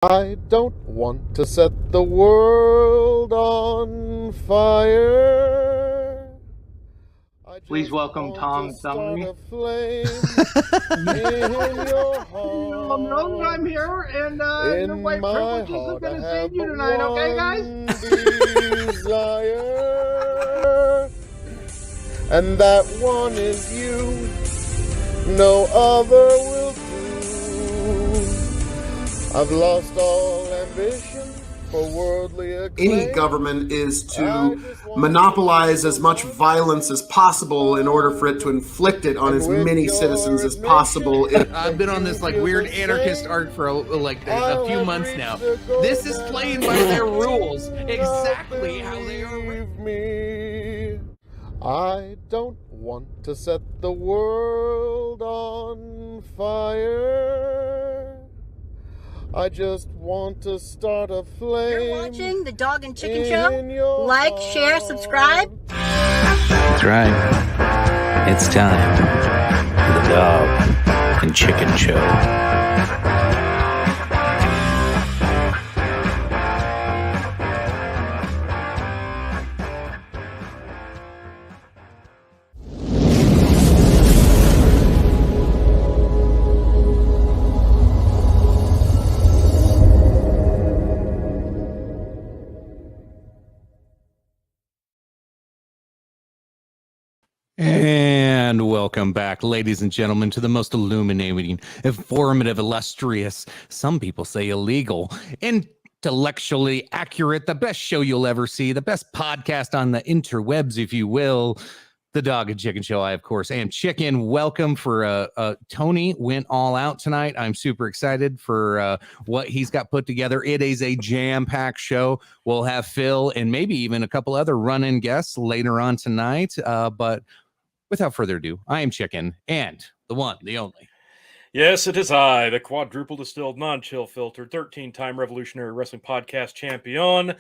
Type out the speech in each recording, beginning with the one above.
I don't want to set the world on fire. I Please just welcome want Tom to start Montgomery. a flame in your Everyone knows I'm heart. here, and your In white my privileges have heart, I been seeing have you but tonight, okay, guys? one desire, and that one is you. No other will do. I've lost all ambition for worldly acclaim. Any government is to monopolize as much violence as possible in order for it to inflict it on as many citizens as possible. I've been on this like weird anarchist arc for a few months now. This is playing by their rules, exactly how they are written. I don't want to set the world on fire. I just want to start a flame. You're watching the Dog and Chicken Show. Like, share, subscribe. That's right. It's time for the Dog and Chicken Show. And welcome back, ladies and gentlemen, to the most illuminating, informative, illustrious, some people say illegal, intellectually accurate, the best show you'll ever see, the best podcast on the interwebs, if you will, the Dog and Chicken Show. I, of course, am Chicken. Welcome for Tony went all out tonight. I'm super excited for what he's got put together. It is a jam-packed show. We'll have Phil and maybe even a couple other run-in guests later on tonight, but without further ado, I am Chicken, and the one, the only. Yes, it is I, the quadruple distilled, non-chill filtered, 13-time Revolutionary Wrestling Podcast champion,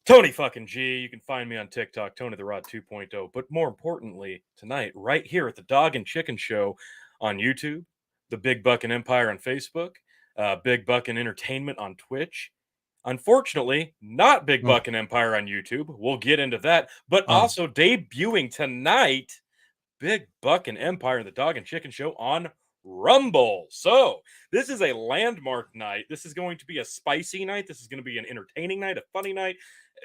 Tony fucking G. You can find me on TikTok, Tony the Rod 2.0. But more importantly, tonight, right here at the Dog and Chicken Show on YouTube, the Big Buckin' Empire on Facebook, Big Buckin' Entertainment on Twitch. Unfortunately, not Big Buckin' Empire on YouTube. We'll get into that. But also debuting tonight, Big Buckin' Empire and the Dog and Chicken Show on Rumble. So this is a landmark night. This is going to be a spicy night. This is going to be an entertaining night, a funny night.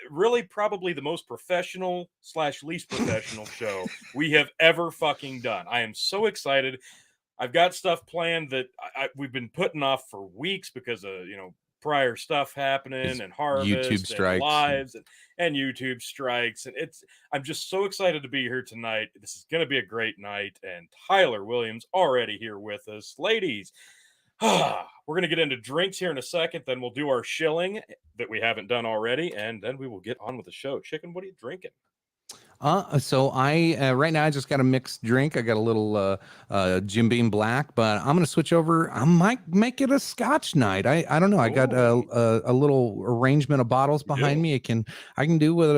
Really probably the most professional / least professional show we have ever fucking done. I am so excited. I've got stuff planned that we've been putting off for weeks because of, prior stuff happening and harvest YouTube strikes and lives and YouTube strikes. And I'm just so excited to be here tonight. This is going to be a great night. And Tyler Williams already here with us. Ladies, we're going to get into drinks here in a second. Then we'll do our shilling that we haven't done already. And then we will get on with the show. Chicken, what are you drinking? So I right now I just got a mixed drink. I got a little Jim Beam Black, but I'm gonna switch over. I might make it a Scotch night. I don't know. I got a little arrangement of bottles behind me. I can do with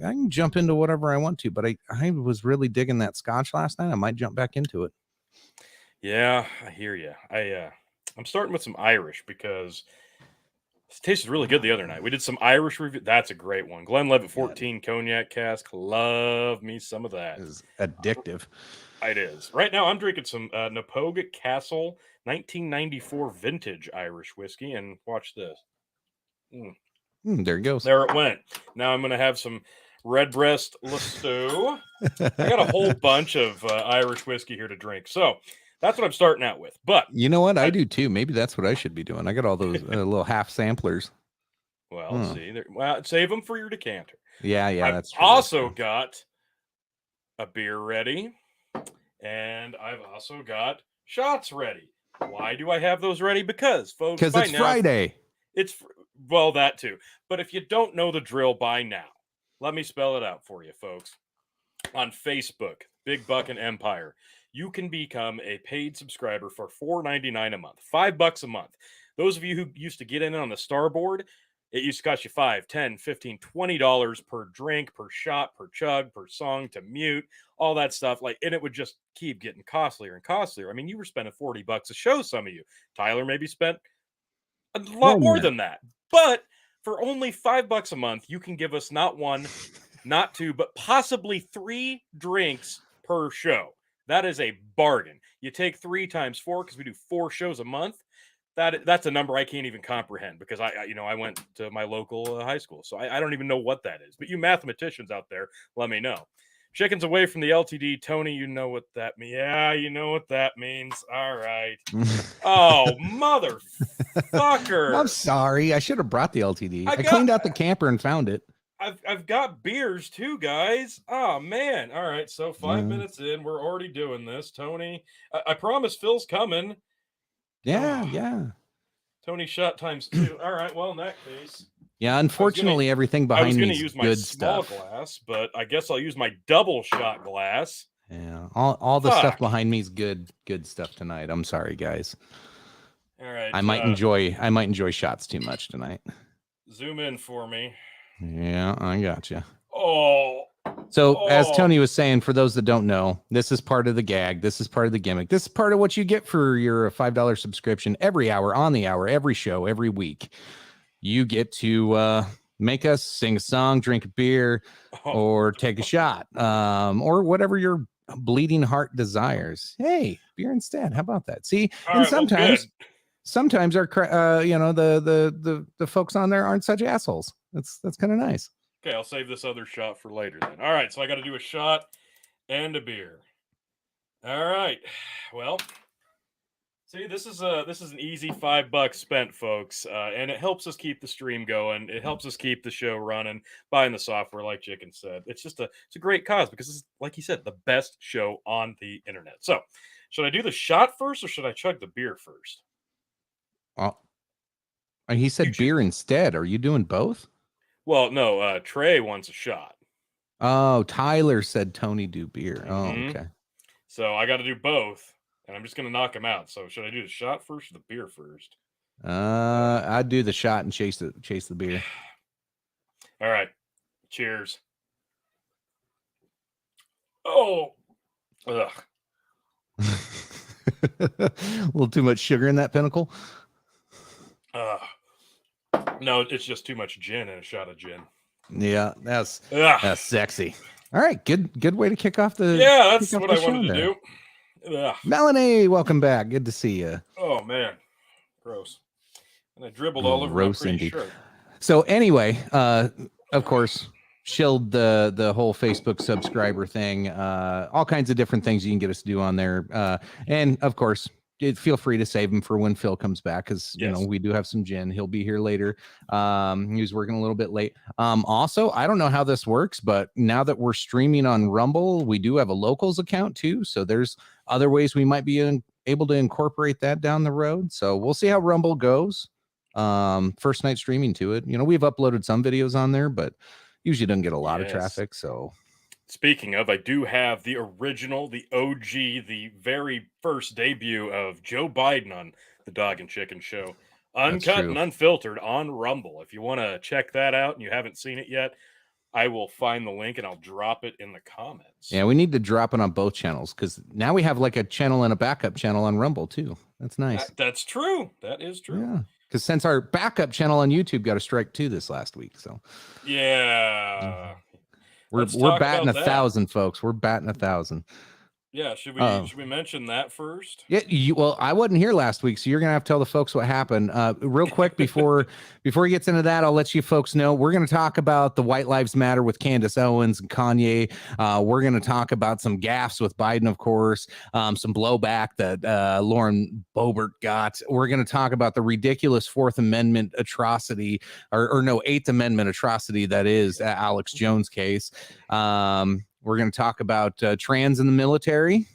I can jump into whatever I want to. But I was really digging that Scotch last night. I might jump back into it. Yeah, I hear you. I'm starting with some Irish because it tasted really good the other night. We did some Irish review. That's a great one. Glenlivet 14 Cognac Cask. Love me some of that. It's addictive. It is. Right now, I'm drinking some Napoga Castle 1994 vintage Irish whiskey. And watch this. There it goes. There it went. Now I'm going to have some Redbreast Lasteau. I got a whole bunch of Irish whiskey here to drink. So that's what I'm starting out with. But you know what? I do too. Maybe that's what I should be doing. I got all those little half samplers. Well, see, save them for your decanter. Yeah, that's true. I've also got a beer ready, and I've also got shots ready. Why do I have those ready? Because, folks, it's Friday. Well, that too. But if you don't know the drill by now, let me spell it out for you, folks. On Facebook, Big Buckin' Empire, you can become a paid subscriber for $4.99 a month, $5 a month. Those of you who used to get in on the Starboard, it used to cost you $5, $10, $15, $20 per drink, per shot, per chug, per song to mute, all that stuff. And it would just keep getting costlier and costlier. I mean, you were spending $40 a show, some of you. Tyler maybe spent A lot more than that. But for only $5 a month, you can give us not one, not two, but possibly 3 drinks per show. That is a bargain. You take 3 times 4 because we do 4 shows a month. That's a number I can't even comprehend because I went to my local high school, so I don't even know what that is. But you mathematicians out there, let me know. Chickens away from the LTD. Tony, you know what that means. Yeah, you know what that means. All right. Oh, motherfucker. I'm sorry. I should have brought the LTD. I cleaned out the camper and found it. I've got beers too, guys. Oh, man. All right, so 5 minutes in. We're already doing this. Tony, I promise Phil's coming. Yeah. Tony shot times 2. All right, well, in that case. Yeah, unfortunately, everything behind me is use good my small stuff. glass, but I guess I'll use my double shot glass. Yeah, all the stuff behind me is good stuff tonight. I'm sorry, guys. All right. I might enjoy shots too much tonight. Zoom in for me. Yeah, I got you. So, as Tony was saying, for those that don't know, this is part of the gag. This is part of the gimmick. This is part of what you get for your $5 subscription every hour, on the hour, every show, every week. You get to make us sing a song, drink a beer, or take a shot, or whatever your bleeding heart desires. Hey, beer instead. How about that? See, and sometimes our the folks on there aren't such assholes. That's kind of nice. Okay, I'll save this other shot for later then. All right, so I got to do a shot and a beer. All right. Well, see, this is an easy $5 spent, folks, and it helps us keep the stream going. It helps us keep the show running. Buying the software, like Chicken said, it's a great cause because it's, like he said, the best show on the internet. So, should I do the shot first or should I chug the beer first? Oh, he said beer instead. Are you doing both? Well, no. Trey wants a shot. Oh, Tyler said Tony do beer. Oh, okay. So I got to do both. And I'm just going to knock him out. So should I do the shot first or the beer first? I'd do the shot and chase the beer. All right. Cheers. Oh. Ugh. A little too much sugar in that Pinnacle. No, it's just too much gin and a shot of gin. Yeah, that's sexy. All right, good way to kick off the. Yeah, that's what I wanted to do. Ugh. Melanie, welcome back. Good to see you. Oh man, gross. And I dribbled all over my pretty shirt. So anyway, of course, shilled the whole Facebook subscriber thing. All kinds of different things you can get us to do on there. And of course, feel free to save him for when Phil comes back because you know we do have some gin. He'll be here later. He was working a little bit late. Also, I don't know how this works, but now that we're streaming on Rumble, we do have a locals account too. So there's other ways we might be able to incorporate that down the road. So we'll see how Rumble goes. First night streaming to it. You know, we've uploaded some videos on there, but usually doesn't get a lot of traffic. So. Speaking of, I do have the original, the OG, the very first debut of Joe Biden on the Dog and Chicken Show. Uncut and unfiltered on Rumble. If you want to check that out and you haven't seen it yet, I will find the link and I'll drop it in the comments. Yeah, we need to drop it on both channels because now we have like a channel and a backup channel on Rumble too. That's nice. That's true. That is true. Yeah. Because since our backup channel on YouTube got a strike too this last week. So, yeah. We're batting 1,000, folks. We're batting 1,000. Yeah, should we mention that first? Yeah, well, I wasn't here last week, so you're gonna have to tell the folks what happened. Real quick before he gets into that, I'll let you folks know we're gonna talk about the White Lives Matter with Candace Owens and Kanye. We're gonna talk about some gaffes with Biden, of course, some blowback that Lauren Boebert got. We're gonna talk about the ridiculous Fourth Amendment atrocity, or no, Eighth Amendment atrocity that is Alex Jones' case. We're going to talk about trans in the military.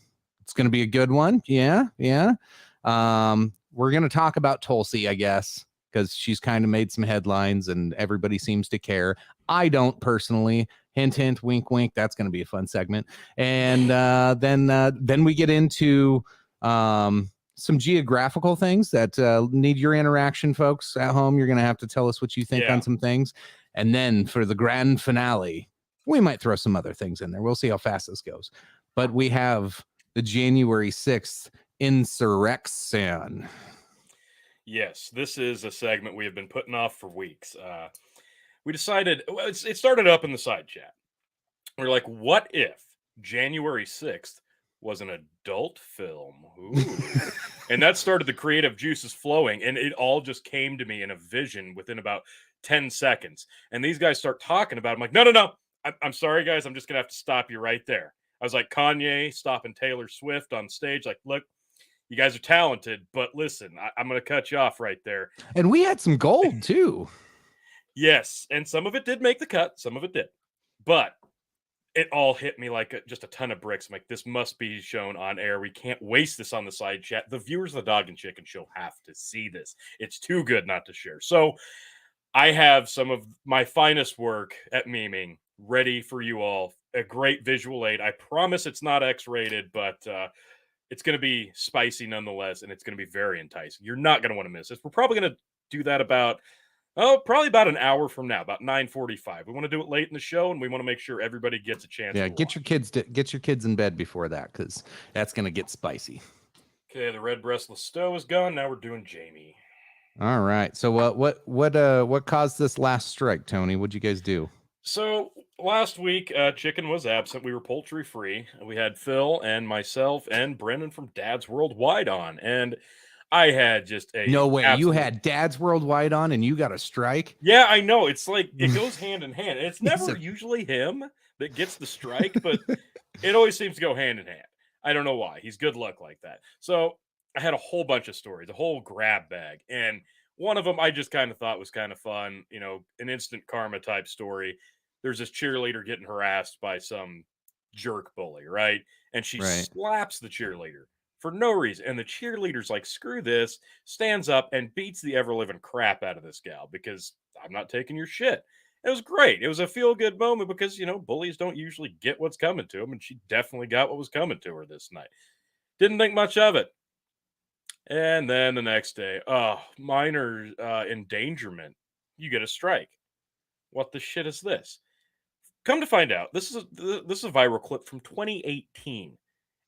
It's going to be a good one. Yeah. We're going to talk about Tulsi, I guess, because she's kind of made some headlines and everybody seems to care. I don't personally. Hint, hint, wink, wink. That's going to be a fun segment. And then we get into some geographical things that need your interaction, folks at home. You're going to have to tell us what you think on some things. And then for the grand finale, we might throw some other things in there. We'll see how fast this goes. But we have the January 6th Insurexxxion. Yes, this is a segment we have been putting off for weeks. We decided, well, it started up in the side chat. We're like, what if January 6th was an adult film? Ooh. And that started the creative juices flowing, and it all just came to me in a vision within about 10 seconds. And these guys start talking about it. I'm like, no. I'm sorry, guys. I'm just going to have to stop you right there. I was like Kanye stopping Taylor Swift on stage. Like, look, you guys are talented, but listen, I'm going to cut you off right there. And we had some gold, too. Yes, and some of it did make the cut. Some of it did. But it all hit me like just a ton of bricks. I'm like, this must be shown on air. We can't waste this on the side chat. The viewers of the Dog and Chicken Show have to see this. It's too good not to share. So I have some of my finest work at memeing ready for you all. A great visual aid. I promise it's not X-rated, but it's going to be spicy nonetheless, and it's going to be very enticing. You're not going to want to miss this. We're probably going to do that probably about an hour from now, about 9:45. We want to do it late in the show, and we want to make sure everybody gets a chance. Yeah, to get your kids in bed before that, because that's going to get spicy. Okay, the red breastless stow is gone. Now we're doing Jamie. All right. So what caused this last strike, Tony? What'd you guys do? So last week, Chicken was absent. We were poultry free. We had Phil and myself and Brendan from Dad's Worldwide on, and I had just a no way. You had Dad's Worldwide on, and you got a strike. Yeah, I know. It's like it goes hand in hand. It's never usually him that gets the strike, but it always seems to go hand in hand. I don't know why. He's good luck like that. So I had a whole bunch of stories, a whole grab bag, and one of them I just kind of thought was kind of fun. You know, an instant karma type story. There's this cheerleader getting harassed by some jerk bully, right? And she slaps the cheerleader for no reason. And the cheerleader's like, screw this, stands up and beats the ever-living crap out of this gal because I'm not taking your shit. It was great. It was a feel-good moment because, you know, bullies don't usually get what's coming to them, and she definitely got what was coming to her this night. Didn't think much of it. And then the next day, minor endangerment. You get a strike. What the shit is this? Come to find out, this is a viral clip from 2018.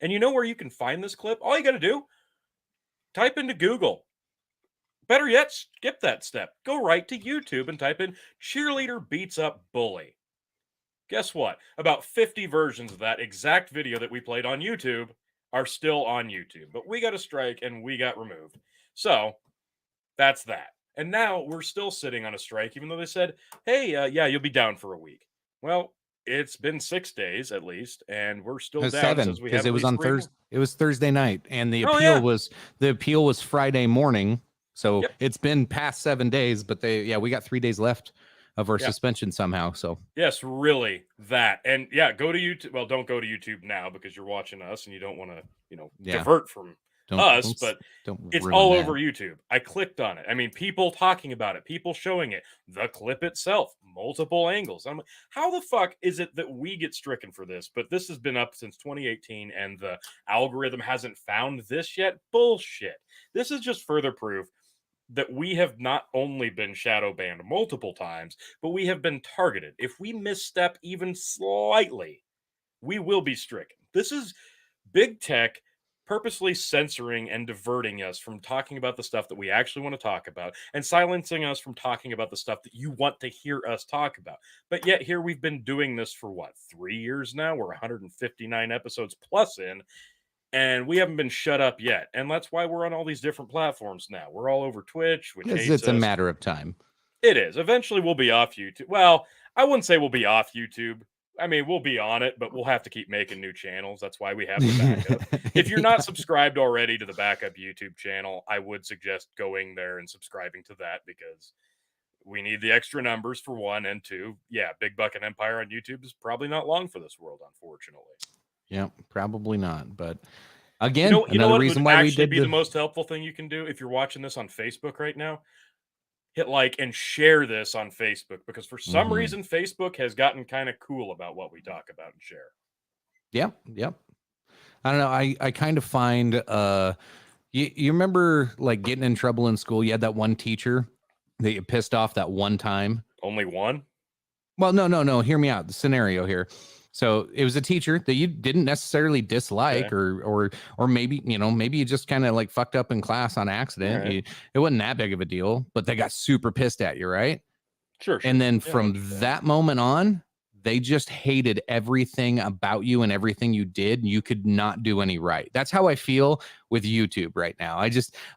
And you know where you can find this clip? All you got to do, type into Google. Better yet, skip that step. Go right to YouTube and type in cheerleader beats up bully. Guess what? About 50 versions of that exact video that we played on YouTube are still on YouTube. But we got a strike and we got removed. So that's that. And now we're still sitting on a strike, even though they said, hey, yeah, you'll be down for a week. Well, it's been 6 days at least, and we're still down 7 because it was on Thursday. It was Thursday night, and the appeal was Friday morning. So it's been past 7 days, but we got 3 days left of our suspension somehow. So yes, really that. And yeah, go to YouTube. Well, don't go to YouTube now because you're watching us and you don't want to, divert from but it's all over YouTube. I clicked on it. I mean, people talking about it, people showing it, the clip itself, multiple angles. I'm like, how the fuck is it that we get stricken for this? But this has been up since 2018 and the algorithm hasn't found this yet. Bullshit. This is just further proof that we have not only been shadow banned multiple times, but we have been targeted. If we misstep even slightly, we will be stricken. This is big tech purposely censoring and diverting us from talking about the stuff that we actually want to talk about and silencing us from talking about the stuff that you want to hear us talk about. But yet here we've been doing this for 3 years now? We're 159 episodes plus in, and we haven't been shut up yet. And that's why we're on all these different platforms now. We're all over Twitch, which it's a matter of time. It is. Eventually we'll be off YouTube. Well, I wouldn't say we'll be off YouTube. I mean, we'll be on it, but we'll have to keep making new channels. That's why we have the backup. If you're not subscribed already to the backup YouTube channel, I would suggest going there and subscribing to that because we need the extra numbers for one, and two, Big Buck and Empire on YouTube is probably not long for this world, unfortunately. Yeah, probably not. But again, you know what reason would why actually be the most helpful thing you can do if you're watching this on Facebook right now? Hit like and share this on Facebook because for some reason Facebook has gotten kind of cool about what we talk about and share. Yep. I don't know. I kind of find you remember like getting in trouble in school? You had that one teacher that you pissed off that one time. Only one? Well, no. Hear me out. The scenario here. So it was a teacher that you didn't necessarily dislike, or maybe, maybe you just kind of like fucked up in class on accident. Right. It wasn't that big of a deal, but they got super pissed at you, right? Sure. And then from that moment on, they just hated everything about you and everything you did. You could not do any right. That's how I feel with YouTube right now. I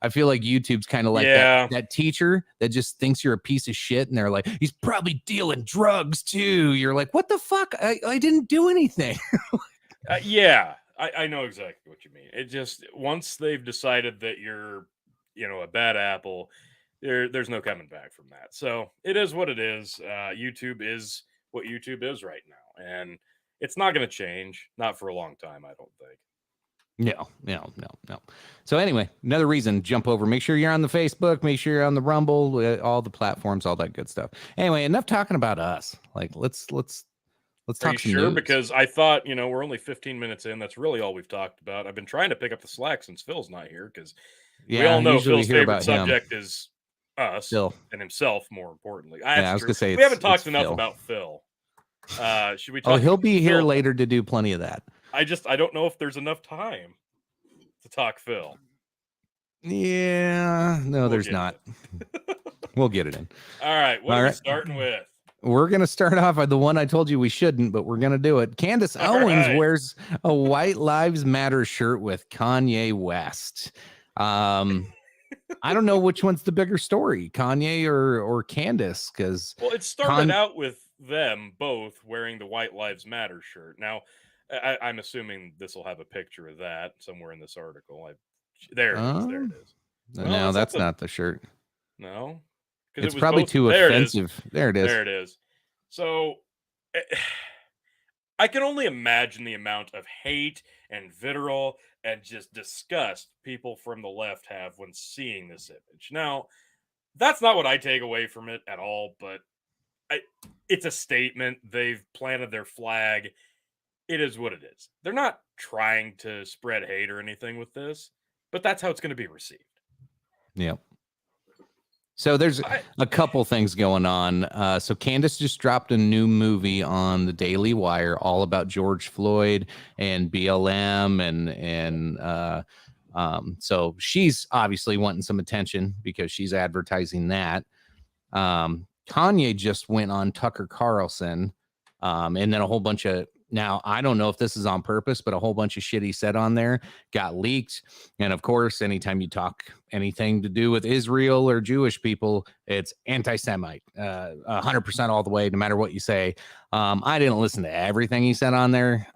feel like YouTube's kind of like that teacher that just thinks you're a piece of shit. And they're like, he's probably dealing drugs too. You're like, what the fuck? I didn't do anything. I know exactly what you mean. It just, once they've decided that you're, a bad apple, there's no coming back from that. So it is what it is. YouTube is what YouTube is right now, and it's not going to change, not for a long time, I don't think. No. So anyway, another reason, jump over, make sure you're on the Facebook, make sure you're on the Rumble, all the platforms, all that good stuff. Anyway, enough talking about us. Like, let's talk some news. Because I thought, we're only 15 minutes in. That's really all we've talked about. I've been trying to pick up the slack since Phil's not here, because we all know Phil's favorite subject is us, Phil, and himself, more importantly. I was gonna say we haven't talked enough about Phil. Should we talk? He'll be here later to do plenty of that. I don't know if there's enough time to talk Phil. Yeah, no, there's not. We'll get it in. All right, what are we starting with? We're going to start off with the one I told you we shouldn't, but we're going to do it. Candace Owens wears a White Lives Matter shirt with Kanye West. I don't know which one's the bigger story, Kanye or Candace, because it started out with them both wearing the White Lives Matter shirt. Now, I'm assuming this will have a picture of that somewhere in this article. There it is. No, that's not the shirt. No, it's probably too offensive. There it is. There it is. So I can only imagine the amount of hate and vitriol and just disgust people from the left have when seeing this image. Now, that's not what I take away from it at all, but it's a statement. They've planted their flag. It is what it is. They're not trying to spread hate or anything with this, but that's how it's going to be received. Yep. So there's a couple things going on. So Candace just dropped a new movie on the Daily Wire, all about George Floyd and BLM, and so she's obviously wanting some attention because she's advertising that. Kanye just went on Tucker Carlson, and then a whole bunch of. Now, I don't know if this is on purpose, but a whole bunch of shit he said on there got leaked. And of course, anytime you talk anything to do with Israel or Jewish people, it's anti-Semite, 100% all the way, no matter what you say. I didn't listen to everything he said on there.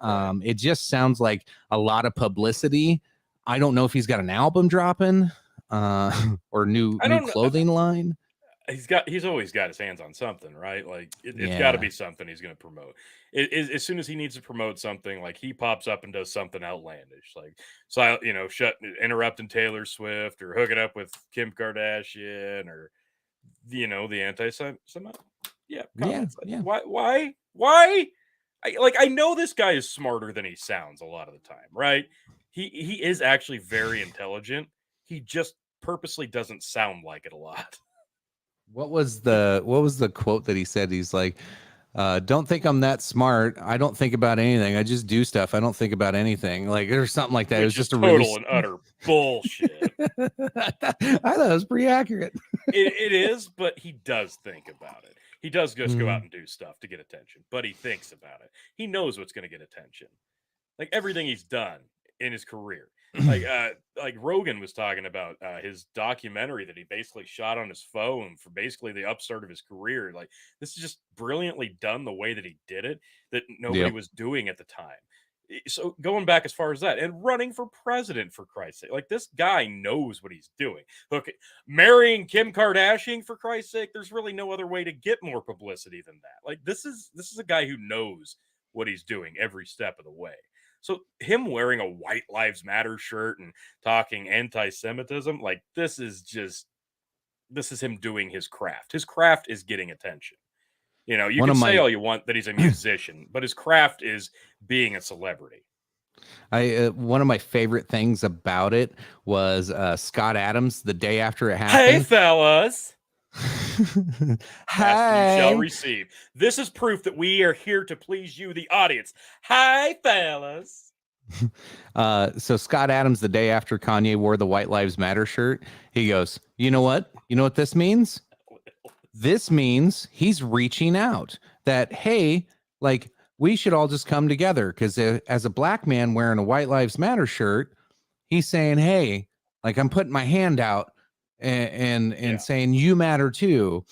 It just sounds like a lot of publicity. I don't know if he's got an album dropping or new clothing line. He's always got his hands on something, right? Like it's got to be something he's going to promote. As soon as he needs to promote something, like he pops up and does something outlandish, like interrupting Taylor Swift or hooking up with Kim Kardashian or the anti-Semitic. Yeah. Why? I know this guy is smarter than he sounds a lot of the time, right? He is actually very intelligent. He just purposely doesn't sound like it a lot. What was the quote that he said? He's like, don't think I'm that smart. I don't think about anything. I just do stuff. I don't think about anything. Like, there's something like that. Which it was just a total and utter bullshit. I thought it was pretty accurate. It is, but he does think about it. He does just go out and do stuff to get attention, but he thinks about it. He knows what's going to get attention. Like everything he's done in his career. Like Rogan was talking about his documentary that he basically shot on his phone for basically the upstart of his career. Like this is just brilliantly done the way that he did it, that nobody was doing at the time. So going back as far as that and running for president, for Christ's sake, like this guy knows what he's doing. Look, marrying Kim Kardashian, for Christ's sake, there's really no other way to get more publicity than that. Like this is a guy who knows what he's doing every step of the way. So him wearing a White Lives Matter shirt and talking anti-Semitism, like this is him doing his craft. His craft is getting attention. You can say all you want that he's a musician, but his craft is being a celebrity. One of my favorite things about it was Scott Adams, the day after it happened. Hey, fellas. You Hi. shall receive. This is proof that we are here to please you, the audience. Hi, fellas. So Scott Adams, the day after Kanye wore the White Lives Matter shirt, he goes, you know what? You know what this means? This means he's reaching out that, hey, like, we should all just come together, because as a black man wearing a White Lives Matter shirt, he's saying, hey, like, I'm putting my hand out and saying you matter too.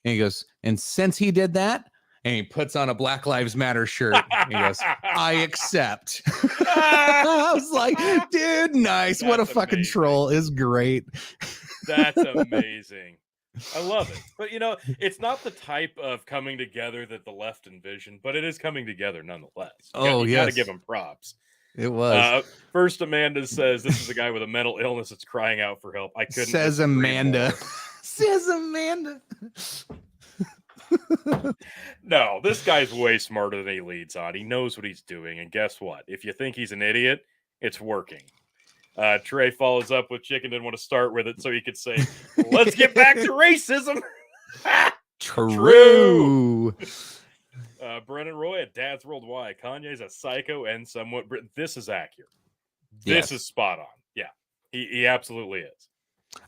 And he goes, and since he did that, and he puts on a Black Lives Matter shirt, he goes, I accept. I was like, dude, nice. What a fucking troll. Is great. That's amazing. I love it. But, you know, it's not the type of coming together that the left envisioned, but it is coming together nonetheless. You got to give him props. It was. First, Amanda says, this is a guy with a mental illness that's crying out for help. I couldn't. Says Amanda. Says Amanda. No, this guy's way smarter than he leads on. He knows what he's doing. And guess what? If you think he's an idiot, it's working. Trey follows up with Chicken didn't want to start with it, so he could say, let's get back to racism. True. Brennan Roy at Dad's Worldwide. Kanye's a psycho and somewhat. This is accurate. This is spot on. Yeah, he absolutely is.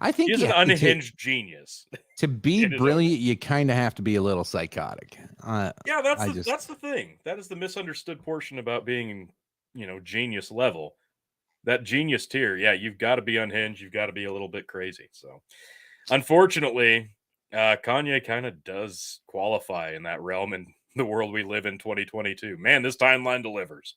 I think he's an unhinged genius. To be brilliant, you kind of have to be a little psychotic. Yeah, that's the thing. That is the misunderstood portion about being, genius level. That genius tier, yeah, you've got to be unhinged. You've got to be a little bit crazy. So, unfortunately, Kanye kind of does qualify in that realm in the world we live in 2022. Man, this timeline delivers.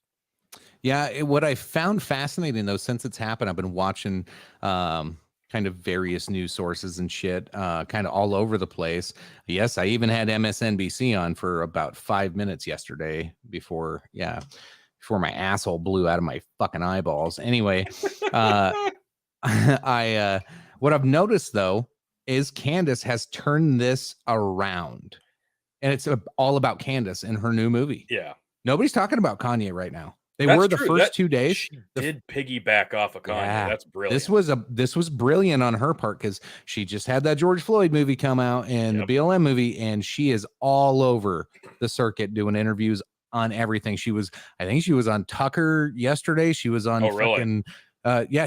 Yeah, what I found fascinating, though, since it's happened, I've been watching kind of various news sources and shit, kind of all over the place. Yes, I even had MSNBC on for about 5 minutes yesterday before my asshole blew out of my fucking eyeballs. Anyway, what I've noticed, though, is Candace has turned this around. And it's all about Candace and her new movie. Yeah. Nobody's talking about Kanye right now. They were the first 2 days. She did piggyback off of Kanye. Yeah, that's brilliant. This was brilliant on her part, because she just had that George Floyd movie come out and the BLM movie, and she is all over the circuit doing interviews on everything. I think she was on Tucker yesterday. She was on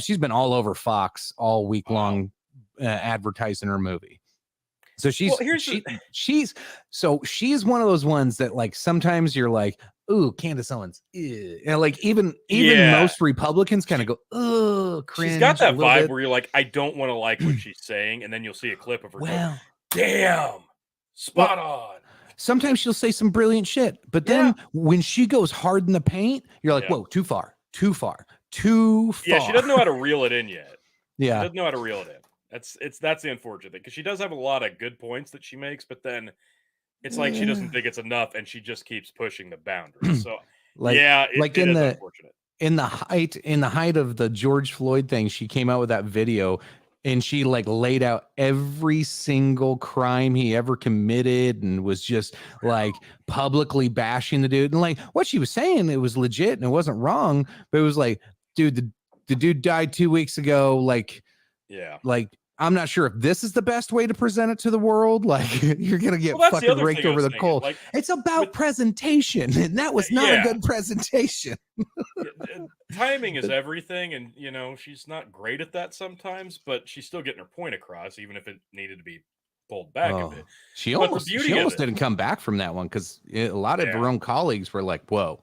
she's been all over Fox all week long advertising her movie. So she's one of those ones that, like, sometimes you're like, ooh, Candace Owens, ew. And like even most Republicans kind of go, oh, cringe. She's got that vibe where you're like, I don't want to like what she's saying, and then you'll see a clip of her go, damn, spot on. Sometimes she'll say some brilliant shit, but then when she goes hard in the paint, you're like, whoa, too far. Yeah, she doesn't know how to reel it in yet. Yeah, she doesn't know how to reel it in. That's the unfortunate thing, because she does have a lot of good points that she makes, but then it's like she doesn't think it's enough, and she just keeps pushing the boundaries. So it is unfortunate. In the height of the George Floyd thing, she came out with that video, and she like laid out every single crime he ever committed, and was just like publicly bashing the dude. And like what she was saying, it was legit and it wasn't wrong, but it was like, dude, the dude died 2 weeks ago. Like, I'm not sure if this is the best way to present it to the world. Like, you're going to get fucking raked over the coals. Like, it's about presentation, and that was not a good presentation. Timing is everything, and, she's not great at that sometimes, but she's still getting her point across, even if it needed to be pulled back a bit. She almost didn't come back from that one, because a lot of her own colleagues were like, whoa,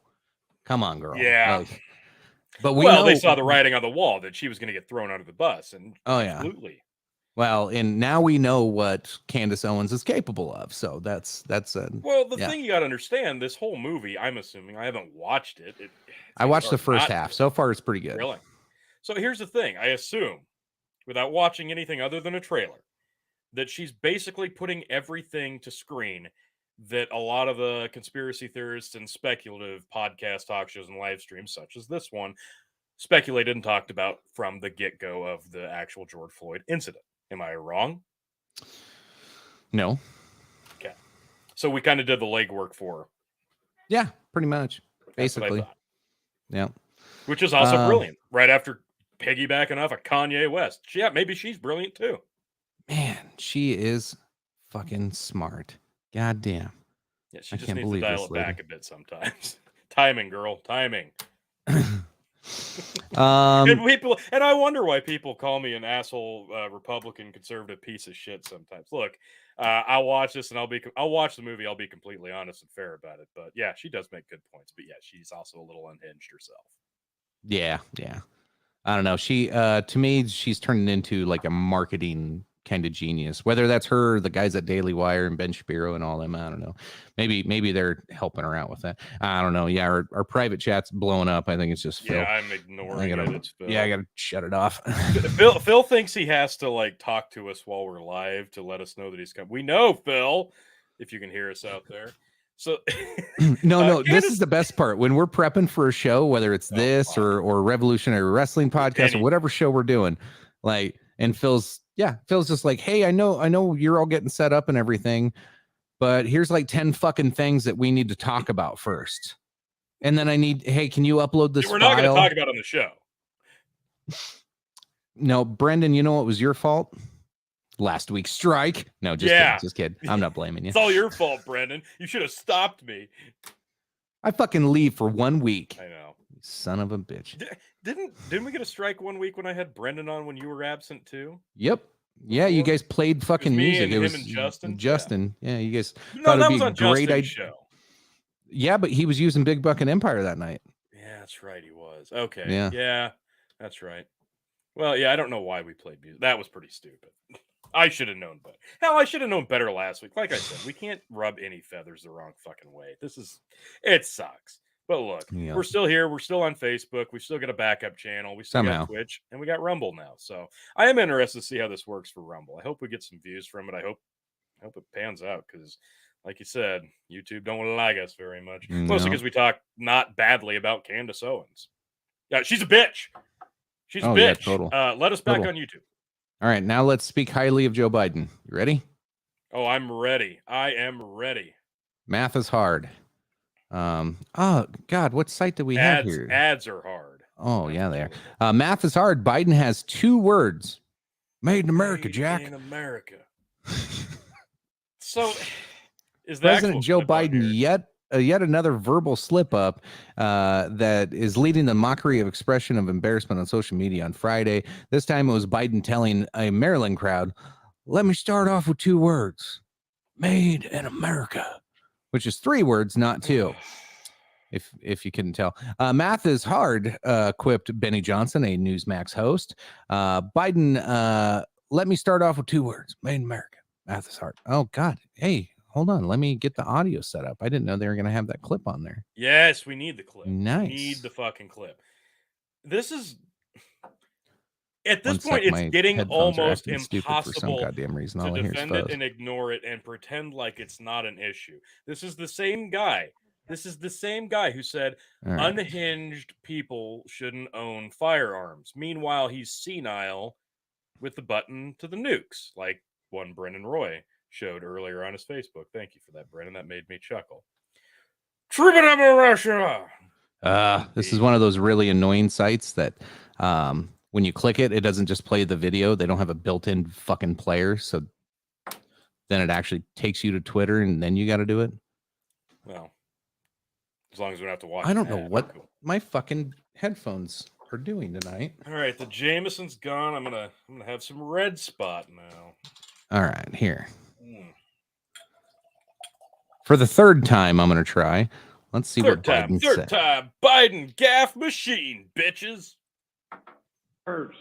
come on, girl. Yeah. Like, but they saw the writing on the wall that she was going to get thrown under the bus, and absolutely. Well, and now we know what Candace Owens is capable of. So that's the thing you got to understand. This whole movie, I'm assuming, I haven't watched it. I watched the first half. So far, it's pretty good. Really? So here's the thing. I assume, without watching anything other than a trailer, that she's basically putting everything to screen that a lot of the conspiracy theorists and speculative podcast talk shows and live streams, such as this one, speculated and talked about from the get-go of the actual George Floyd incident. Am I wrong? No. Okay. So we kind of did the legwork for her. Yeah, pretty much. Basically. Yeah. Which is also brilliant. Right after piggybacking off of Kanye West. Yeah, maybe she's brilliant too. Man, she is fucking smart. God damn. Yeah, she I just can't needs to believe dial this it lady. back a bit sometimes. Timing, girl, timing. And people, and I wonder why people call me an asshole Republican conservative piece of shit sometimes. Look, I'll watch this and I'll watch the movie. I'll be completely honest and fair about it. But yeah, she does make good points. But yeah, she's also a little unhinged herself. Yeah. I don't know. She, to me, she's turning into like a marketing kind of genius. Whether that's her, the guys at Daily Wire and Ben Shapiro and all them, I don't know. Maybe they're helping her out with that. I don't know. Yeah, our private chat's blowing up. I think it's just Phil. Yeah, I'm ignoring it. It's Phil. Yeah, I gotta shut it off. Phil thinks he has to like talk to us while we're live to let us know that he's coming. We know, Phil, if you can hear us out there. So no, this is the best part. When we're prepping for a show, whether it's this or Revolutionary Wrestling Podcast or whatever show we're doing, like, and Phil's just like, hey, I know you're all getting set up and everything, but here's like 10 fucking things that we need to talk about first. And then hey, can you upload this? We're not going to talk about it on the show. No, Brendan, you know what was your fault? Last week's strike. No, just kidding. I'm not blaming you. It's all your fault, Brendan. You should have stopped me. I fucking leave for 1 week. I know. Son of a bitch. Didn't we get a strike 1 week when I had Brendan on when you were absent too? Yep. Yeah, you guys played fucking music. It was him and Justin. Justin. Yeah, you guys. No, that was on Justin's show. Yeah, but he was using Big Buck and Empire that night. Yeah, that's right. He was. Okay. Yeah, that's right. Well, yeah, I don't know why we played music. That was pretty stupid. I should have known better. Hell, I should have known better last week. Like I said, we can't rub any feathers the wrong fucking way. It sucks. But look, we're still here. We're still on Facebook. We still got a backup channel. We still got Twitch, and we got Rumble now. So I am interested to see how this works for Rumble. I hope we get some views from it. I hope it pans out because, like you said, YouTube don't like us very much. No. Mostly because we talk not badly about Candace Owens. Yeah, she's a bitch. She's a bitch. Yeah, total. Let us back on YouTube. All right, now let's speak highly of Joe Biden. You ready? Oh, I'm ready. I am ready. Math is hard. Oh God, what site do we have here? Ads are hard. Oh yeah, they are. Math is hard. Biden has 2 words. Made in America, Jack. In America. So, is that President Joe Biden yet another verbal slip up that is leading the mockery of expression of embarrassment on social media on Friday. This time it was Biden telling a Maryland crowd, "Let me start off with 2 words. Made in America," which is 3 words, not 2. If you couldn't tell. Math is hard, quipped Benny Johnson, a Newsmax host. Biden, let me start off with 2 words. Made in America. Math is hard. Oh, God. Hey, hold on. Let me get the audio set up. I didn't know they were going to have that clip on there. Yes, we need the clip. Nice. We need the fucking clip. This is... At this point, it's getting almost impossible for some goddamn reason. to defend it and ignore it and pretend like it's not an issue. This is the same guy. This is the same guy who said unhinged people shouldn't own firearms. Meanwhile, he's senile with the button to the nukes, like one Brendan Roy showed earlier on his Facebook. Thank you for that, Brendan. That made me chuckle. Tribune of Russia. This is one of those really annoying sites that when you click it, it doesn't just play the video. They don't have a built-in fucking player. So then it actually takes you to Twitter and then you got to do it. Well, as long as we don't have to watch. I don't know what my fucking headphones are doing tonight. All right, the Jameson's gone. I'm gonna have some red spot now. All right, here. For the 3rd time, I'm gonna try. Let's see what Biden said. 3rd time, Biden gaff machine, bitches. Words.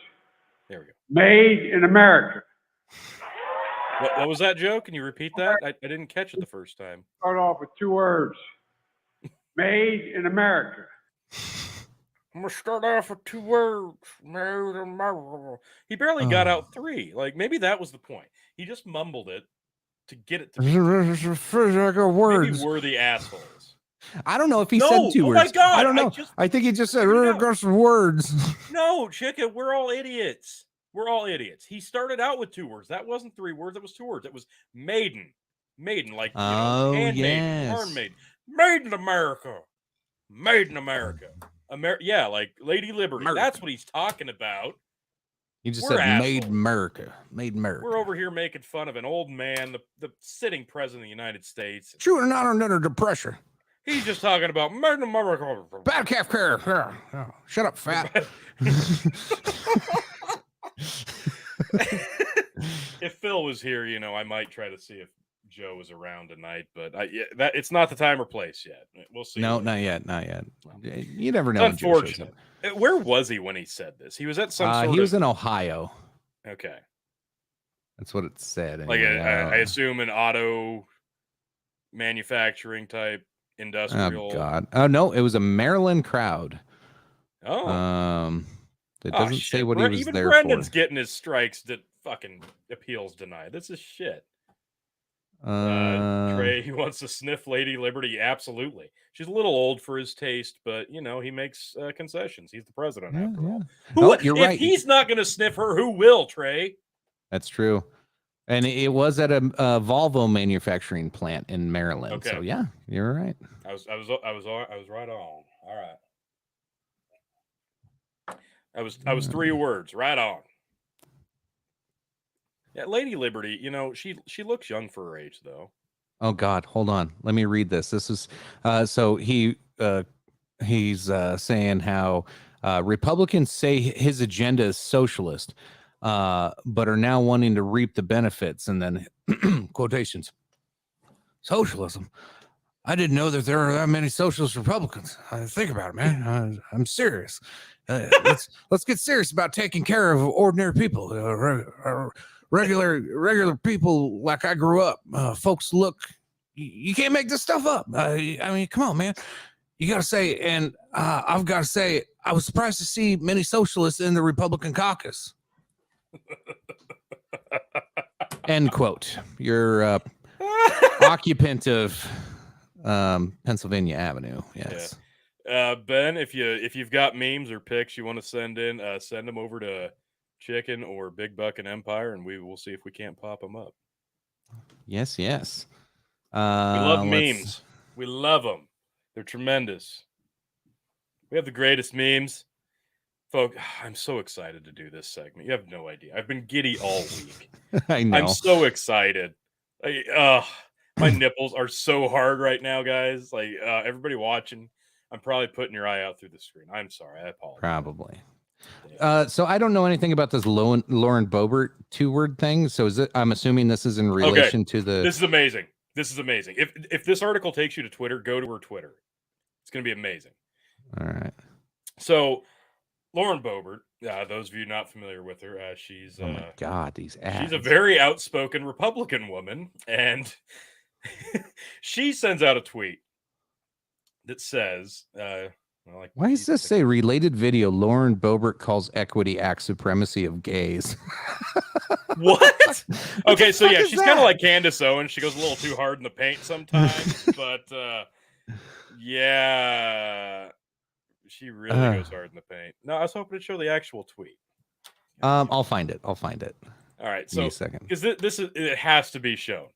There we go. Made in America. What was that, Joe? Can you repeat that? I didn't catch it the first time. Start off with 2 words. Made in America. I'm gonna start off with 2 words. Made in America. He barely got out 3. Like maybe that was the point. He just mumbled it to get it to be words. Maybe we're the assholes. I don't know if he said 2 words. Oh my God! I don't know. I think he just said words. No, Chicka, we're all idiots. We're all idiots. He started out with 2 words. That wasn't 3 words. That was 2 words. It was maiden, like handmaiden, handmaiden. Made in America. Made in America. Yeah, like Lady Liberty. America. That's what he's talking about. You just We're said made assholes. America. Made America. We're over here making fun of an old man, the sitting president of the United States. Chewing not under depression. He's just talking about made America. Bad calf care. Shut up, fat. If Phil was here, I might try to see if Joe was around tonight, but it's not the time or place yet. We'll see. No, not yet. You never know. Unfortunate. Where was he when he said this? He was at some sort he was in Ohio. Okay. That's what it said. Like anyway. I assume an auto manufacturing type industrial. Oh God! Oh no, it was a Maryland crowd. Oh. It doesn't say what he was even there Brendan's for. getting his strikes that fucking appeals denied. This is shit. Uh, Trey, he wants to sniff Lady Liberty. Absolutely. She's a little old for his taste, but he makes concessions. He's the president after all. You're if right. he's not going to sniff her, who will, Trey? That's true. And it was at a Volvo manufacturing plant in Maryland. Okay. So yeah, you're right. I was right on. All right. I was 3 words, right on. Yeah, Lady Liberty, she looks young for her age, though. Oh God, hold on. Let me read this. This is so he's saying how Republicans say his agenda is socialist, but are now wanting to reap the benefits. And then quotations, socialism. I didn't know that there are that many socialist Republicans. Think about it, man. I'm serious. Let's get serious about taking care of ordinary people, regular people like I grew up. Folks, look, you can't make this stuff up. I mean, come on, man. You got to say, and I've got to say, I was surprised to see many socialists in the Republican caucus. End quote. You're occupant of Pennsylvania Avenue. Yes. Yeah. Ben, if you've got memes or pics you want to send in, send them over to Chicken or Big Buck and Empire, and we will see if we can't pop them up. Yes. We love memes. We love them. They're tremendous. We have the greatest memes. Folks, I'm so excited to do this segment. You have no idea. I've been giddy all week. I know. I'm so excited. My nipples are so hard right now, guys. Everybody watching, I'm probably putting your eye out through the screen. I'm sorry. I apologize. Probably. So I don't know anything about this Lauren Boebert 2-word thing. So I'm assuming this is in relation to the. This is amazing. If this article takes you to Twitter, go to her Twitter. It's going to be amazing. All right. So Lauren Boebert, those of you not familiar with her, she's oh my God, these ads. She's a very outspoken Republican woman, and she sends out a tweet that says, why does this say related video? Lauren Boebert calls equity act supremacy of gays. What? Okay, so yeah, she's kind of like Candace Owens. She goes a little too hard in the paint sometimes, but yeah, she really goes hard in the paint. No, I was hoping to show the actual tweet. I'll find it. All right, so a second, because it has to be shown.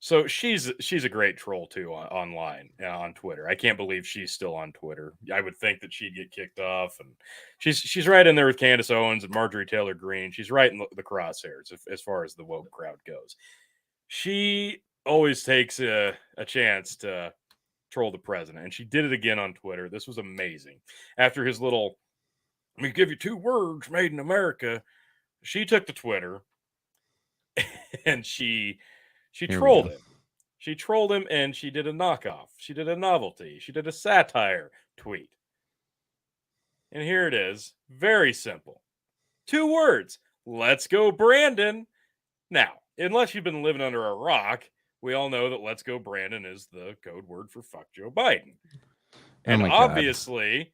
So she's a great troll too online on Twitter. I can't believe she's still on Twitter. I would think that she'd get kicked off, and she's right in there with Candace Owens and Marjorie Taylor Greene. She's right in the crosshairs as far as the woke crowd goes. She always takes a chance to troll the president, and she did it again on Twitter. This was amazing. After his little, "Let me give you 2 words, made in America," she took to Twitter and she trolled him. She trolled him, and she did a knockoff. She did a novelty. She did a satire tweet. And here it is. Very simple. 2 words. Let's go, Brandon. Now, unless you've been living under a rock, we all know that let's go, Brandon is the code word for fuck Joe Biden. And obviously,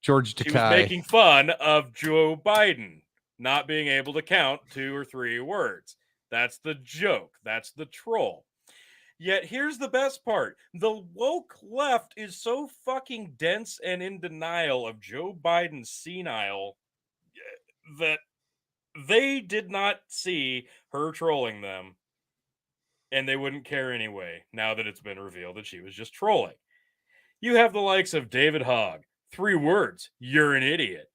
George Takei was making fun of Joe Biden not being able to count 2 or 3 words. That's the joke. That's the troll. Yet here's the best part. The woke left is so fucking dense and in denial of Joe Biden's senile that they did not see her trolling them, and they wouldn't care anyway now that it's been revealed that she was just trolling. You have the likes of David Hogg. 3 words. You're an idiot.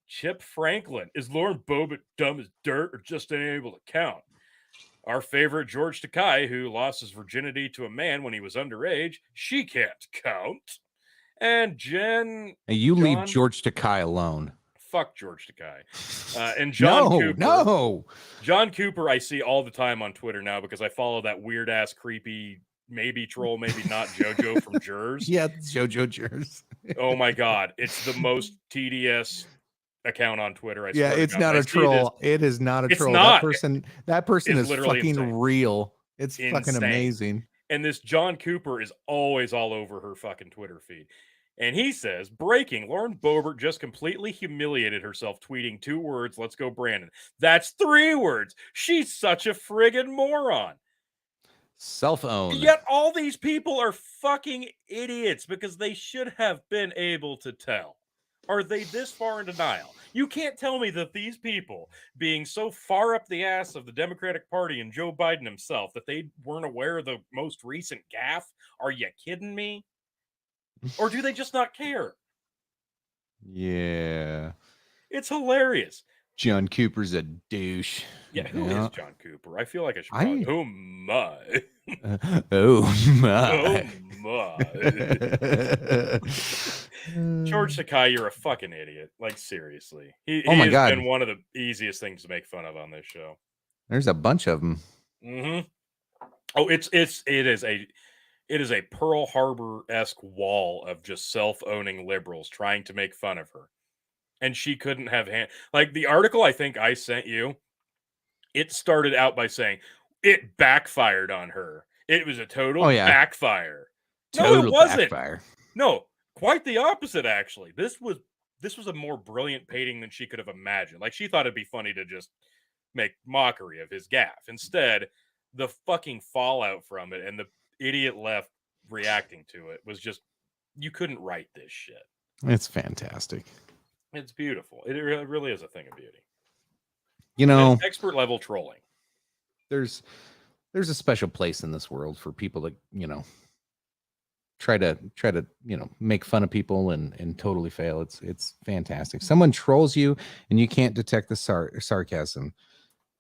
Chip Franklin. Is Lauren Boebert dumb as dirt or just unable to count? Our favorite George Takei, who lost his virginity to a man when he was underage. She can't count. And Jen. Hey, you leave John, George Takei alone. fuck George Takei. And John Cooper. No. John Cooper, I see all the time on Twitter now because I follow that weird ass, creepy, maybe troll, maybe not JoJo from Jers. Yeah, JoJo Jers. Oh my God. It's the most TDS account on Twitter. I Yeah, swear it's to God. not I a see troll. It is not a It's troll. not. That person It's is literally fucking insane. real. It's fucking Insane. amazing. And this John Cooper is always all over her fucking Twitter feed. And he says, breaking, Lauren Boebert just completely humiliated herself tweeting 2 words, let's go Brandon. That's 3 words. She's such a friggin' moron. Self-owned. Yet all these people are fucking idiots because they should have been able to tell. Are they this far in denial? You can't tell me that these people, being so far up the ass of the Democratic Party and Joe Biden himself, that they weren't aware of the most recent gaffe? Are you kidding me? Or do they just not care? Yeah. It's hilarious. John Cooper's a douche. Yeah, who is John Cooper? I feel like I should I- probably... Oh my. Oh my. Oh my. George Takei, you're a fucking idiot. Like, seriously. He Oh my has God. been one of the easiest things to make fun of on this show. There's a bunch of them. Mm-hmm. Oh, it is a Pearl Harbor-esque wall of just self-owning liberals trying to make fun of her. And she couldn't have like the article I think I sent you, it started out by saying it backfired on her. It was a total backfire. No, it wasn't. Backfire. No, quite the opposite, actually. This was a more brilliant painting than she could have imagined. Like, she thought it'd be funny to just make mockery of his gaffe. Instead, the fucking fallout from it and the idiot left reacting to it was just, you couldn't write this shit. It's fantastic. It's beautiful. It really is a thing of beauty. You know, it's expert level trolling. There's a special place in this world for people that, try to make fun of people and totally fail. It's fantastic. Someone trolls you and you can't detect the sarcasm.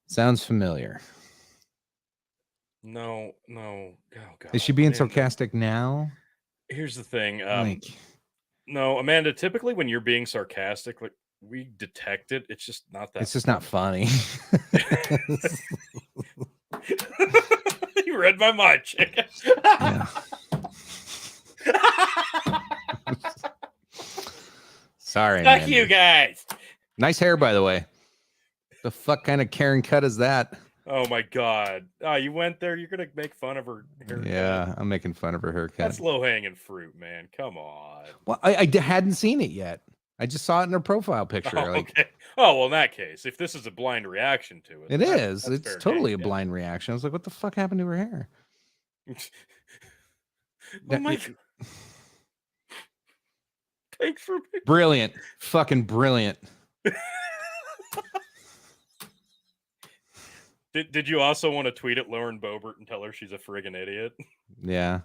Sounds familiar. No. Oh, God. Is she being sarcastic now? Here's the thing. No, Amanda, typically when you're being sarcastic, like, we detect it. It's just not that. It's just not funny. You read my mind, chicken. Yeah. Sorry. Fuck man. you guys. Nice hair, by the way. The fuck kind of Karen cut is that? Oh my God. Oh, you went there. You're gonna make fun of her haircut. Yeah, I'm making fun of her haircut. That's low hanging fruit, man. Come on. Well, I hadn't seen it yet. I just saw it in her profile picture. Oh, okay. Oh, well, in that case, if this is a blind reaction to it, It's fair totally game, a blind reaction. I was like, what the fuck happened to her hair? Oh my God. Thanks for brilliant. Fucking brilliant. Did you also want to tweet at Lauren Boebert and tell her she's a friggin' idiot? Yeah.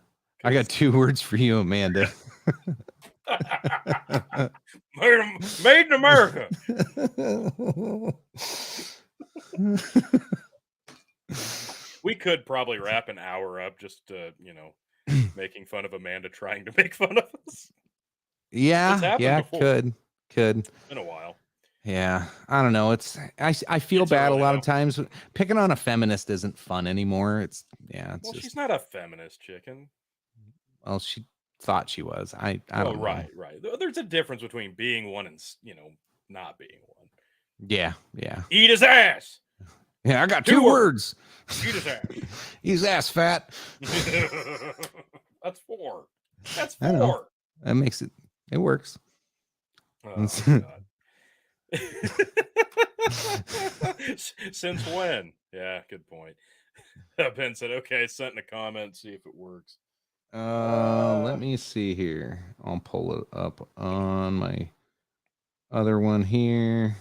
I got 2 words for you, Amanda. Made in America. We could probably wrap an hour up just making fun of Amanda trying to make fun of us. Yeah, before. could. It's been a while. Yeah, I don't know. I feel bad a lot of times. Picking on a feminist isn't fun anymore. Well, she's not a feminist, chicken. Well, she thought she was. I don't know. Right. There's a difference between being one and not being one. Yeah. Eat his ass. Yeah, I got 2 words. Eat his ass. Eat his ass, fat. That's 4. That's 4. I know. That makes it. It works. Oh, God. Since when? Yeah, good point. Ben said, okay, sent in a comment, see if it works. Let me see here. I'll pull it up on my other one here.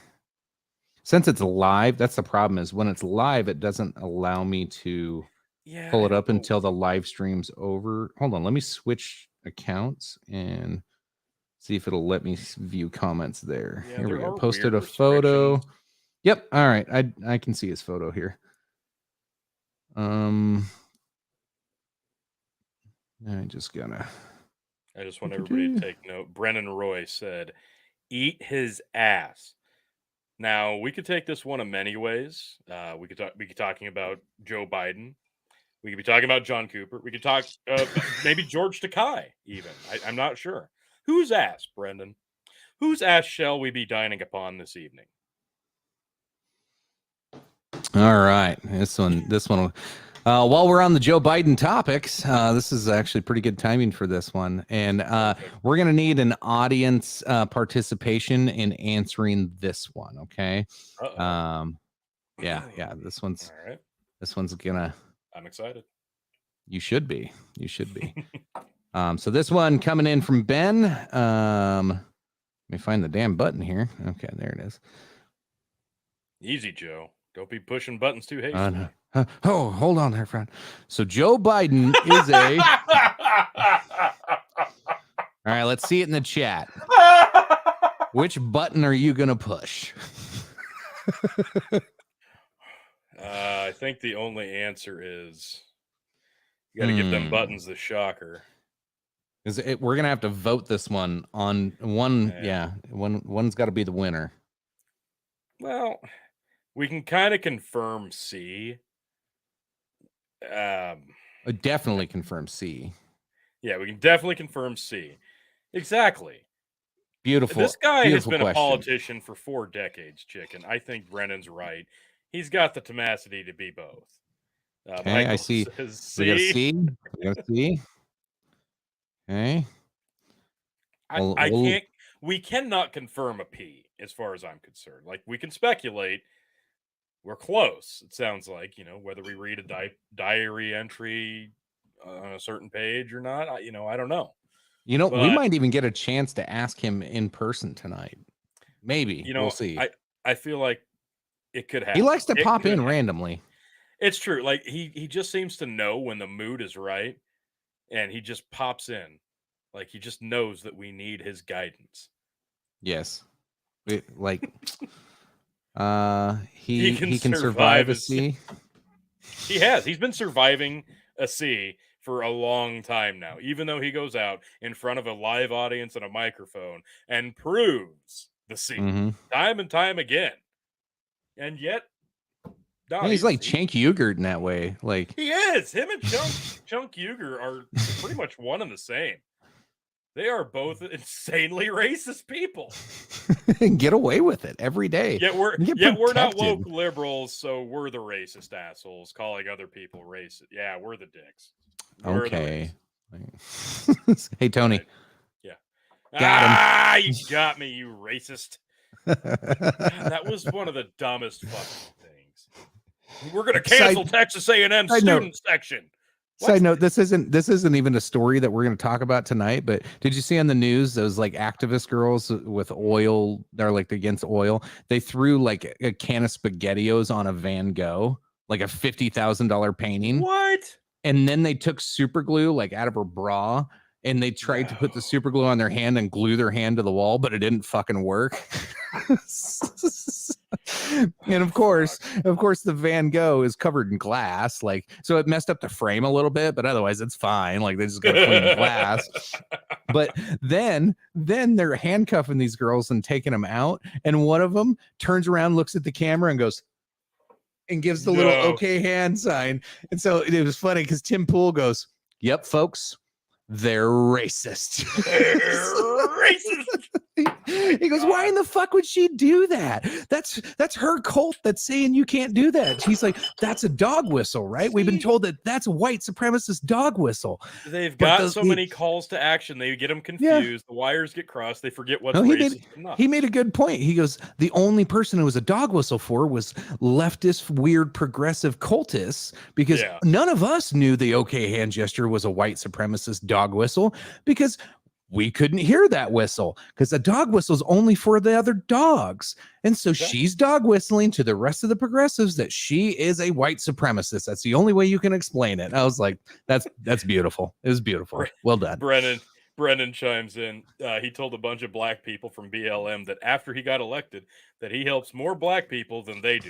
Since it's live, that's the problem, is when it's live, it doesn't allow me to pull it up until the live stream's over. Hold on, let me switch accounts and See if it'll let me view comments there. Yeah, Here we there go. are Posted a weird photo. restrictions. Yep. All right. I can see his photo here. I just want everybody to take note. Brennan Roy said, "Eat his ass." Now we could take this one in many ways. We could be talking about Joe Biden. We could be talking about John Cooper. We could talk maybe George Takei. Even I'm not sure. Whose ass, Brendan? Whose ass shall we be dining upon this evening? All right. This one. While we're on the Joe Biden topics, this is actually pretty good timing for this one. And we're going to need an audience participation in answering this one. Okay. Yeah. This one's, all right. This one's gonna, I'm excited. You should be. So this one coming in from Ben. Let me find the damn button here. Okay. There it is. Easy, Joe. Don't be pushing buttons too hastily. Oh, hold on there, friend. So Joe Biden is a... All right, let's see it in the chat. Which button are you going to push? I think the only answer is you got to give them buttons the shocker. We're going to have to vote this one on one. Yeah, one's got to be the winner. Well, we can kind of confirm C. Definitely confirm C. Yeah, we can definitely confirm C. Exactly. Beautiful. This guy has been question. A politician for 4 decades, Chicken. I think Brennan's right. He's got the tenacity to be both. Okay, I see. We got a C. We got a C. Okay. I can't. We cannot confirm a P, as far as I'm concerned. Like, we can speculate. We're close. It sounds like, whether we read a diary entry on a certain page or not. I don't know. But, we might even get a chance to ask him in person tonight. Maybe. We'll see. I feel like it could happen. He likes to pop in randomly. It's true. Like, he just seems to know when the mood is right, and he just pops in. Like, he just knows that we need his guidance. Yes. He can survive a C. He has. He's been surviving a C for a long time now, even though he goes out in front of a live audience and a microphone and proves the C time and time again. And yet, he's like Cenk Uygur in that way. Like, he is. Him and Cenk Uygur are pretty much one and the same. They are both insanely racist people. Get away with it every day. Yet we're not woke liberals, so we're the racist assholes calling other people racist. Yeah, we're the dicks. Okay. Hey, Tony. Right. Yeah. Got him. You got me, you racist. That was one of the dumbest fucking things. We're gonna cancel Texas A&M student section. Side note, this isn't even a story that we're going to talk about tonight, but did you see on the news those like activist girls with oil, they're like against oil, they threw like a can of SpaghettiOs on a Van Gogh, like a $50,000 painting. What? And then they took super glue like out of her bra and they tried to put the super glue on their hand and glue their hand to the wall, but it didn't fucking work. And of course the Van Gogh is covered in glass, like, so it messed up the frame a little bit, but otherwise it's fine. Like, they just got to clean the glass. But then they're handcuffing these girls and taking them out, and one of them turns around, looks at the camera and goes and gives the little okay hand sign. And so it was funny because Tim Pool goes, "Yep, folks, they're racist." Racist. He goes, "Why in the fuck would she do that? That's her cult that's saying you can't do that." He's like, "That's a dog whistle, right? We've been told that that's a white supremacist dog whistle." They've got many calls to action. They get them confused. The wires get crossed. They forget what's racist. He made a good point. He goes, the only person who was a dog whistle for was leftist, weird, progressive cultists, because none of us knew the okay hand gesture was a white supremacist dog whistle, because we couldn't hear that whistle, because a dog whistle is only for the other dogs. And so she's dog whistling to the rest of the progressives that she is a white supremacist. That's the only way you can explain it. I was like, that's beautiful. It was beautiful. Well done. Brennan Brendan chimes in. He told a bunch of black people from BLM that after he got elected, that he helps more black people than they do,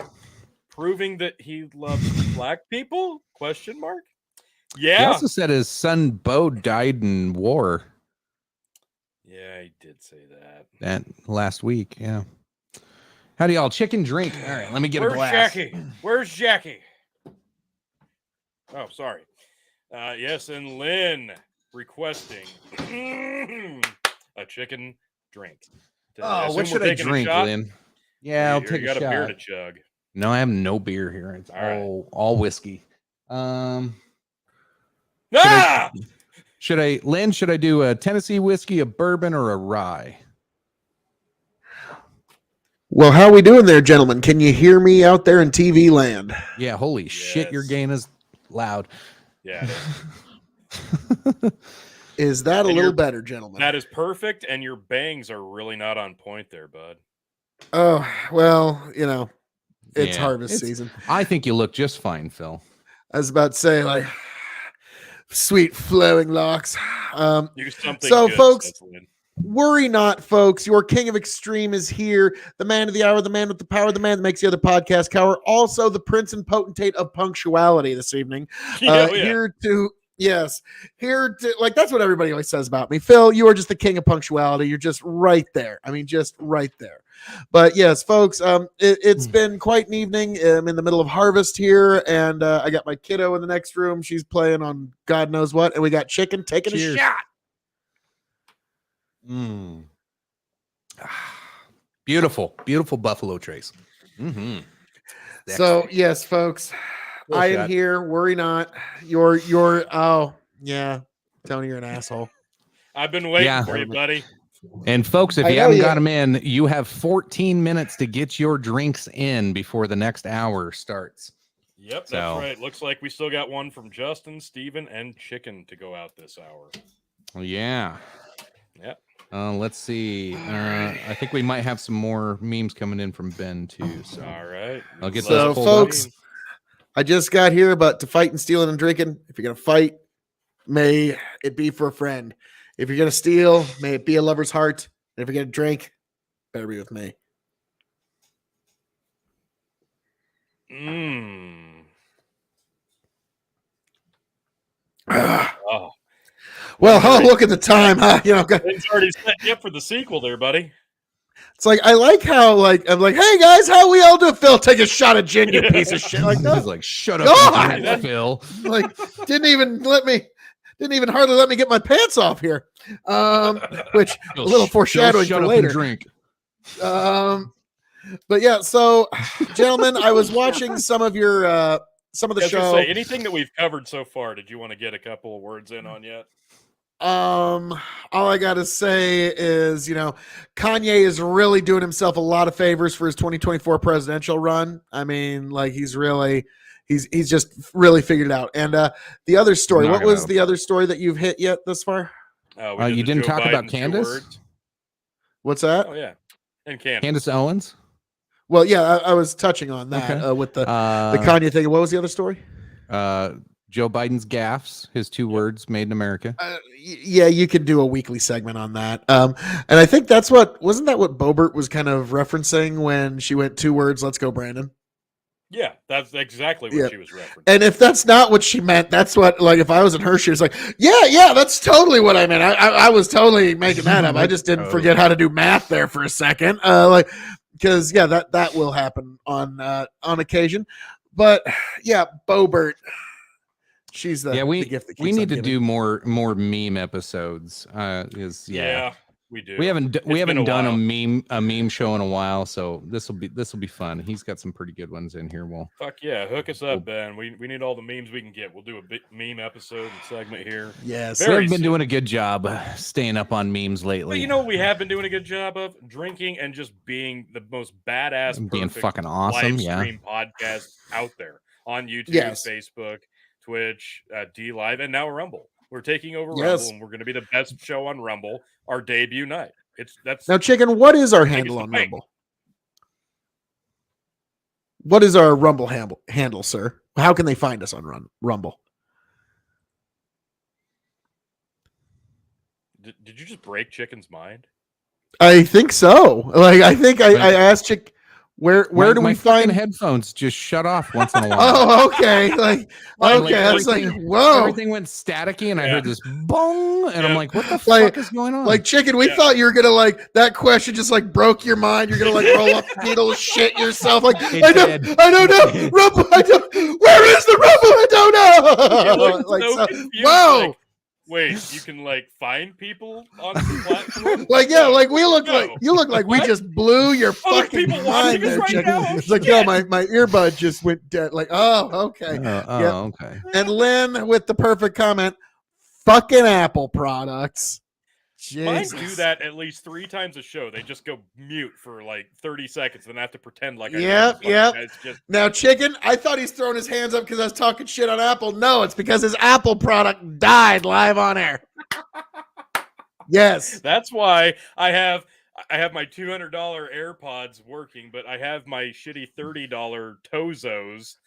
proving that he loves black people? Question mark. He Yeah. also said his son Bo died in war. Yeah, he did say that. That last week. Yeah. How do y'all chicken drink? All right, let me get Where's a glass. Jackie? Where's Jackie? Oh, sorry. Yes, and Lynn requesting a chicken drink. Oh, what should I drink, Lynn? Yeah, I'll take a shot. You got a beer to chug. No, I have no beer here. It's all whiskey. Should I do a Tennessee whiskey, a bourbon, or a rye? Well, how are we doing there, gentlemen? Can you hear me out there in TV land? Yeah, holy shit, your gain is loud. Yeah. Is that a little better, gentlemen? That is perfect, and your bangs are really not on point there, bud. Oh, well, it's harvest season. I think you look just fine, Phil. I was about to say, like, sweet flowing locks. So, good, folks, worry not, folks. Your king of extreme is here. The man of the hour, the man with the power, the man that makes the other podcast cower. Also, the prince and potentate of punctuality this evening. Here to, that's what everybody always says about me. Phil, you are just the king of punctuality. You're just right there. I mean, just right there. But yes, folks, it's been quite an evening. I'm in the middle of harvest here, and I got my kiddo in the next room. She's playing on God knows what, and we got chicken taking a shot. Beautiful Buffalo Trace. Mm-hmm. So yes, folks, I am here. Worry not. You're oh yeah, Tony, you're an asshole. I've been waiting for you, buddy. And folks, if you haven't got them in, you have 14 minutes to get your drinks in before the next hour starts. Yep, that's right. Looks like we still got one from Justin, Steven, and Chicken to go out this hour. Yeah. Yep. Let's see. I think we might have some more memes coming in from Ben too. So all right, I'll get those. So, folks, I just got here, but to fighting, stealing, and drinking. If you're gonna fight, may it be for a friend. If you're gonna steal, may it be a lover's heart. And if you're gonna drink, better be with me. Oh. Well, look at the time, huh? It's already set you up for the sequel there, buddy. It's like I like how I'm like, hey guys, how we all do? Phil, take a shot of gin, you piece of shit. Like, no. He's like, shut up, Phil. Like, didn't even hardly let me get my pants off here. Which a little foreshadowing for later. Drink. But yeah, so gentlemen, I was watching some of the show. Anything that we've covered so far, did you want to get a couple of words in on yet? All I gotta say is, Kanye is really doing himself a lot of favors for his 2024 presidential run. I mean, like he's just really figured it out. And the other story, what was the other story that you've hit yet thus far? You didn't talk about Candace? What's that? Oh yeah, and Candace Owens. Well, yeah, I was touching on that with the Kanye thing. What was the other story? Joe Biden's gaffes, his 2 words made in America. Yeah, you could do a weekly segment on that. And I think wasn't that what Boebert was kind of referencing when she went 2 words, let's go, Brandon? Yeah, that's exactly what she was referencing. And if that's not what she meant, that's what, like, if I was in her shoes, like, yeah, that's totally what I meant. I was totally making that up. I just didn't forget how to do math there for a second. Because that will happen on occasion. But yeah, Boebert. She's the gift that keeps we need to do more meme episodes. We do. We haven't done a meme show in a while, so this will be fun. He's got some pretty good ones in here. Fuck yeah, hook us up, Ben. We need all the memes we can get. We'll do a big meme episode and segment here. Yes, we've been doing a good job staying up on memes lately. But we have been doing a good job of drinking and just being the most badass, being fucking awesome, live stream podcast out there on YouTube, Facebook, Twitch, D Live, and now Rumble. We're taking over Rumble, and we're going to be the best show on Rumble. Our debut night. Now, Chicken. What is our handle on Rumble? What is our Rumble handle, sir? How can they find us on Rumble? Did you just break Chicken's mind? I think so. Like, I think I asked Chick, where do we find headphones? Just shut off once in a while. Oh, okay. Like, okay. I was like, whoa. Everything went staticky, and I heard this bong, and I'm like, what the like, fuck is going on? Like, Chicken, we thought you were gonna like that question just like broke your mind. You're gonna like roll up the needle, shit yourself. Like, I don't know. Rumble, where is the Rumble? I don't know. Like, so, whoa. Like, wait, you can like find people on the platform? Like, yeah, like we look like you look like we just blew your fucking mind there, Chicken. It's like, no, my earbud just went dead. Like, oh, okay. Okay. And Lynn with the perfect comment, fucking Apple products. Mine Jesus. do that at least 3 times a show. They just go mute for like 30 seconds, and I have to pretend like I Yep. just... Now, Chicken, I thought he's throwing his hands up because I was talking shit on Apple. No, it's because his Apple product died live on air. Yes. That's why I have my $200 AirPods working, but I have my shitty $30 Tozos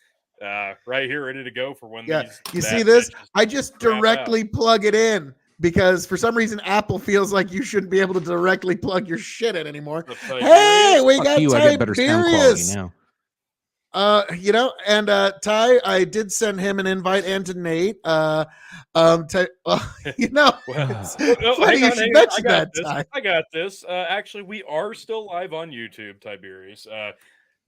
right here ready to go for when these... You see this? I just directly plug it in. Because for some reason, Apple feels like you shouldn't be able to directly plug your shit in anymore. Hey, we got I get better sound quality Tiberius. now. You know, and Ty, I did send him an invite, and to Nate. You know, funny you should mention that, Ty. I got this. Actually, we are still live on YouTube, Tiberius.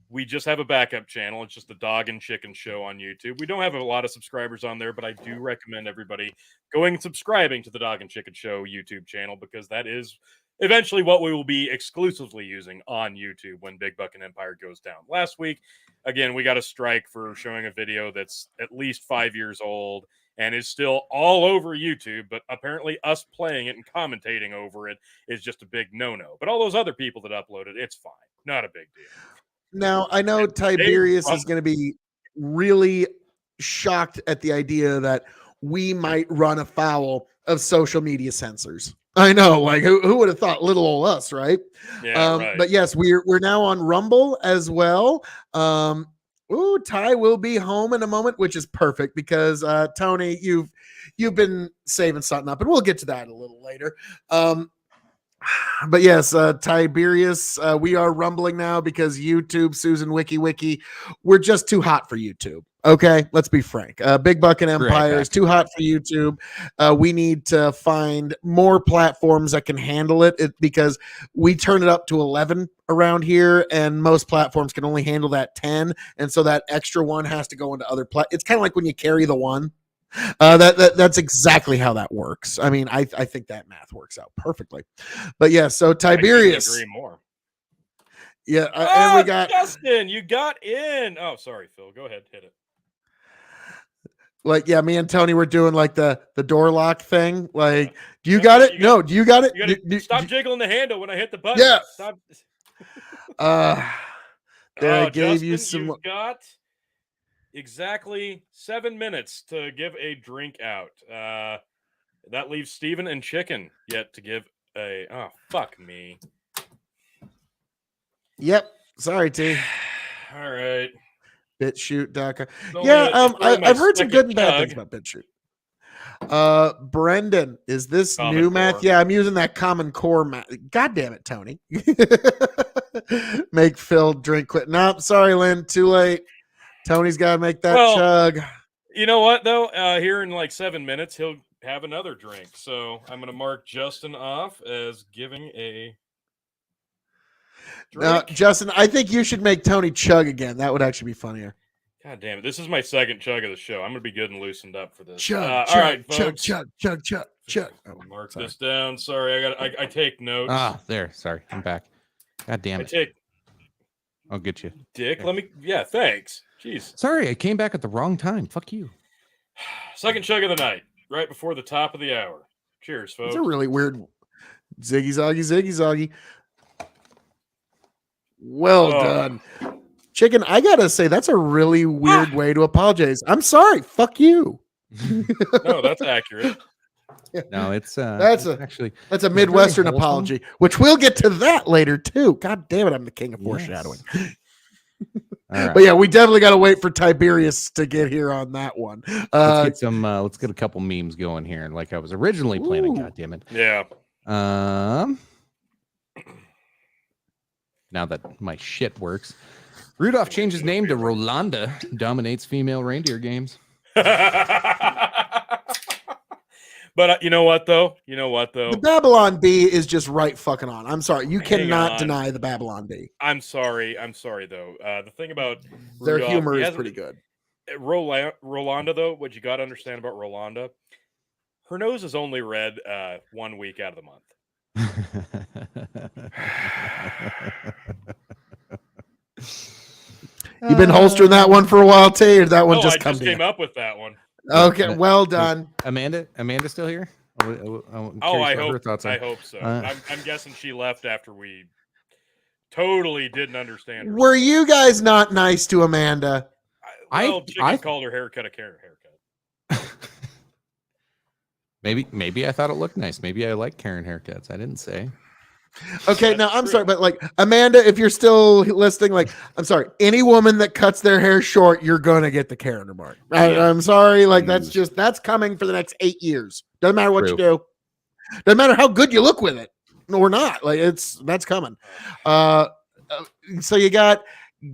We just have a backup channel. It's just the Dog and Chicken Show on YouTube. We don't have a lot of subscribers on there, but I do recommend everybody going and subscribing to the Dog and Chicken Show YouTube channel, because that is eventually what we will be exclusively using on YouTube when Big Buck and Empire goes down. Last week, again, we got a strike for showing a video that's at least 5 years old and is still all over YouTube, but apparently us playing it and commentating over it is just a big no-no. But all those other people that uploaded, it's fine. Not a big deal. Now, I know Tiberius is going to be really shocked at the idea that we might run afoul of social media censors. I know, like who would have thought, little old us, right? Yeah, right. But yes, we're now on Rumble as well. Ty will be home in a moment, which is perfect because Tony, you've been saving something up, and we'll get to that a little later. But yes, Tiberius, we are rumbling now because YouTube, Susan Wiki, we're just too hot for YouTube. Okay, let's be frank. Big Buck and Empire is too hot for YouTube. We need to find more platforms that can handle it because we turn it up to 11 around here, and most platforms can only handle that 10, and so that extra one has to go into other It's kind of like when you carry the one. That's exactly how that works. I mean, I think that math works out perfectly. But yeah, so Tiberius. I agree more. Yeah, and we got Justin. You got in. Oh, sorry, Phil. Go ahead, hit it. Like, yeah, me and Tony were doing like the door lock thing. Like, do you got it? No, do you got it? Stop jiggling the handle when I hit the button. Yeah. Stop. I gave Justin, you some. You've got exactly 7 minutes to give a drink out. That leaves Steven and Chicken yet to give a. Oh, fuck me. Yep. Sorry, T. All right. BitChute.com. Yeah, I've heard some good and bad things about BitChute. Brendan, is this Common new Core. math? Yeah, I'm using that Common Core math. God damn it, Tony. Make Phil drink quick. Nope, sorry, Lynn. Too late. Tony's got to make that chug. You know what, though? Here in like 7 minutes, he'll have another drink. So I'm going to mark Justin off as giving a drink. Now, Justin, I think you should make Tony chug again. That would actually be funnier. God damn it. This is my second chug of the show. I'm going to be good and loosened up for this. Chug, all right, folks. chug. Oh, mark this down. Sorry, I take notes. There. Sorry. I'm back. God damn it. I'll get you. Dick, thanks. Jeez. Sorry, I came back at the wrong time. Fuck you. Second chug of the night, right before the top of the hour. Cheers, folks. It's a really weird ziggy zoggy. Well done. Chicken, I gotta say, that's a really weird way to apologize. I'm sorry. Fuck you. No, that's accurate. No, it's that's a Midwestern apology, which we'll get to that later too. God damn it, I'm the king of foreshadowing. All right. But yeah, we definitely got to wait for Tiberius to get here on that one. Let's get a couple memes going here, like I was originally planning. God damn it. Yeah. Now that my shit works, Rudolph changed his name to Rolanda, dominates female reindeer games. But you know what though? The Babylon Bee is just right fucking on. I'm sorry. You Hang cannot on. deny the Babylon Bee. I'm sorry though. The thing about Their Rudolph, humor he is hasn't- pretty good. Rolanda, though, what you got to understand about Rolanda, her nose is only red 1 week out of the month. You've been holstering that one for a while, Tay, or that one No, just I come just to came you? up with that one. Okay, well done. Amanda still here? I'm Oh, I curious what her hope. thoughts are. I hope so. Uh, I'm guessing she left after we totally didn't understand her. Were you guys not nice to Amanda? Well, Chicken called her haircut a Karen haircut. Maybe I thought it looked nice. Maybe I like Karen haircuts. I didn't say. Okay, That's now I'm true. sorry, but like Amanda, if you're still listening, like I'm sorry, any woman that cuts their hair short, you're gonna get the Karen remark. I'm sorry, like that's coming for the next 8 years. Doesn't matter what you do. Doesn't matter how good you look with it or not. Like that's coming. So you got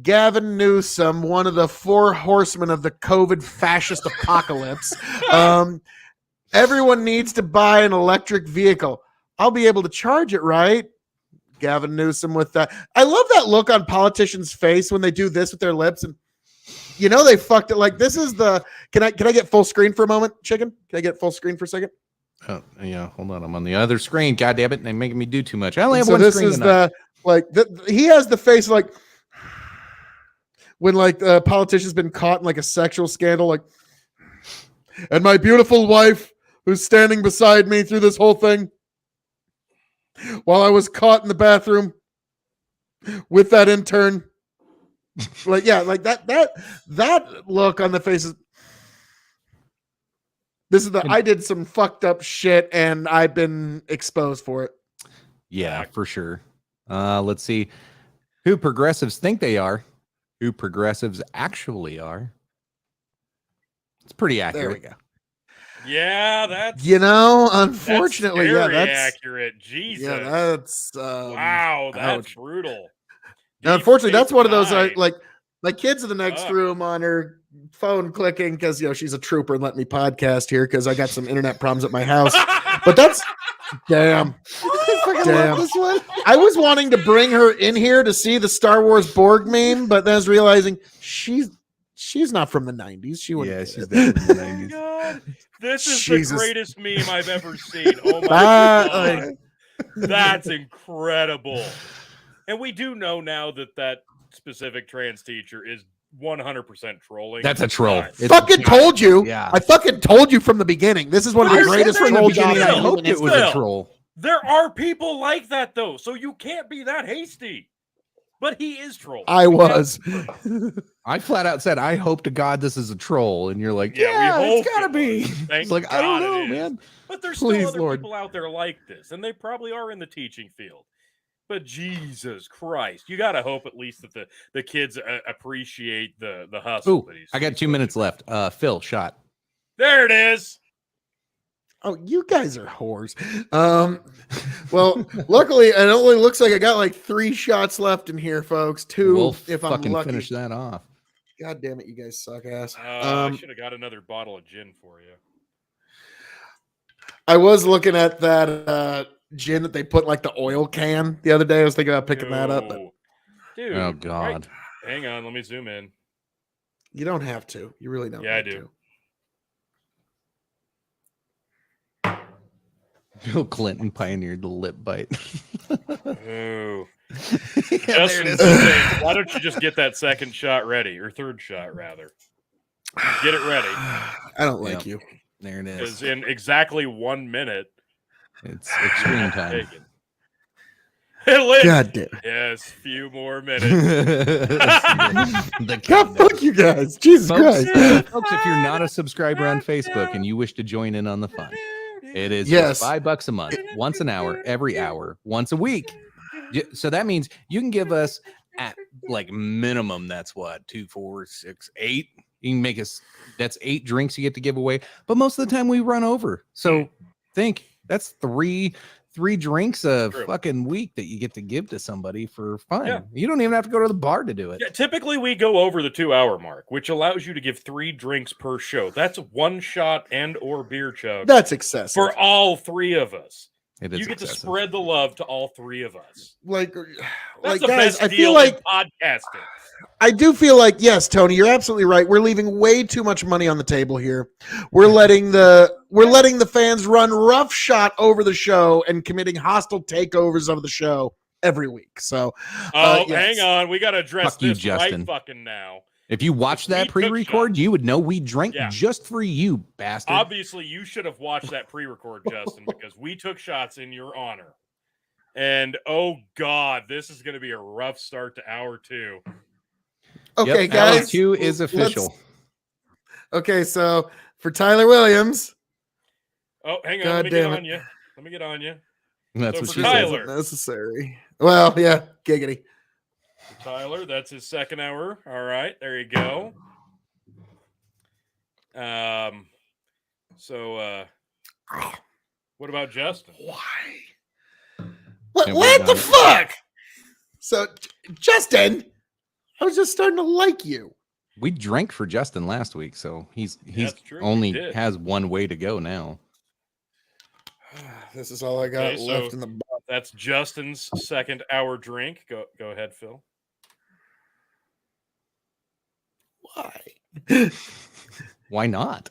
Gavin Newsom, one of the 4 horsemen of the COVID fascist apocalypse. Everyone needs to buy an electric vehicle. I'll be able to charge it, right? Gavin Newsom with that. I love that look on politicians' face when they do this with their lips, and they fucked it. Like this is the. Can I get full screen for a moment, Chicken? Can I get full screen for a second? Oh yeah, hold on. I'm on the other screen. God damn it! They're making me do too much. I only have So one this screen is tonight. he has the face like when like the politician's been caught in like a sexual scandal, like, and my beautiful wife who's standing beside me through this whole thing while I was caught in the bathroom with that intern. Like, yeah, like that look on the faces. This is I did some fucked up shit and I've been exposed for it. Yeah, for sure. Let's see who progressives think they are, who progressives actually are. It's pretty accurate. There we go. Yeah, that's unfortunately, that's very that's accurate. Jesus. yeah, that's wow, that's ouch. brutal. Now, unfortunately, Deep that's one of those State like my kid's in the next room on her phone clicking because she's a trooper and let me podcast here because I got some internet problems at my house. But that's damn. Damn. This one. I was wanting to bring her in here to see the Star Wars Borg meme, but then I was realizing she's not from the 90s. She wouldn't. Yeah, she's definitely in the Oh my 90s. God. This is Jesus. the greatest meme I've ever seen. Oh my God. That's incredible. And we do know now that specific trans teacher is 100% trolling. That's a troll. Right. It's fucking told you. Yeah. I fucking told you from the beginning. This is one of the I said greatest that from the troll beginning. jobs. I Still, hoped it was a troll. There are people like that though, so you can't be that hasty. But he is trolling. I was. I flat out said, I hope to God this is a troll. And you're like, Yeah, we it's hope gotta it be. was. Thank It's like, I don't God know, it is. man. But there's Please, still other Lord. people out there like this, and they probably are in the teaching field. But Jesus Christ, you got to hope at least that the kids appreciate the hustle. Ooh, I got 2 minutes left. Phil, shot. There it is. Oh, you guys are whores. Well, luckily, it only looks like I got like 3 shots left in here, folks. 2, We'll if I'm fucking lucky. finish that off. God damn it, you guys suck ass. I should have got another bottle of gin for you. I was looking at that gin that they put in, like the oil can the other day. I was thinking about picking that up, but Dude. Oh, God. Hang on, let me zoom in. you don't have to. You really don't. Yeah, I have do. to. Bill Clinton pioneered the lip bite. Ooh. Yeah, there it Justin's is. saying, why don't you just get that second shot ready, or third shot rather? Get it ready, I don't like Yep. you. There it is. because in exactly 1 minute, It's extreme time. taken. Liz, God damn. yes, few more minutes. The God, fuck you guys. Jesus Folks, Christ. folks, if you're not a subscriber on Facebook and you wish to join in on the fun, it is Yes. just $5 a month, once an hour, every hour, once a week. So that means you can give us at like minimum, that's what 2, 4, 6, 8. You can make us. That's 8 drinks you get to give away. But most of the time we run over. So think that's three drinks a fucking week that you get to give to somebody for fun. Yeah. You don't even have to go to the bar to do it. Yeah, typically we go over the 2-hour mark, which allows you to give 3 drinks per show. That's 1 shot and or beer chug. That's excessive for all 3 of us. It is you get excessive. to spread the love to all 3 of us. That's the guys, best I deal feel like in podcasting. I do feel like, yes, Tony, you're absolutely right. We're leaving way too much money on the table here. We're letting the fans run roughshod over the show and committing hostile takeovers of the show every week. So, yes. Hang on, we got to address Fuck you, this Justin. right fucking now. If you watched that took pre-record, shots. you would know we drank Yeah. just for you, bastard. Obviously, you should have watched that pre-record, Justin, because we took shots in your honor. And oh god, this is going to be a rough start to hour 2. Okay, Yep, guys. hour 2 is official. Okay, so for Tyler Williams, Oh, hang on, God let me damn get it. on you. Let me get on you. That's So what for she Tyler. says. isn't necessary. Well, yeah, giggity. Tyler, that's his 2nd hour. All right, there you go. So what about Justin? Why? Yeah, What we're the done. fuck? So, Justin, I was just starting to like you. We drank for Justin last week, so he's That's true, we only did. has one way to go now. This is all I got Okay, so- left in the box. That's Justin's 2nd hour drink. Go ahead, Phil. Why? Why not?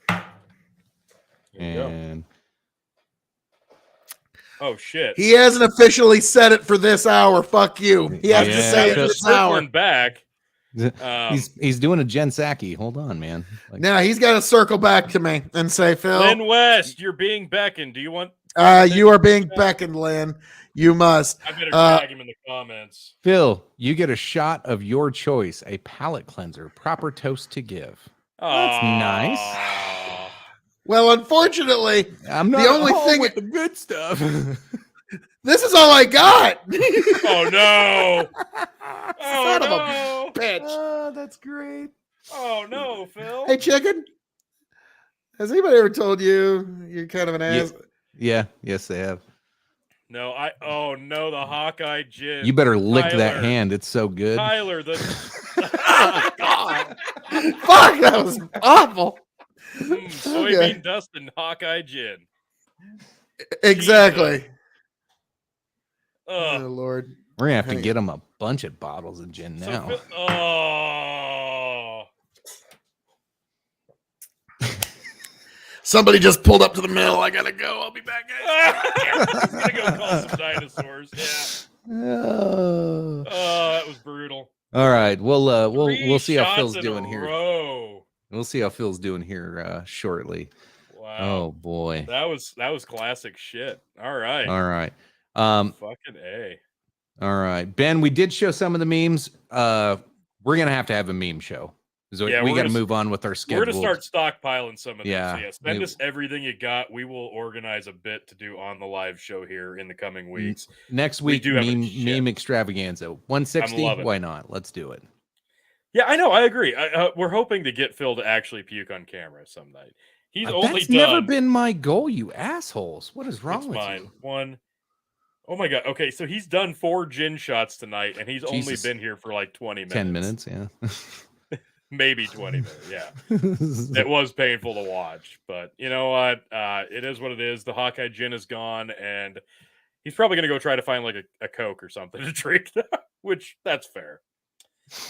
There you go. And Oh shit. He hasn't officially said it for this hour. Fuck you. He has to Yeah, say it Phil- this hour. Circling back. he's doing a Jen Psaki. Hold on, man. Like, Now he's got to circle back to me and say, Phil, Lynn West, you're being beckoned. Do you want? you are being beckoned, Lynn. You must. I better tag him in the comments. Phil, you get a shot of your choice, a palate cleanser, proper toast to give. That's nice. Aw. Well, unfortunately, I'm not The only at home thing- with the good stuff. this is all I got. Oh no! Son of a Oh no! bitch. Oh, that's great. Oh no, Phil! Hey, chicken. Has anybody ever told you you're kind of an ass? Yeah, yes, they have. No, oh no, the Hawkeye gin. You better lick that Tyler. hand. It's so good. Tyler, the Oh, God. Fuck, that was awful. soybean Okay. dust and Hawkeye gin. Exactly. Ugh. Oh, Lord. We're gonna have to Hang get him a bunch of bottles of gin So now. oh. Somebody just pulled up to the mill. I gotta go. I'll be back, guys. I'm gonna go call some dinosaurs. Yeah. Oh. Oh, that was brutal. All right, we'll Three we'll see how shots Phil's in a doing here. row. We'll see how Phil's doing here shortly. Wow. Oh boy. That was classic shit. All right. All right. Fucking A. All right. Ben, we did show some of the memes. We're gonna have to have a meme show. So Yeah, we we're got to gonna- move on with our schedule. We're gonna start stockpiling some of Yeah, these. So yeah, send we- us everything you got. We will organize a bit to do on the live show here in the coming weeks. Next we week. do have a Meme, shit. meme extravaganza. 160. love it. Why not? Let's do it. Yeah, I know. I agree. We're hoping to get Phil to actually puke on camera some night. He's only That's done. never been my goal, you assholes. What is wrong It's with mine. you? One. Oh my god. Okay, so he's done 4 gin shots tonight, and he's Jesus. only been here for like 20 minutes. 10 minutes, yeah. Maybe 20 minutes. Yeah. It was painful to watch, but you know what? It is what it is. The Hawkeye gin is gone, and he's probably gonna go try to find like a Coke or something to drink, which that's fair.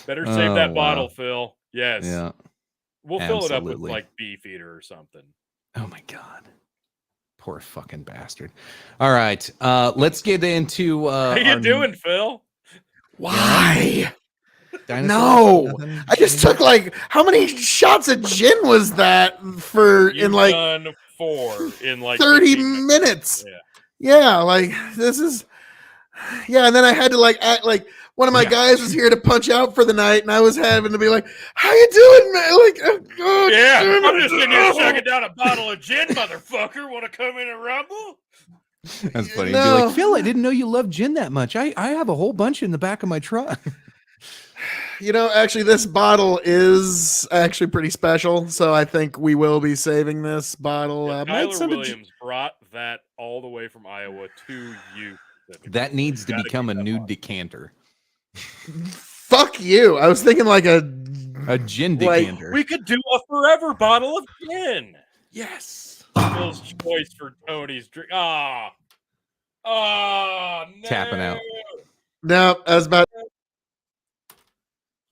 Better save Oh, that wow. bottle, Phil. Yes. Yeah. We'll fill it up with Absolutely. like Beefeater or something. Oh my god. Poor fucking bastard. All right. Let's get into How you doing, Phil? Why? dinosaurs? No. Nothing? I just took like, how many shots of gin was that for You've in like done 4 in like 30 15 minutes? Yeah. Yeah, like this is, yeah. And then I had to like act like one of my Yeah. guys was here to punch out for the night, and I was having to be like, "How you doing, man?" Like, oh, Yeah, damn I'm it. just in here chugging down a bottle of gin, motherfucker. Want to come in and rumble? That's funny. No. You'd be like, Phil, I didn't know you loved gin that much. I have a whole bunch in the back of my truck. Actually, this bottle is actually pretty special, so I think we will be saving this bottle. Yeah, Might Tyler send it- Williams brought that all the way from Iowa to you. That needs to Gotta become a keep that new bottle. decanter. Fuck you. I was thinking like a gin like- decanter. We could do a forever bottle of gin. yes. Phil's choice for Tony's drink. No. Tapping out. No, I was about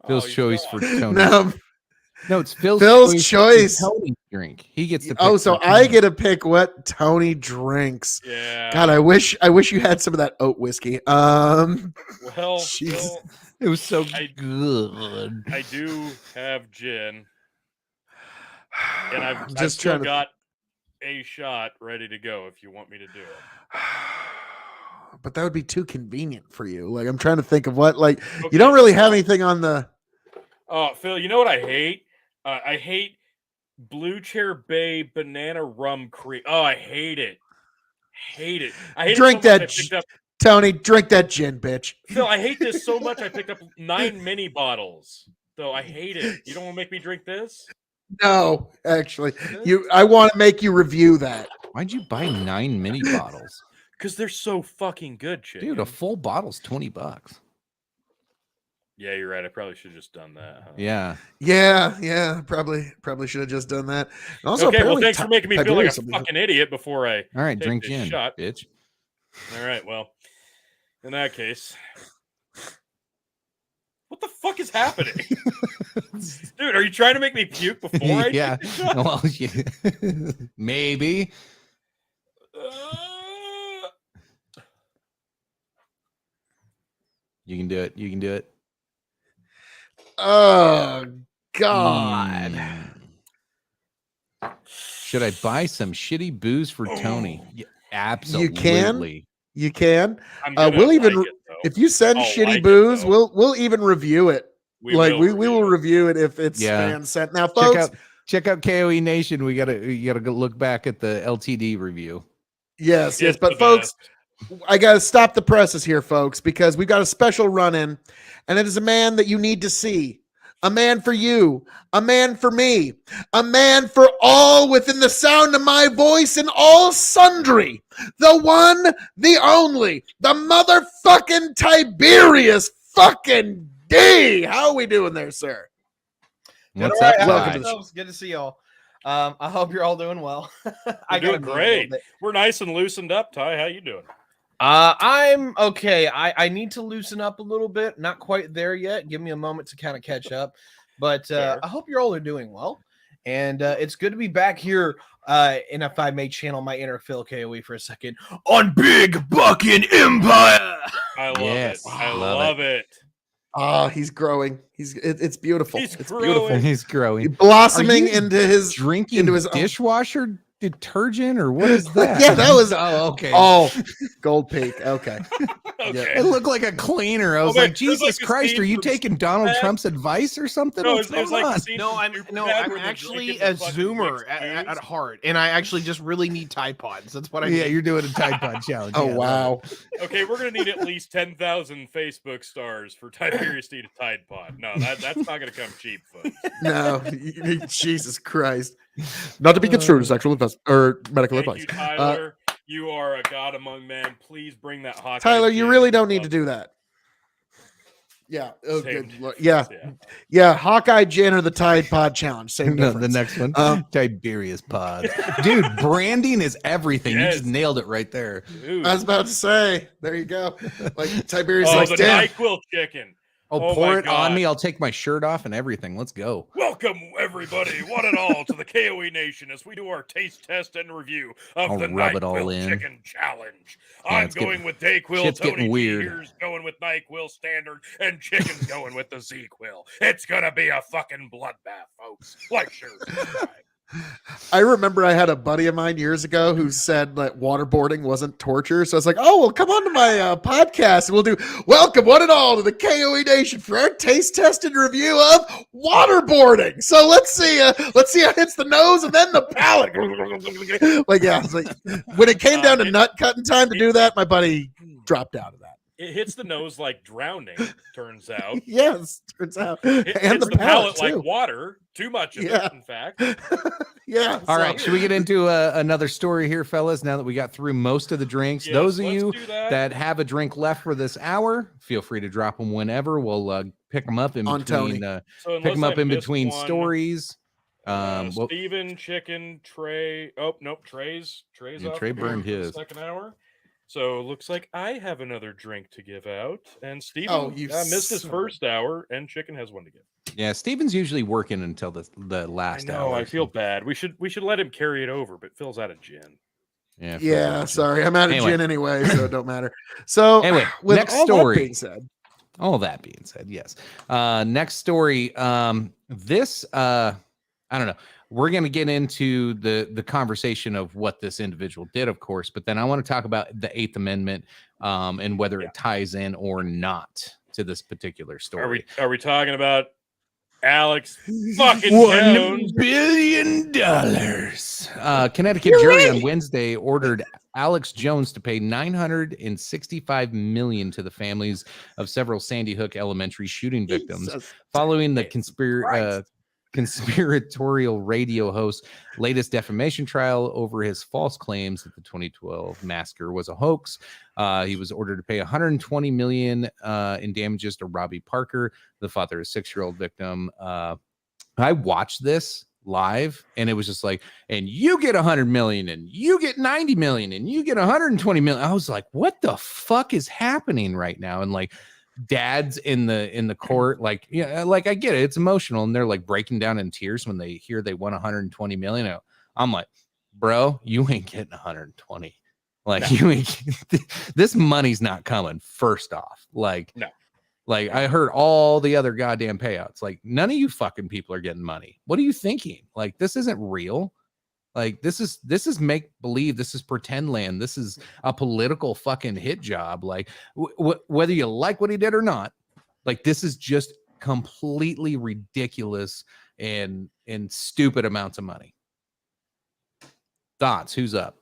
Phil's he's choice gone. for Tony. no. No, it's Phil's choice. for Tony's drink. He gets to pick Oh, so for I Tony. get to pick what Tony drinks. Yeah. God, I wish you had some of that oat whiskey. Well, Jesus. Phil, It was so I- good. I do have gin, and I've Just still trying to- got a shot ready to go if you want me to do it. But that would be too convenient for you. Like I'm trying to think of what like Okay. you don't really have anything on the Oh, Phil, you know what I hate? I hate Blue Chair Bay banana rum cream. Oh, I hate it. Hate it. I hate Drink it so much that I picked up. Tony, drink that gin, bitch. Phil, I hate this so much I picked up 9 mini bottles. Though I hate it. You don't want to make me drink this? No, actually. I want to make you review that. Why'd you buy 9 mini bottles? Because they're so fucking good, chicken. Dude, a full bottle's $20. Yeah, you're right. I probably should have just done that. Huh? Yeah. Yeah, probably should have just done that. And also, Okay, well, apparently thanks for making me feel like Tiberius a will be- fucking idiot before I. All right, Take drink this gin, shot. bitch. All right, well, in that case, what the fuck is happening, dude? Are you trying to make me puke before I Yeah. take the shot? Well, yeah. Maybe. You can do it. You can do it. Oh God. Should I buy some shitty booze for Tony? Yeah, absolutely. You can. I'm gonna we'll even like it, though. if you send I'll shitty like it, booze, though. we'll even review it. we we will will review it if it's Yeah. fan sent. Now, folks, Check out KOE Nation. You gotta go look back at the LTD review. yes, It's but the folks, best. I gotta stop the presses here, folks, because we've got a special run-in, and it is a man that you need to see. A man for you, a man for me, a man for all within the sound of my voice and all sundry. The one, the only, the motherfucking Tiberius fucking D. How are we doing there, sir? What's All right, up, how Welcome guys? to the yourselves? Good to see y'all. I hope you're all doing well. We're doing gotta be a little great. bit- We're nice and loosened up, Ty. How you doing? I'm okay. I need to loosen up a little bit. Not quite there yet. Give me a moment to kind of catch up. But Fair. I hope you all are doing well. And it's good to be back here. And if I may channel my inner Phil KOE for a second on Big Bucking Empire. I love Yes, it. I love love it. Oh, he's growing. It's beautiful. He's it's growing. beautiful. He's growing. Blossoming Are you into his Drinking into his own- dishwasher detergent or what is that? Yeah, that was okay. Oh, Gold Peak. Okay. Okay. It looked like a cleaner. I was wait, like, it was like Jesus a Christ, scene are you from taking Donald Superbad? Trump's advice or something? No, What's it was going like on? the scene No, from Superbad I'm where they're actually drinking a the fucking Zoomer mixed at booze. heart, and I actually just really need Tide Pods. That's what I Yeah, need. you're doing a Tide Pod challenge. Oh Yeah, wow. Okay, we're gonna need at least 10,000 Facebook stars for Tiberius to eat a Tide Pod. No, that's not gonna come cheap, folks. No, Jesus Christ. Not to be construed as sexual advice or medical Thank advice. you, Tyler. You are a god among men. Please bring that Hawkeye. Tyler, you gin really don't need to up. do that. Yeah. Oh, Same good. Lord. difference, Yeah. Yeah. Hawkeye Gin or the Tide Pod Challenge. Same No, difference. the next one, Tiberius Pod. Uh, Dude, branding is everything. You Yes. just nailed it right there. Dude. I was about to say, there you go. Like Tiberius, Oh, like, the damn. NyQuil chicken. Oh, Oh pour my it on God. me. I'll take my shirt off and everything. Let's go. Welcome, everybody, one and all, to the KOE Nation as we do our taste test and review of I'll the rub it all NyQuil in. Chicken Challenge. Yeah, I'm it's going getting- with Dayquil, shit's Tony getting G weird. here's going with NyQuil Standard, and Chicken's going with the Z-Quil. It's gonna be a fucking bloodbath, folks. Like, sure. subscribe. I remember I had a buddy of mine years ago who said that waterboarding wasn't torture. So I was like, oh, well, come on to my podcast and we'll do welcome one and all to the KOE Nation for our taste test and review of waterboarding. So let's see how it hits the nose and then the palate. Like, yeah, it's like, when it came down to nut cutting time to do that, my buddy dropped out of that. It hits the nose like drowning, turns out. Yes, turns out. It And hits the palate like water. Too much of Yeah. it, in fact. Yeah. All right, should we get into another story here, fellas? Now that we got through most of the drinks, Yes, those of let's you do that. that have a drink left for this hour, feel free to drop them whenever. We'll pick them up in On between. Tony. So Pick them unless up I in missed between one, stories. Well, Steven, Chicken, Trey. Oh, nope. Trey's Yeah, off Trey the board burned for the his. second hour. So looks like I have another drink to give out. And Steven Oh, you missed his son of a- first hour, and Chicken has one to give. yeah, Steven's usually working until the I last know, hour. I feel bad. We should let him carry it over, but Phil's out of gin. Yeah, Yeah, sorry. I'm out of Anyway. gin anyway, so it don't matter. So Anyway, with next all story. that being said, All that being said, yes. Next story. This I don't know. We're going to get into the conversation of what this individual did, of course, but then I want to talk about the Eighth Amendment and whether it ties in or not to this particular story. Are we talking about Alex fucking $1 Jones? billion. Connecticut jury on Wednesday ordered Alex Jones to pay $965 million to the families of several Sandy Hook Elementary shooting victims, Jesus following the Christ. conspiratorial radio host's latest defamation trial over his false claims that the 2012 massacre was a hoax. He was ordered to pay $120 million in damages to Robbie Parker, the father of a 6-year-old victim. I watched this live and it was just like, and you get 100 million and you get 90 million and you get 120 million. I was like, what the fuck is happening right now? And like, dads in the court, like, yeah, like I get it, it's emotional, and they're like breaking down in tears when they hear they won 120 million. I'm like, bro, you ain't getting 120. Like, no. You ain't this money's not coming. First off, like, no, like I heard all the other goddamn payouts. Like, none of you fucking people are getting money. What are you thinking? Like, this isn't real. Like, this is make believe. This is pretend land. This is a political fucking hit job. Like, whether you like what he did or not, like, this is just completely ridiculous and stupid amounts of money. Thoughts? Who's up?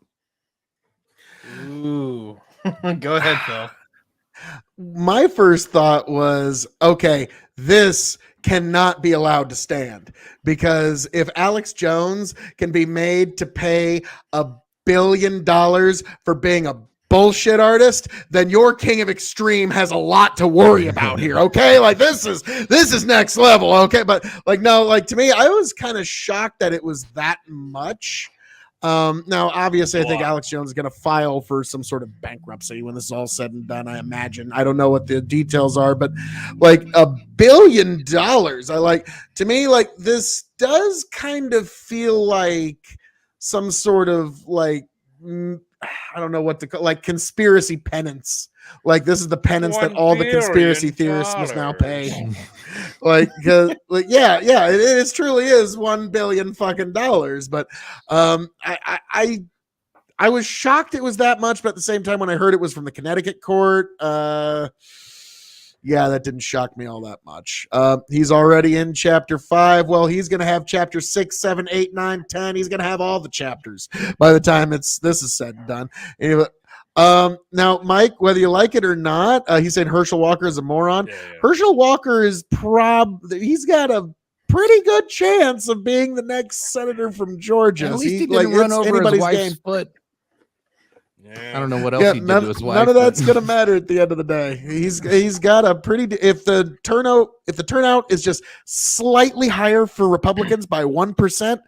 Ooh, go ahead, Phil. My first thought was, okay, this cannot be allowed to stand, because if Alex Jones can be made to pay $1 billion for being a bullshit artist, then your King of Extreme has a lot to worry about here. Okay, like this is next level. Okay, but like, no, like, to me, I was kind of shocked that it was that much. Now, obviously, I think Alex Jones is going to file for some sort of bankruptcy when this is all said and done, I imagine. I don't know what the details are, but like $1 billion, to me, like, this does kind of feel like some sort of like, I don't know what to call, like, conspiracy penance. Like, this is the penance that all the conspiracy theorists must now pay. Like, yeah, it truly is $1 billion fucking dollars. But I was shocked it was that much, but at the same time, when I heard it was from the Connecticut court, yeah, that didn't shock me all that much. He's already in chapter 5. Well, he's going to have chapter 6, 7, 8, 9, 10. He's going to have all the chapters by the time this is said and done. Anyway, now, Mike, whether you like it or not, he said Herschel Walker is a moron. Yeah. Herschel Walker is he's got a pretty good chance of being the next senator from Georgia. At least he didn't run over his wife's foot. Yeah. I don't know what else he did to his wife. None of that's going to matter at the end of the day. He's got a pretty. If the turnout is just slightly higher for Republicans by 1%,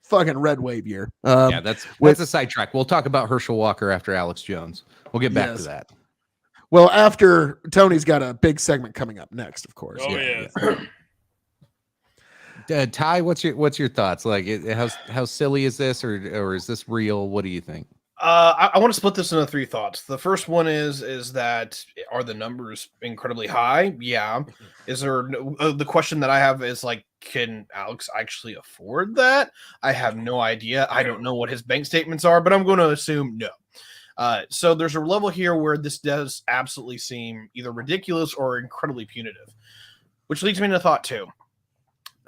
fucking red wave year. Yeah, that's a sidetrack. We'll talk about Herschel Walker after Alex Jones. We'll get back to that. Well, after Tony's got a big segment coming up next, of course. Oh yeah. Ty, what's your thoughts? Like, how silly is this, or is this real? What do you think? I want to split this into three thoughts. The first one is that are the numbers incredibly high? Yeah. Is there the question that I have is like, can Alex actually afford that? I have no idea. I don't know what his bank statements are, but I'm going to assume no. So there's a level here where this does absolutely seem either ridiculous or incredibly punitive, which leads me to thought two.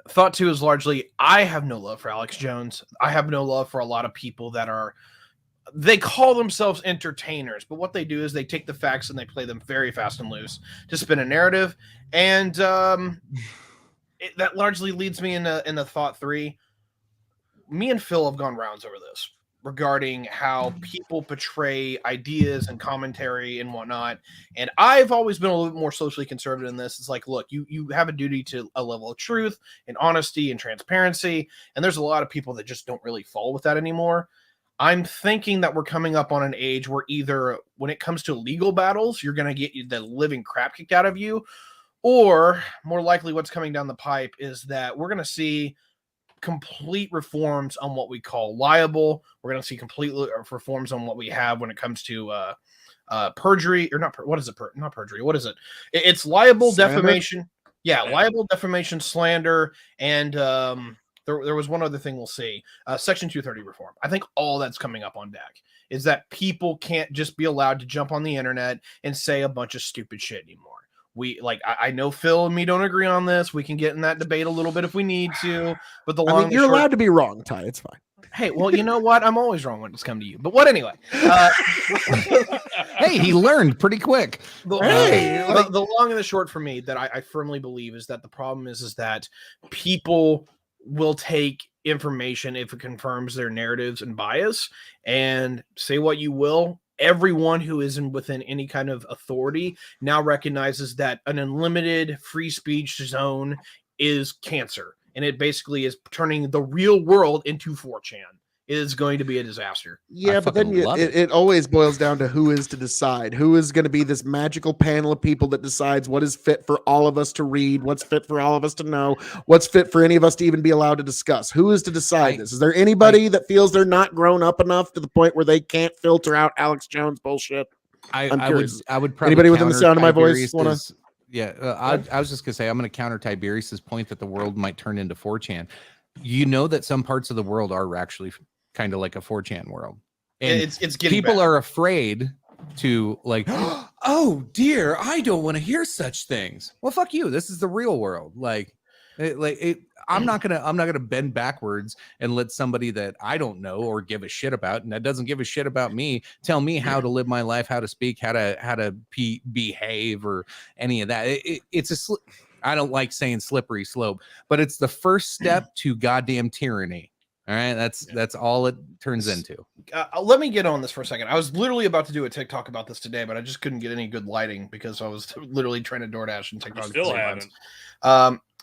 Thought two is largely, I have no love for Alex Jones. I have no love for a lot of people that are, they call themselves entertainers, but what they do is they take the facts and they play them very fast and loose to spin a narrative. And that largely leads me into thought three. Me and Phil have gone rounds over this regarding how people portray ideas and commentary and whatnot. And I've always been a little bit more socially conservative in this. It's like, look, you have a duty to a level of truth and honesty and transparency. And there's a lot of people that just don't really fall with that anymore. I'm thinking that we're coming up on an age where either when it comes to legal battles, you're going to get the living crap kicked out of you, or more likely what's coming down the pipe is that we're going to see complete reforms on what we call liable. We're going to see complete reforms on what we have when it comes to perjury, or not. What is it? Not perjury. What is it? It's liable, slander? Defamation. Yeah, liable, defamation, slander, and there was one other thing we'll see. Section 230 reform. I think all that's coming up on deck is that people can't just be allowed to jump on the internet and say a bunch of stupid shit anymore. I know Phil and me don't agree on this. We can get in that debate a little bit if we need to. But you're allowed to be wrong, Ty. It's fine. Hey, well, you know what? I'm always wrong when it's come to you. But what anyway? Hey, he learned pretty quick. The long and the short for me that I firmly believe is that the problem is that people will take information if it confirms their narratives and bias, and say what you will. Everyone who isn't within any kind of authority now recognizes that an unlimited free speech zone is cancer. And it basically is turning the real world into 4chan. It is going to be a disaster. Yeah, but then it always boils down to who is to decide. Who is going to be this magical panel of people that decides what is fit for all of us to read, what's fit for all of us to know, what's fit for any of us to even be allowed to discuss. Who is to decide this? Is there anybody that feels they're not grown up enough to the point where they can't filter out Alex Jones bullshit? I would probably anybody within the sound of my voice want to? Yeah, I was just gonna say I'm gonna counter Tiberius's point that the world might turn into 4chan. You know that some parts of the world are actually kind of like a 4chan world, and it's getting people better. Are afraid to like, oh dear, I don't want to hear such things. Well, fuck you. This is the real world. I'm not gonna bend backwards and let somebody that I don't know or give a shit about and that doesn't give a shit about me tell me how to live my life, how to speak, how to behave, or any of that. It's I don't like saying slippery slope, but it's the first step to goddamn tyranny. All right, that's all it turns into. Let me get on this for a second. I was literally about to do a TikTok about this today, but I just couldn't get any good lighting because I was literally trying to DoorDash and TikTok. You still haven't.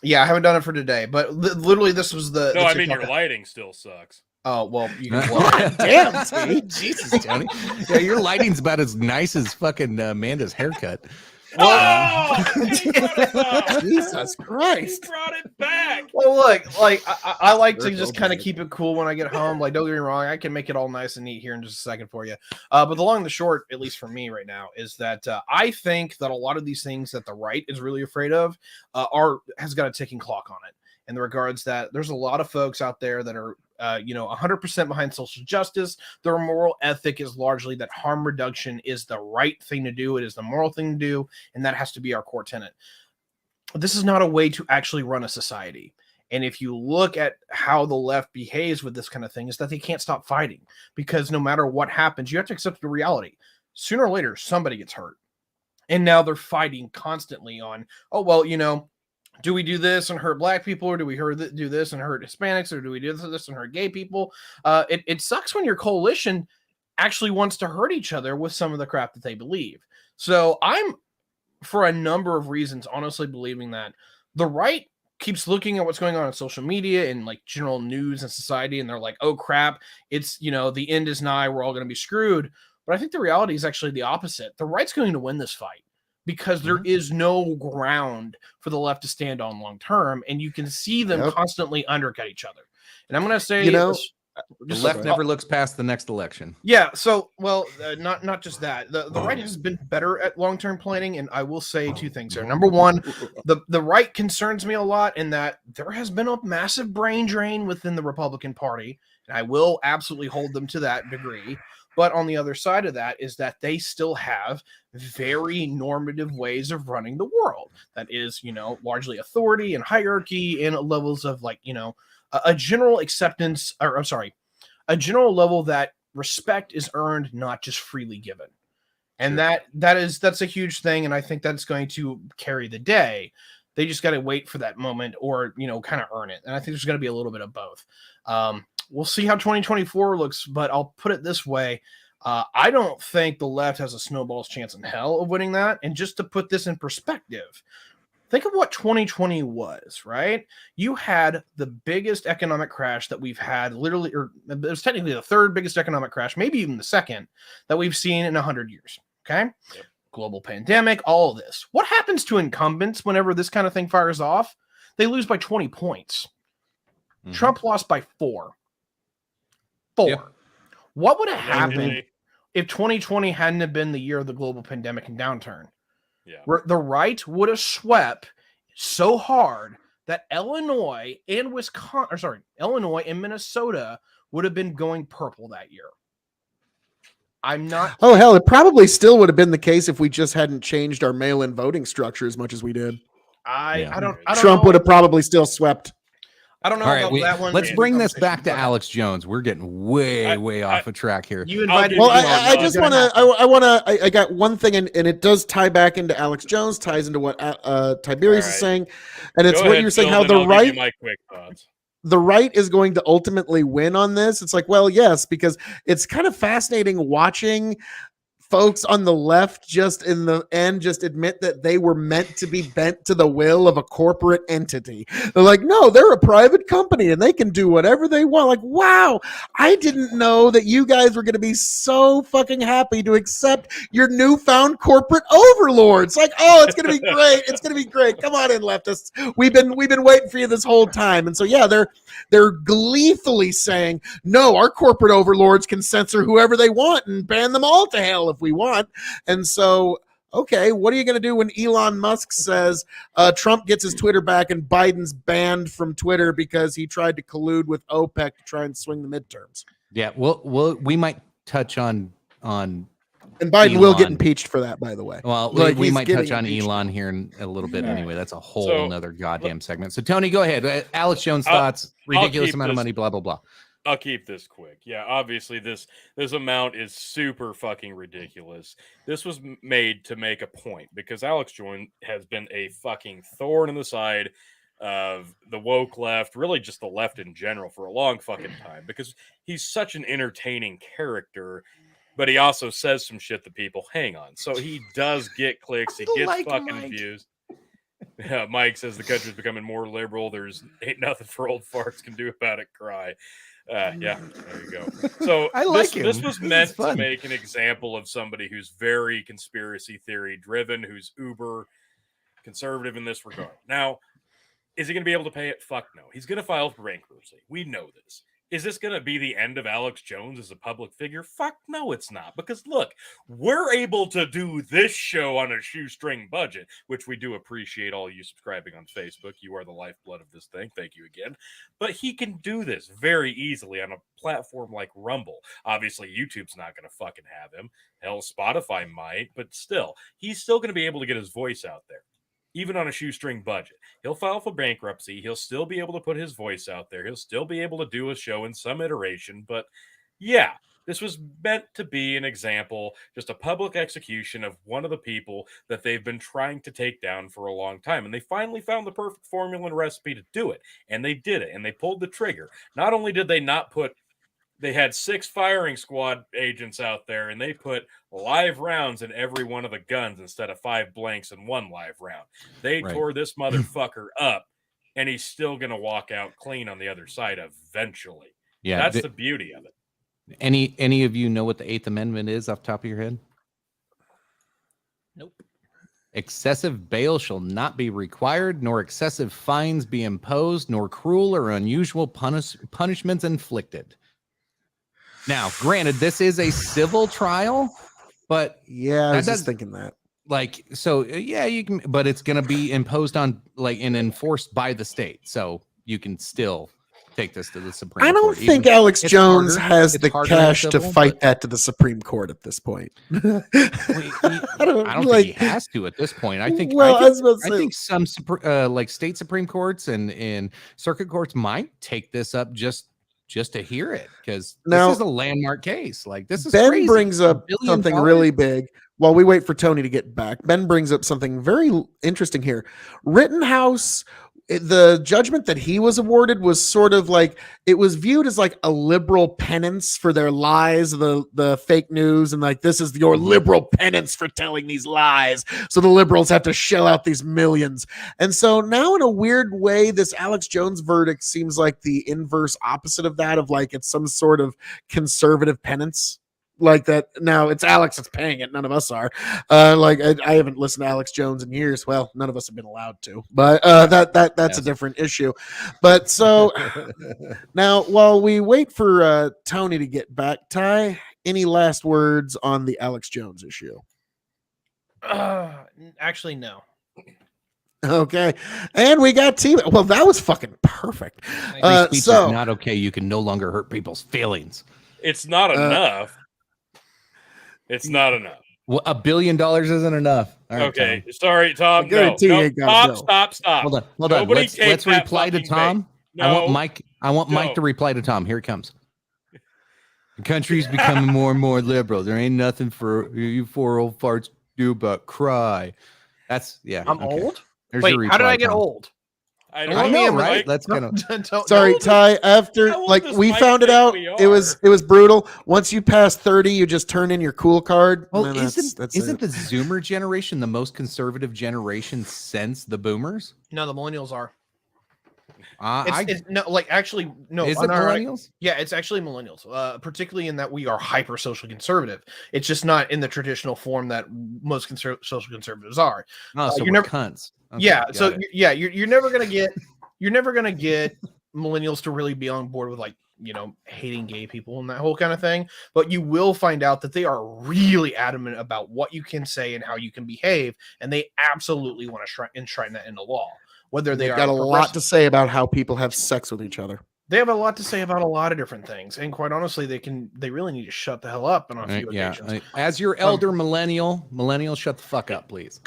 Yeah, I haven't done it for today, but literally this was the. No, I mean your lighting still sucks. Oh well, you can. Damn, Steve. Jesus, Tony. Yeah, your lighting's about as nice as fucking Amanda's haircut. Oh, Jesus Christ! He brought it back. Well, look, I like to just kind of keep it cool when I get home. Like, don't get me wrong, I can make it all nice and neat here in just a second for you. But the long and the short, at least for me right now, is that I think that a lot of these things that the right is really afraid of has got a ticking clock on it. In the regards that there's a lot of folks out there that are 100% behind social justice. Their moral ethic is largely that harm reduction is the right thing to do. It is the moral thing to do. And that has to be our core tenet. This is not a way to actually run a society. And if you look at how the left behaves with this kind of thing, is that they can't stop fighting, because no matter what happens, you have to accept the reality. Sooner or later, somebody gets hurt. And now they're fighting constantly on, do we do this and hurt black people, or do we do this and hurt Hispanics, or do we do this and hurt gay people? It sucks when your coalition actually wants to hurt each other with some of the crap that they believe. So I'm, for a number of reasons, honestly believing that the right keeps looking at what's going on social media and like general news and society, and they're like, oh crap, it's, the end is nigh, we're all going to be screwed. But I think the reality is actually the opposite. The right's going to win this fight, because there is no ground for the left to stand on long term, and you can see them constantly undercut each other. And I'm going to say, The left never looks past the next election. Yeah, so not just that. The right has been better at long-term planning, and I will say two things here. Number one, the right concerns me a lot in that there has been a massive brain drain within the Republican Party, and I will absolutely hold them to that degree. But on the other side of that is that they still have very normative ways of running the world. That is, largely authority and hierarchy and levels of a general acceptance, or I'm sorry, a general level that respect is earned, not just freely given. And Sure. that's a huge thing. And I think that's going to carry the day. They just got to wait for that moment or, kind of earn it. And I think there's going to be a little bit of both. We'll see how 2024 looks, but I'll put it this way. I don't think the left has a snowball's chance in hell of winning that. And just to put this in perspective, think of what 2020 was, right? You had the biggest economic crash that we've had, literally, or it was technically the third biggest economic crash, maybe even the second, that we've seen in 100 years, okay? Yep. Global pandemic, all of this. What happens to incumbents whenever this kind of thing fires off? They lose by 20 points. Mhm. Trump lost by 4. Yep. What would have happened Allegedly. if 2020 hadn't have been the year of the global pandemic and downturn? Yeah. Where the right would have swept so hard that Illinois and Illinois and Minnesota would have been going purple that year. I'm not. Oh hell, it probably still would have been the case if we just hadn't changed our mail-in voting structure as much as we did. I don't Trump know. would have probably still swept. I don't know All right, about that one. let's in bring the this back to conversation, Alex Jones. We're getting way off of track here. but You invited. Well, me on, I so just it's want gonna to. happen. I got one thing, and it does tie back into Alex Jones, ties into what Tiberius All is right. saying, and it's Go what ahead, you're saying. Phil, How then the I'll give you right, my quick thoughts. the right is going to ultimately win on this. It's like, well, yes, because it's kind of fascinating watching folks on the left just in the end just admit that they were meant to be bent to the will of a corporate entity. They're like, no, they're a private company and they can do whatever they want. Like, wow, I didn't know that you guys were going to be so fucking happy to accept your newfound corporate overlords. Like, oh, it's going to be great. It's going to be great. Come on in, leftists. We've been waiting for you this whole time. And so, yeah, they're gleefully saying, no, our corporate overlords can censor whoever they want and ban them all to hell if we want. And so, okay, what are you going to do when Elon Musk says Trump gets his Twitter back and Biden's banned from Twitter because he tried to collude with OPEC to try and swing the midterms? Yeah, we might touch on And Biden will get Elon. impeached for that, by the way. Well, Like, we he's might getting touch on impeached. Elon here in a little bit anyway. That's a whole So, another goddamn segment. So Tony, go ahead. Alex Jones' I'll- thoughts, ridiculous keep amount of this- money, blah blah blah. I'll keep this quick. Yeah, obviously this amount is super fucking ridiculous. This was made to make a point because Alex Jones has been a fucking thorn in the side of the woke left, really just the left in general for a long fucking time because he's such an entertaining character, but he also says some shit that people hang on. So he does get clicks, he gets fucking views. Yeah, Mike says the country's becoming more liberal. There's ain't nothing for old farts can do about it. Cry. Yeah, there you go. So I like this him. was This meant is to fun. make an example of somebody who's very conspiracy theory driven, who's uber conservative in this regard. Now, is he going to be able to pay it? Fuck no. He's going to file for bankruptcy. We know this. Is this going to be the end of Alex Jones as a public figure? Fuck no, it's not. Because look, we're able to do this show on a shoestring budget, which we do appreciate all you subscribing on Facebook. You are the lifeblood of this thing. Thank you again. But he can do this very easily on a platform like Rumble. Obviously, YouTube's not going to fucking have him. Hell, Spotify might, but still, he's still going to be able to get his voice out there. Even on a shoestring budget. He'll file for bankruptcy. He'll still be able to put his voice out there. He'll still be able to do a show in some iteration. But yeah, this was meant to be an example, just a public execution of one of the people that they've been trying to take down for a long time. And they finally found the perfect formula and recipe to do it. And they did it. And they pulled the trigger. Not only did they not put they had 6 firing squad agents out there, and they put live rounds in every one of the guns instead of 5 blanks in 1 live round. They Right. tore this motherfucker up, and he's still going to walk out clean on the other side eventually. Yeah, That's the beauty of it. any of you know what the Eighth Amendment is off the top of your head? Nope. Excessive bail shall not be required, nor excessive fines be imposed, nor cruel or unusual punishments inflicted. Now, granted, this is a civil trial, but Yeah, I that was just does- thinking that. like, so yeah, you can, but it's going to be imposed on like and enforced by the state. So you can still take this to the Supreme I don't Court. think even- Alex it's Jones harder- has it's the harder in cash to civil, fight but- that to the Supreme Court at this point. I don't think he has to at this point. I think. Well, I I was about to I say- think some like state Supreme Courts and circuit courts might take this up just to hear it because Now- this is a landmark case. Like this is Ben crazy. brings up $1 billion? something really big. While we wait for Tony to get back, Ben brings up something very interesting here. Rittenhouse, the judgment that he was awarded was sort of like it was viewed as like a liberal penance for their lies, the fake news, and like this is your liberal penance for telling these lies. So the liberals have to shell out these millions. And so now, in a weird way, this Alex Jones verdict seems like the inverse opposite of that, of like it's some sort of conservative penance. Like that now it's Alex that's paying it, none of us are. Like I haven't listened to Alex Jones in years. Well, none of us have been allowed to, but that's a different issue. But so now while we wait for Tony to get back, Ty, any last words on the Alex Jones issue? Actually, no. Okay, and we got T. Well, that was fucking perfect. Free speech So is not okay. You can no longer hurt people's feelings. It's not enough. It's not enough. Well, $1 billion isn't enough. All right, Okay, Tom. sorry, Tom. I guarantee No, you ain't got a bill. stop. Hold on. Nobody Let's take that reply to fucking Tom. bait. I want No. Mike. I want Mike No. to reply to Tom. Here it comes. The country's becoming more and more liberal. There ain't nothing for you four old farts to do but cry. That's I'm okay. old. There's Wait, your how did reply, I get Tom. old? I Don't don't let me know, in, right? Mike. That's gonna- sorry, old is- Ty. After how old like does we Mike found it think out, we it was brutal. Once you pass 30, you just turn in your cool card. Well, and then isn't that's isn't it. the Zoomer generation the most conservative generation since the Boomers? No, the millennials are. I It's no, like actually, no. is on it our- millennials? Yeah, it's actually millennials, particularly in that we are hyper social conservative. It's just not in the traditional form that most social conservatives are. Oh, so you're we're never- cunts. Okay, Yeah, got so it. you're never gonna get millennials to really be on board with like hating gay people and that whole kind of thing. But you will find out that they are really adamant about what you can say and how you can behave, and they absolutely want to enshrine that into law. Whether they They've are got a lot to say about how people have sex with each other. they have a lot to say about a lot of different things, and quite honestly, they really need to shut the hell up on a few Yeah. occasions. As your elder millennial, shut the fuck up, please.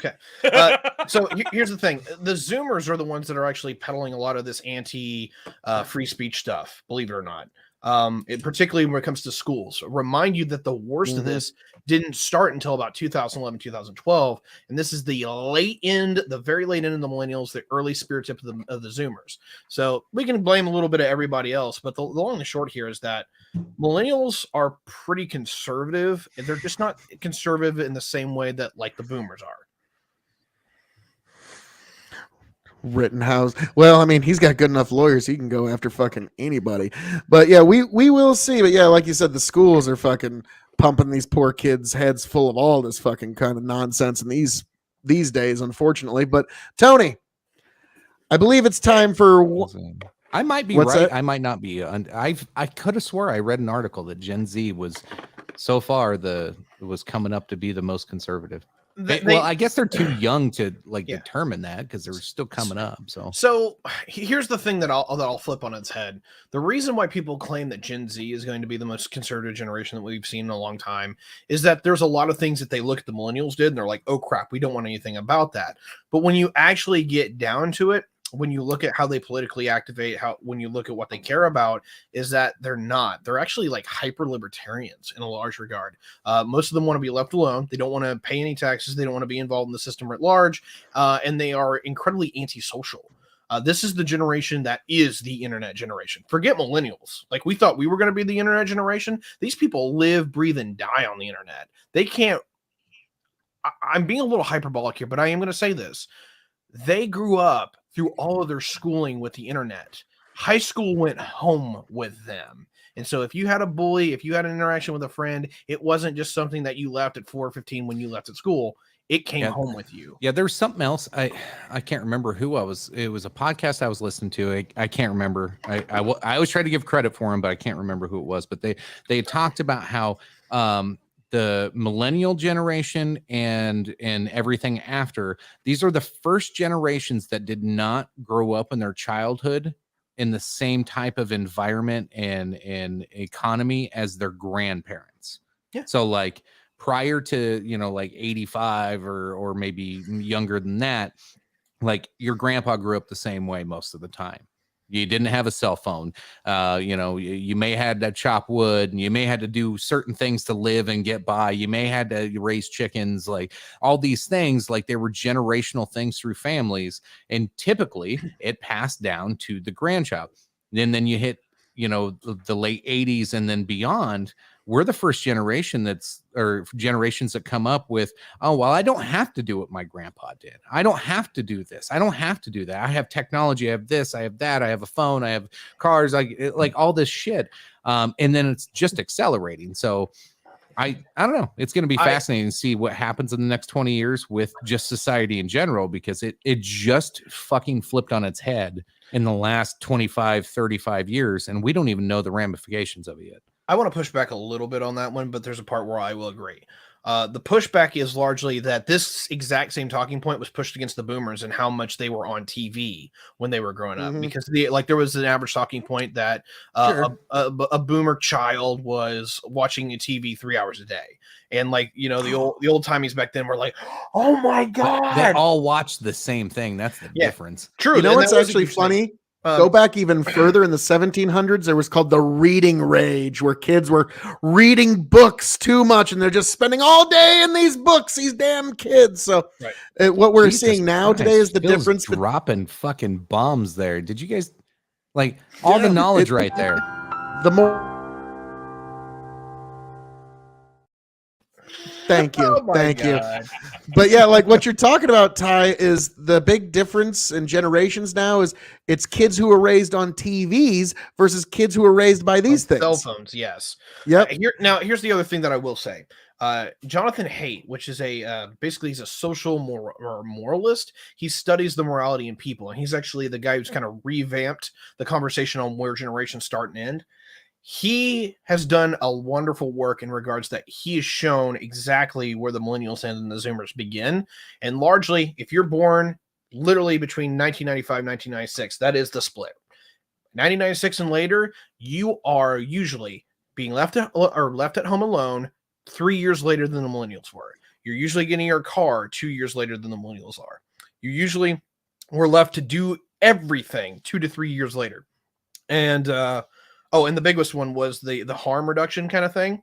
So here's the thing: the Zoomers are the ones that are actually peddling a lot of this anti-free speech stuff. Believe it or not, particularly when it comes to schools. Remind you that the worst of this didn't start until about 2011, 2012, and this is the very late end of the millennials, the early spirit tip of the Zoomers. So we can blame a little bit of everybody else, but the long and the short here is that millennials are pretty conservative, and they're just not conservative in the same way that like the Boomers are. Rittenhouse. Well, I mean, he's got good enough lawyers. He can go after fucking anybody. But yeah, we will see. But yeah, like you said, the schools are fucking pumping these poor kids' heads full of all this fucking kind of nonsense in these days, unfortunately. But Tony, I believe it's time for. I might be What's right. that? I might not be. I could have swore I read an article that Gen Z was so far was coming up to be the most conservative. Well, I guess they're too young to determine that because they're still coming up. So here's the thing that I'll flip on its head. The reason why people claim that Gen Z is going to be the most conservative generation that we've seen in a long time is that there's a lot of things that they look at the millennials did and they're like, oh crap, we don't want anything about that. But when you actually get down to it, when you look at how they politically activate, when you look at what they care about, is that they're actually like hyper libertarians in a large regard. Most of them want to be left alone. They don't want to pay any taxes. They don't want to be involved in the system at large. And they are incredibly antisocial. This is the generation that is the internet generation. Forget millennials. Like we thought we were going to be the internet generation. These people live, breathe, and die on the internet. They can't. I'm being a little hyperbolic here, but I am going to say this. They grew up through all of their schooling with the internet. High school went home with them. And so if you had a bully, if you had an interaction with a friend, it wasn't just something that you left at 4:15 when you left at school. it came home with you. Yeah, there's something else. I can't remember who it was a podcast I was listening to. I can't remember. I always try to give credit for him, but I can't remember who it was. But they talked about how the millennial generation and everything after, these are the first generations that did not grow up in their childhood in the same type of environment and economy as their grandparents. Yeah. So like prior to, like 85 or maybe younger than that, like your grandpa grew up the same way most of the time. You didn't have a cell phone. You may had to chop wood, and you may had to do certain things to live and get by. You may had to raise chickens, like all these things, like they were generational things through families. And typically it passed down to the grandchild. And then you hit, the late 80s and then beyond. We're the first generation generations that come up with, oh, well, I don't have to do what my grandpa did. I don't have to do this. I don't have to do that. I have technology. I have this. I have that. I have a phone. I have cars. Like all this shit. And then it's just accelerating. So I don't know. It's going to be fascinating to see what happens in the next 20 years with just society in general, because it just fucking flipped on its head in the last 25, 35 years. And we don't even know the ramifications of it yet. I want to push back a little bit on that one, but there's a part where I will agree. The pushback is largely that this exact same talking point was pushed against the boomers and how much they were on TV when they were growing up. Because there was an average talking point that a boomer child was watching a TV 3 hours a day. And the old timies back then were like, oh my God. They all watched the same thing. That's the difference. True. You know what's actually funny? Go back even further in the 1700s. There was called the reading rage, where kids were reading books too much, and they're just spending all day in these books. These damn kids. So, what we're seeing now today is the difference. Dropping fucking bombs there. Did you guys all the knowledge right there? The more. Thank you. Thank you. But yeah, like what you're talking about, Ty, is the big difference in generations now is it's kids who are raised on TVs versus kids who are raised by these things. Cell phones, yes. Yep. Here's the other thing that I will say. Jonathan Haidt, which is basically he's a social moralist. He studies the morality in people, and he's actually the guy who's kind of revamped the conversation on where generations start and end. He has done a wonderful work in regards that he has shown exactly where the millennials end and the Zoomers begin. And largely, if you're born literally between 1995 and 1996, that is the split. 1996 and later, you are usually being left at home alone 3 years later than the millennials were. You're usually getting your car 2 years later than the millennials are. You usually were left to do everything 2 to 3 years later. And and the biggest one was the harm reduction kind of thing.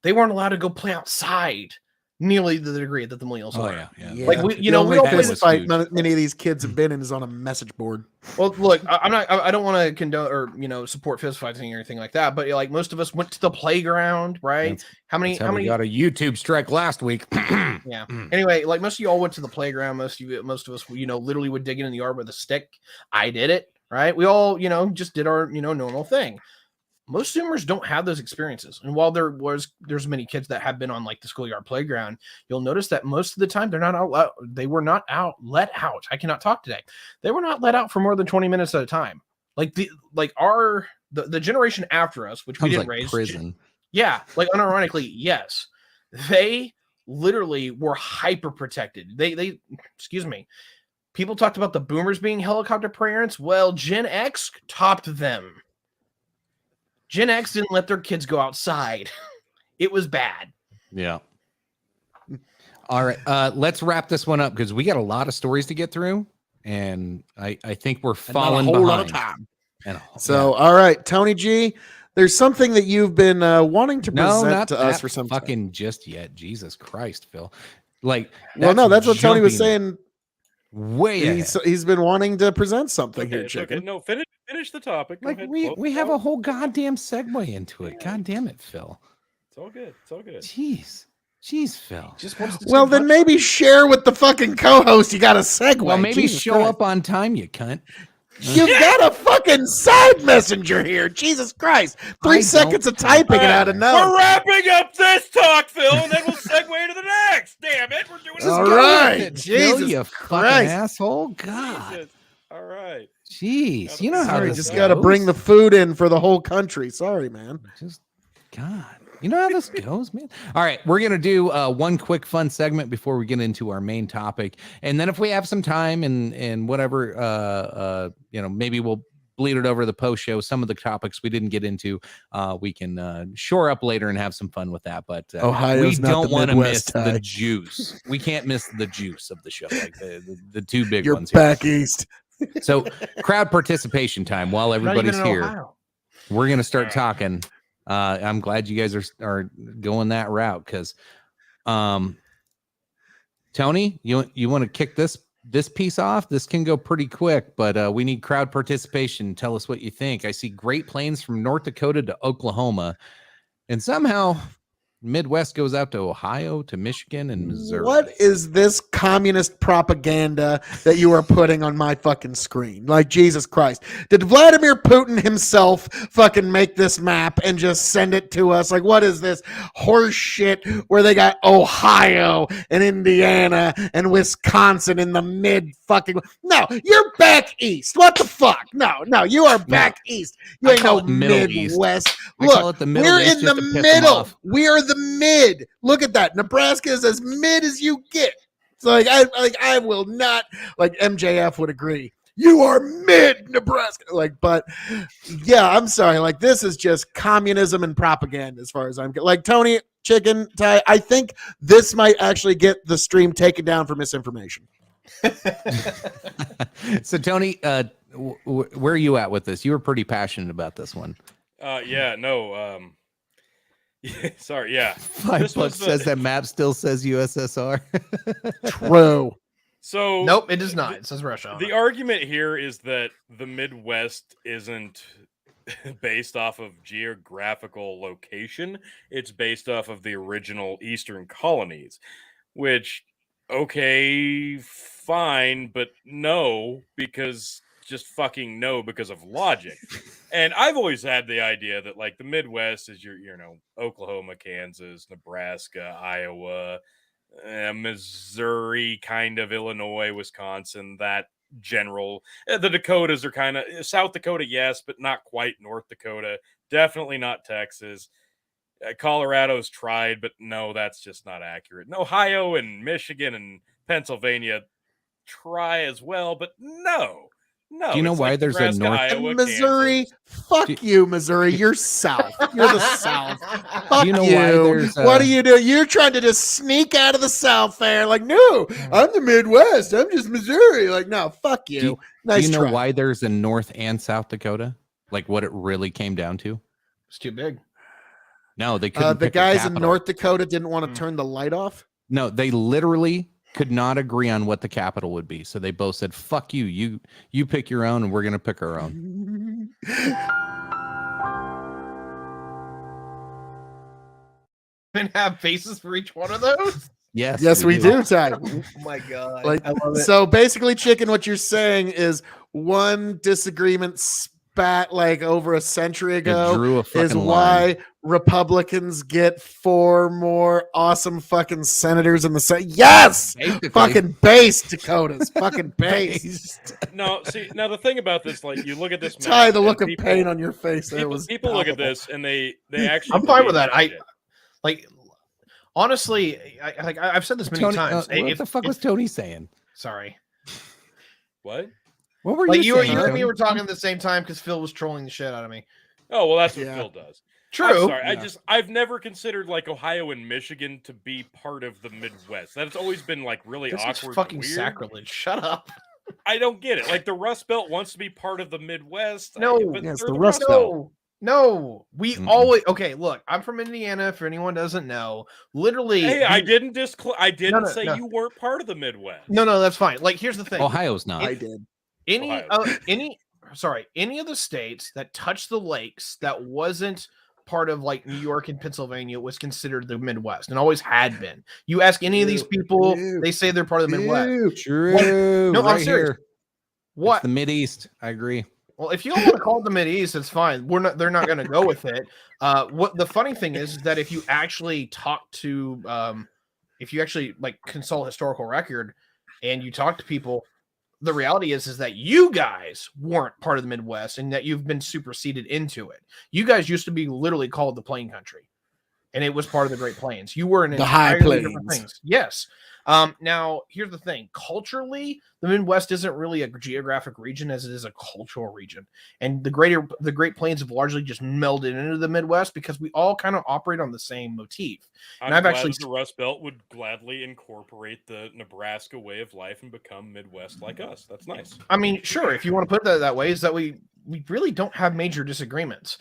They weren't allowed to go play outside nearly to the degree that the millennials are. Yeah. Like we all play this fight. Many of these kids have been in is on a message board. Well, look, I don't want to condone or support fist fighting or anything like that. But like most of us went to the playground, right? How many got a YouTube strike last week? Yeah. Anyway, like most of you all went to the playground. Most of us, literally would dig in the yard with a stick. I did it. Right. We all, just did our, normal thing. Most Zoomers don't have those experiences. And while there's many kids that have been on like the schoolyard playground, you'll notice that most of the time they're not out. They were not let out. I cannot talk today. They were not let out for more than 20 minutes at a time. Like the generation after us, which we didn't raise. Prison. Yeah. Like unironically, yes. They literally were hyper protected. They excuse me. People talked about the boomers being helicopter parents. Well, Gen X topped them. Gen X didn't let their kids go outside. It was bad. Yeah. All right. Let's wrap this one up because we got a lot of stories to get through. And I think we're falling behind. Lot of time. All right, Tony G, there's something that you've been wanting to present to us for some time. Just yet. Jesus Christ, Phil. That's what Tony was saying. Way he's been wanting to present something here, Chicken. Okay. No, finish the topic. We have a whole goddamn segue into it. God damn it, Phil. It's all good. Jeez, Phil. Well, then maybe share with the fucking co-host. You got a segue. Well, maybe Jesus show Christ. up on time, you cunt. You got a fucking side messenger here. Jesus Christ. 3 seconds of typing it out of We're no. wrapping up this talk, Phil, and then we'll segue to the next. Damn it. We're doing this. All Go with right. it, Phil, Jesus you Christ. fucking asshole. God. Jesus. All right. Jeez. You know how Sorry, this just got to goes. bring the food in for the whole country. Sorry, man. Just God. You know how this goes, man. All right, we're gonna do one quick fun segment before we get into our main topic, and then if we have some time and whatever, maybe we'll bleed it over the post show. Some of the topics we didn't get into, we can shore up later and have some fun with that. But Ohio's we not don't the want to miss Midwest, Ty. the juice. We can't miss the juice of the show, like the two big You're ones here. back east. So crowd participation time while everybody's Not even in here. Ohio. We're gonna start talking. I'm glad you guys are going that route because, Tony, you want to kick this piece off? This can go pretty quick, but we need crowd participation. Tell us what you think. I see Great Plains from North Dakota to Oklahoma, and somehow Midwest goes out to Ohio, to Michigan, and Missouri. What is this communist propaganda that you are putting on my fucking screen? Like, Jesus Christ. Did Vladimir Putin himself fucking make this map and just send it to us? Like, what is this horse shit where they got Ohio and Indiana and Wisconsin in the mid fucking... No, you're back east. What the fuck? No, you are back east. You I ain't call no it Middle East. Midwest. I Look, call it the Middle we're East in just the to piss 'em middle. off. We are the mid. Look at that. Nebraska is as mid as you get. So I will not, like MJF would agree. You are mid Nebraska. Like, but yeah, I'm sorry. Like, this is just communism and propaganda as far as I'm like Tony Chicken Ty. I think this might actually get the stream taken down for misinformation. So Tony, where are you at with this? You were pretty passionate about this one. Sorry, yeah. $5 says that map still says USSR. True. So Nope, it does not. It says Russia. The argument here is that the Midwest isn't based off of geographical location. It's based off of the original Eastern colonies, which, okay, fine, but no, because just fucking no because of logic. And I've always had the idea that like the Midwest is your, Oklahoma, Kansas, Nebraska, Iowa, Missouri, kind of Illinois, Wisconsin, that general. The Dakotas are kind of South Dakota, yes, but not quite North Dakota. Definitely not Texas. Colorado's tried, but no, that's just not accurate. And Ohio and Michigan and Pennsylvania try as well, but no. Do you know why there's a North Iowa, Missouri? Kansas. Fuck you, Missouri. You're South. You're the South. Fuck you know you. why there's What do you do? You're trying to just sneak out of the South there. Like, no, I'm the Midwest. I'm just Missouri. Like, no, fuck you. Nice do you know try. why there's a North and South Dakota? Like what it really came down to? It's too big. No, they couldn't. The pick a guys in capital. North Dakota didn't want to turn the light off? No, they literally could not agree on what the capital would be. So they both said, fuck you. You pick your own and we're going to pick our own. And have faces for each one of those? Yes, We do, Ty. Oh my god. Like, I love it. so basically, Chicken, what you're saying is one disagreement spat like over a century ago drew a fucking is line. why Republicans get 4 more awesome fucking senators in the Senate. Yes, Basically. fucking base Dakotas, fucking base. No, see, now the thing about this, like, you look at this map, Ty, the and look of people- pain on your face there People, was. people look at palpable. this and they actually. I'm fine with believe that. shit. Like, honestly, I've said this many Tony, times. what the fuck was Tony saying? Sorry. What? What were Like you you saying? and me Tony? were talking at the same time because Phil was trolling the shit out of me. Oh well, that's what Yeah. Phil does. True. I'm sorry. Yeah. I've never considered like Ohio and Michigan to be part of the Midwest. That's always been like really This is awkward. and fucking weird. sacrilege. Shut up. I don't get it. Like the Rust Belt wants to be part of the Midwest. No. but Yes, they're the Rust Belt. No. We Mm-mm. always okay. Look, I'm from Indiana. If anyone doesn't know, literally. Hey, I we- didn't No, say no. you weren't part of the Midwest. No, that's fine. Like, here's the thing. Ohio's not. I did. Any Ohio. any of the states that touched the lakes that wasn't part of like New York and Pennsylvania was considered the Midwest and always had been. You ask any of these people, Ew. they say they're part of the Midwest. Ew. True. No, I'm right serious. here. What? It's the Mideast. I agree. Well, if you don't want to call it the Mideast, it's fine. They're not going to go with it. What the funny thing is that if you actually talk to, if you actually like consult historical record and you talk to people, the reality is that you guys weren't part of the Midwest and that you've been superseded into it. You guys used to be literally called the Plain Country, and it was part of the Great Plains. You were in The High entirely different Plains. things. Yes. Now here's the thing. Culturally, the Midwest isn't really a geographic region as it is a cultural region. And the Great Plains have largely just melded into the Midwest because we all kind of operate on the same motif. And I'm I've glad actually that the Rust Belt would gladly incorporate the Nebraska way of life and become Midwest like us. That's nice. I mean, sure, if you want to put it that way, is that we really don't have major disagreements.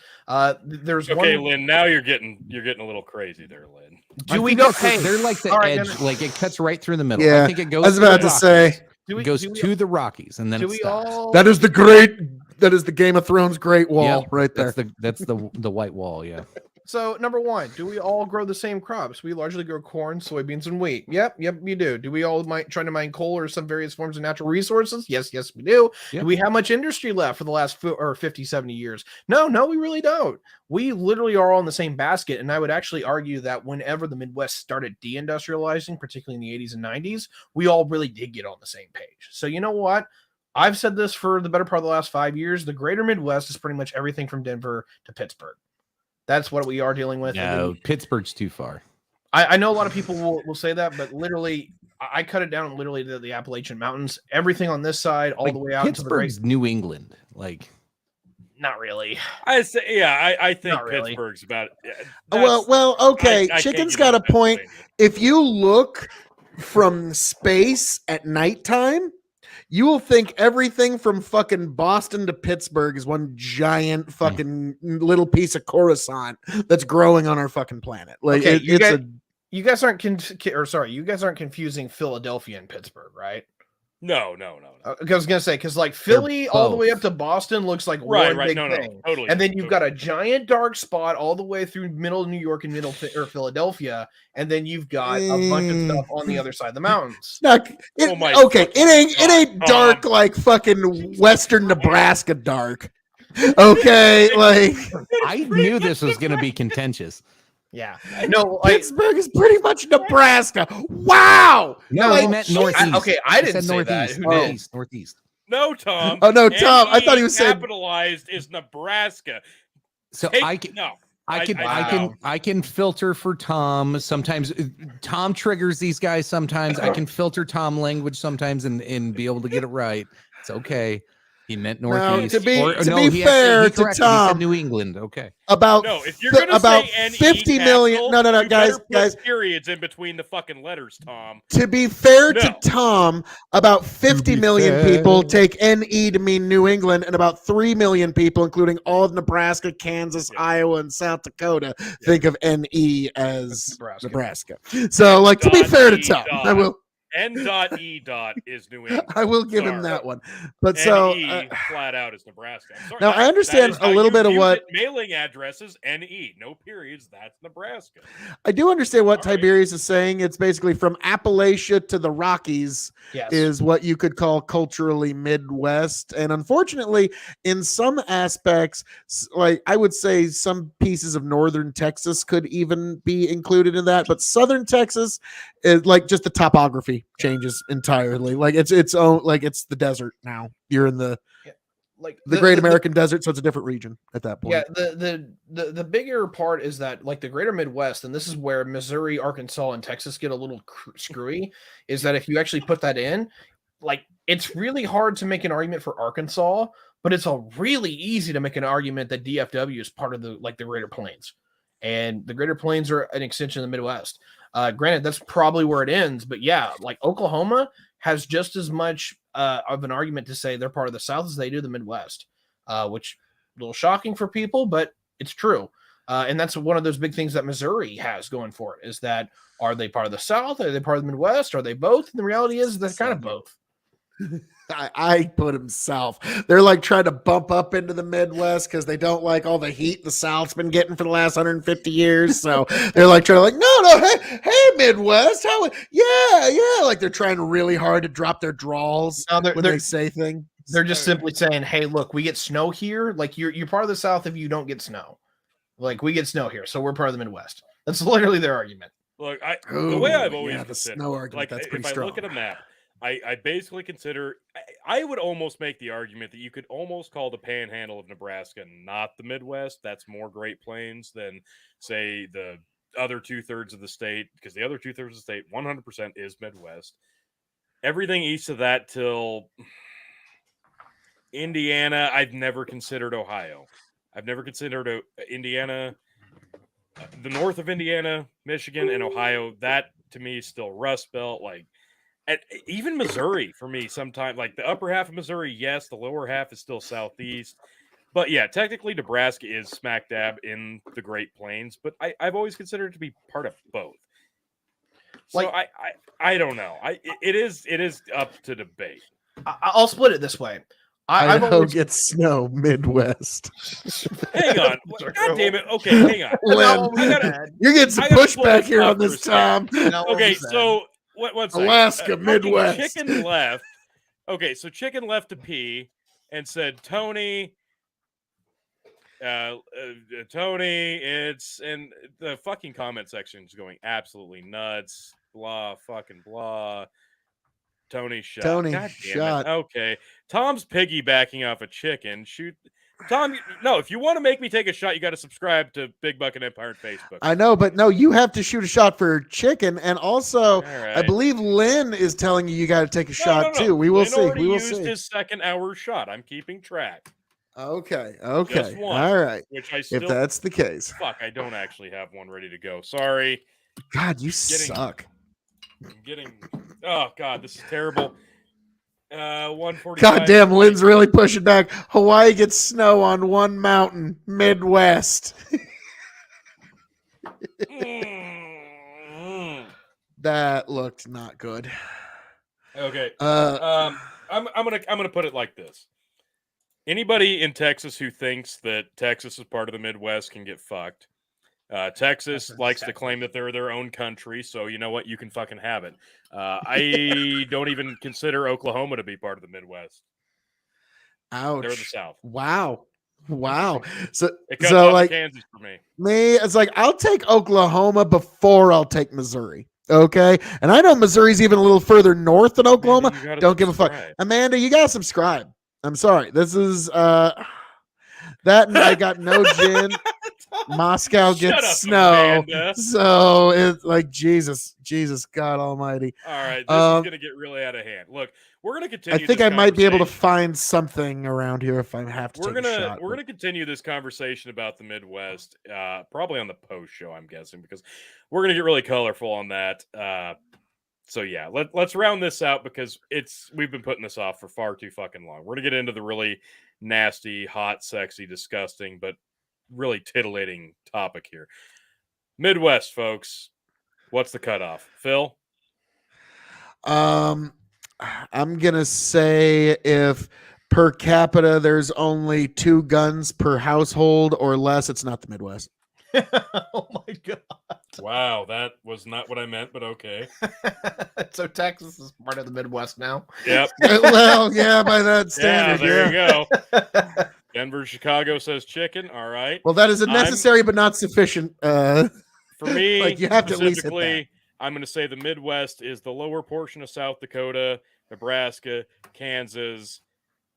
There's Okay, one. Lynn. Now you're getting a little crazy there, Lynn. Do we go? Hey, Hey, they're like the all right, edge, no, no. like it cuts right through the middle. Yeah, I think it goes. I was to the about to Rockies. say It goes to the Rockies, and then do it we stops. all? that is the Game of Thrones Great Wall Yep, right there. That's the white wall. Yeah. So number one, do we all grow the same crops? We largely grow corn, soybeans, and wheat. Yep, you do. Do we all try to mine coal or some various forms of natural resources? Yes, we do. Yep. Do we have much industry left for the last 50, 70 years? No, we really don't. We literally are all in the same basket. And I would actually argue that whenever the Midwest started deindustrializing, particularly in the 80s and 90s, we all really did get on the same page. So you know what? I've said this for the better part of the last 5 years. The greater Midwest is pretty much everything from Denver to Pittsburgh. That's what we are dealing with. No, Pittsburgh's too far. I know a lot of people will say that, but literally, I cut it down literally to the Appalachian Mountains. Everything on this side, all Like, the way out to the great. Pittsburgh's New England. Like, Not really. I say, yeah, I think Not really. Pittsburgh's about. Well, okay. I can't Chicken's get got a into point. Pennsylvania. If you look from space at nighttime, you will think everything from fucking Boston to Pittsburgh is one giant fucking little piece of Coruscant that's growing on our fucking planet. Like Okay, you guys aren't you guys aren't confusing Philadelphia and Pittsburgh, right? No. I was gonna say because like Philly all the way both. up to Boston looks like Right. one big No, thing. totally. And then you've got a giant dark spot all the way through middle New York and Philadelphia, and then you've got a bunch of stuff on the other side of the mountains. Oh my okay, fucking it ain't God, dark Tom. like fucking Western Nebraska dark. Okay, like I knew this was going to be contentious. Yeah, no, like, Pittsburgh is pretty much Nebraska. Wow. No, Like, he meant northeast. I didn't said say that. northeast. Who did? Northeast. Northeast. No, Tom. Oh, no, Tom, I thought he was saying- capitalized is Nebraska. So I can. no. I can filter for Tom. Sometimes Tom triggers these guys. Sometimes I can filter Tom language sometimes and be able to get it right. It's okay. He meant northeast. to be he fair he to corrected. He Tom- said New England. Okay. About No, if you're gonna about say NE 50 million. capital, No, you better put guys. periods in between the fucking letters, Tom. To be fair to No. Tom, about 50 be million fair. people take NE to mean New England, and about 3 million people, including all of Nebraska, Kansas, Yeah. Iowa, and South Dakota, think of NE as Nebraska. Nebraska. So, like, to be fair to Tom, I will N.E. is New England. I will give him Sorry. that one. But so NE flat out is Nebraska. I'm sorry. now I understand That is a how little you bit of use what it. Mailing addresses NE, no periods. That's Nebraska. I do understand what All right. Tiberius is saying. It's basically from Appalachia to the Rockies Yes. is what you could call culturally Midwest. And unfortunately, in some aspects, like I would say some pieces of northern Texas could even be included in that. But southern Texas is like just the topography changes entirely. Like it's its own, like it's the desert now. You're in the like Great American Desert, so it's a different region at that point. Yeah, the bigger part is that like the greater Midwest, and this is where Missouri, Arkansas, and Texas get a little screwy, is that if you actually put that in, like it's really hard to make an argument for Arkansas, but it's really easy to make an argument that DFW is part of the Greater Plains, and the Greater Plains are an extension of the Midwest. Granted, that's probably where it ends, but yeah, like Oklahoma has just as much of an argument to say they're part of the South as they do the Midwest, which a little shocking for people, but it's true. And that's one of those big things that Missouri has going for it is that are they part of the South? Are they part of the Midwest? Are they both? And the reality is they're kind of both. I put them south. They're like trying to bump up into the Midwest because they don't like all the heat the South's been getting for the last 150 years. So they're like trying to like, no, hey, Midwest, yeah. Like they're trying really hard to drop their draws No, when they say things. They're just simply saying, "Hey, look, we get snow here. Like you're part of the South if you don't get snow. Like we get snow here, so we're part of the Midwest." That's literally their argument. Look, the way I've always the considered, snow argument, like that's pretty if strong. I look at a map, I basically consider I would almost make the argument that you could almost call the Panhandle of Nebraska not the Midwest. That's more Great Plains than say the other 2/3 of the state, because the other 2/3 of the state 100% is Midwest. Everything east of that till Indiana, I've never considered Ohio. I've never considered Indiana. The north of Indiana, Michigan, and Ohio, that to me is still Rust Belt. Like, even Missouri for me, sometimes like the upper half of Missouri, yes, the lower half is still southeast. But yeah, technically Nebraska is smack dab in the Great Plains, but I've always considered it to be part of both. So Like, I don't know. It is up to debate. I'll split it this way. I've Idaho always gets snow Midwest. Hang on. God damn it. Okay, hang on. Len, you're getting some pushback here on this, Tom. Okay, so what's Alaska, Midwest. Chicken left. Okay, so Chicken left to pee and said, Tony, it's, and the fucking comment section is going absolutely nuts. Blah, fucking blah. Tony shot. Tony God damn shot. It. Okay. Tom's piggybacking off a chicken. Shoot. Tom, no, if you want to make me take a shot, you got to subscribe to Big Buck and Empire on Facebook. I know, but no, you have to shoot a shot for chicken. And also, right. I believe Lynn is telling you got to take a shot too. We will Lynn see. already We will used see. his second hour shot. I'm keeping track. Okay. Just one, All right. Which I still, if that's the case. Fuck, I don't actually have one ready to go. Sorry. God, you suck. I'm getting. Oh God, this is terrible. 145. God damn, Lynn's really pushing back. Hawaii gets snow on one mountain, Midwest. That looked not good. Okay. I'm gonna put it like this. Anybody in Texas who thinks that Texas is part of the Midwest can get fucked. Texas likes to claim that they're their own country, so you know what? You can fucking have it. I don't even consider Oklahoma to be part of the Midwest. Ouch. They're the South. Wow. So It cuts off like Kansas for me. It's like I'll take Oklahoma before I'll take Missouri. Okay, and I know Missouri's even a little further north than Oklahoma. Amanda, don't give a fuck. Amanda, you gotta subscribe. I'm sorry. This is that, and I got no gin. Moscow gets up, snow. Amanda. So it's like Jesus, God Almighty. All right, this is gonna get really out of hand. Look, we're gonna continue. I think I might be able to find something around here if I have to. We're gonna continue this conversation about the Midwest, probably on the post show, I'm guessing, because we're gonna get really colorful on that. So yeah, let's round this out because we've been putting this off for far too fucking long. We're gonna get into the really nasty, hot, sexy, disgusting, but really titillating topic here. Midwest, folks. What's the cutoff, Phil? I'm gonna say if per capita there's only 2 guns per household or less, it's not the Midwest. Oh my god! Wow, that was not what I meant, but okay. So Texas is part of the Midwest now. Yep. Well, yeah, by that standard. Yeah, there you go. Denver, Chicago says chicken. All right. Well, that is a necessary but not sufficient. For me, like you have to at least hit that. I'm going to say the Midwest is the lower portion of South Dakota, Nebraska, Kansas,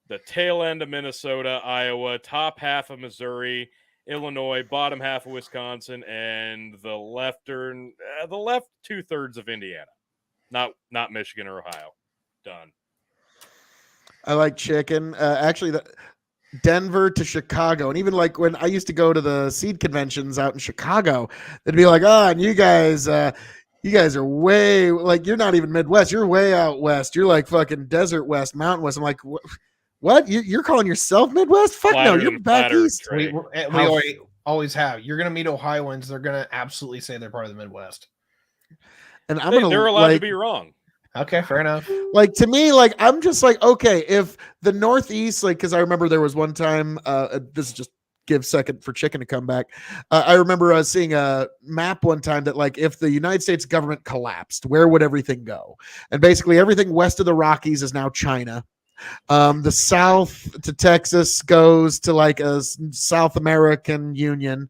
the tail end of Minnesota, Iowa, top half of Missouri, Illinois, bottom half of Wisconsin, and the left 2/3 of Indiana. Not Michigan or Ohio. Done. I like chicken. Actually, Denver to Chicago, and even like when I used to go to the seed conventions out in Chicago, they'd be like, "Oh, and you guys are way like you're not even Midwest. You're way out west. You're like fucking desert west, mountain west." I'm like, "What? You're calling yourself Midwest? Fuck no, you're back east." We always have. You're gonna meet Ohioans. They're gonna absolutely say they're part of the Midwest, and they're allowed to be wrong. Okay, fair enough. Like to me, like I'm just like, okay, if the Northeast, like, because I remember there was one time. This is just give second for chicken to come back. I remember seeing a map one time that like if the United States government collapsed, where would everything go? And basically everything west of the Rockies is now China. The South to Texas goes to like a South American Union.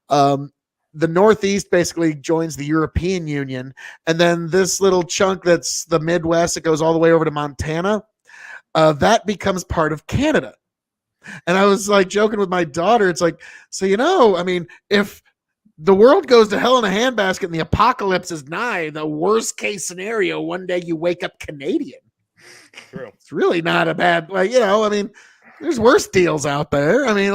The Northeast basically joins the European Union. And then this little chunk that's the Midwest, it goes all the way over to Montana. That becomes part of Canada. And I was like joking with my daughter. It's like, so, I mean, if the world goes to hell in a handbasket and the apocalypse is nigh, the worst case scenario, one day you wake up Canadian. True. It's really not a bad, I mean, there's worse deals out there. I mean,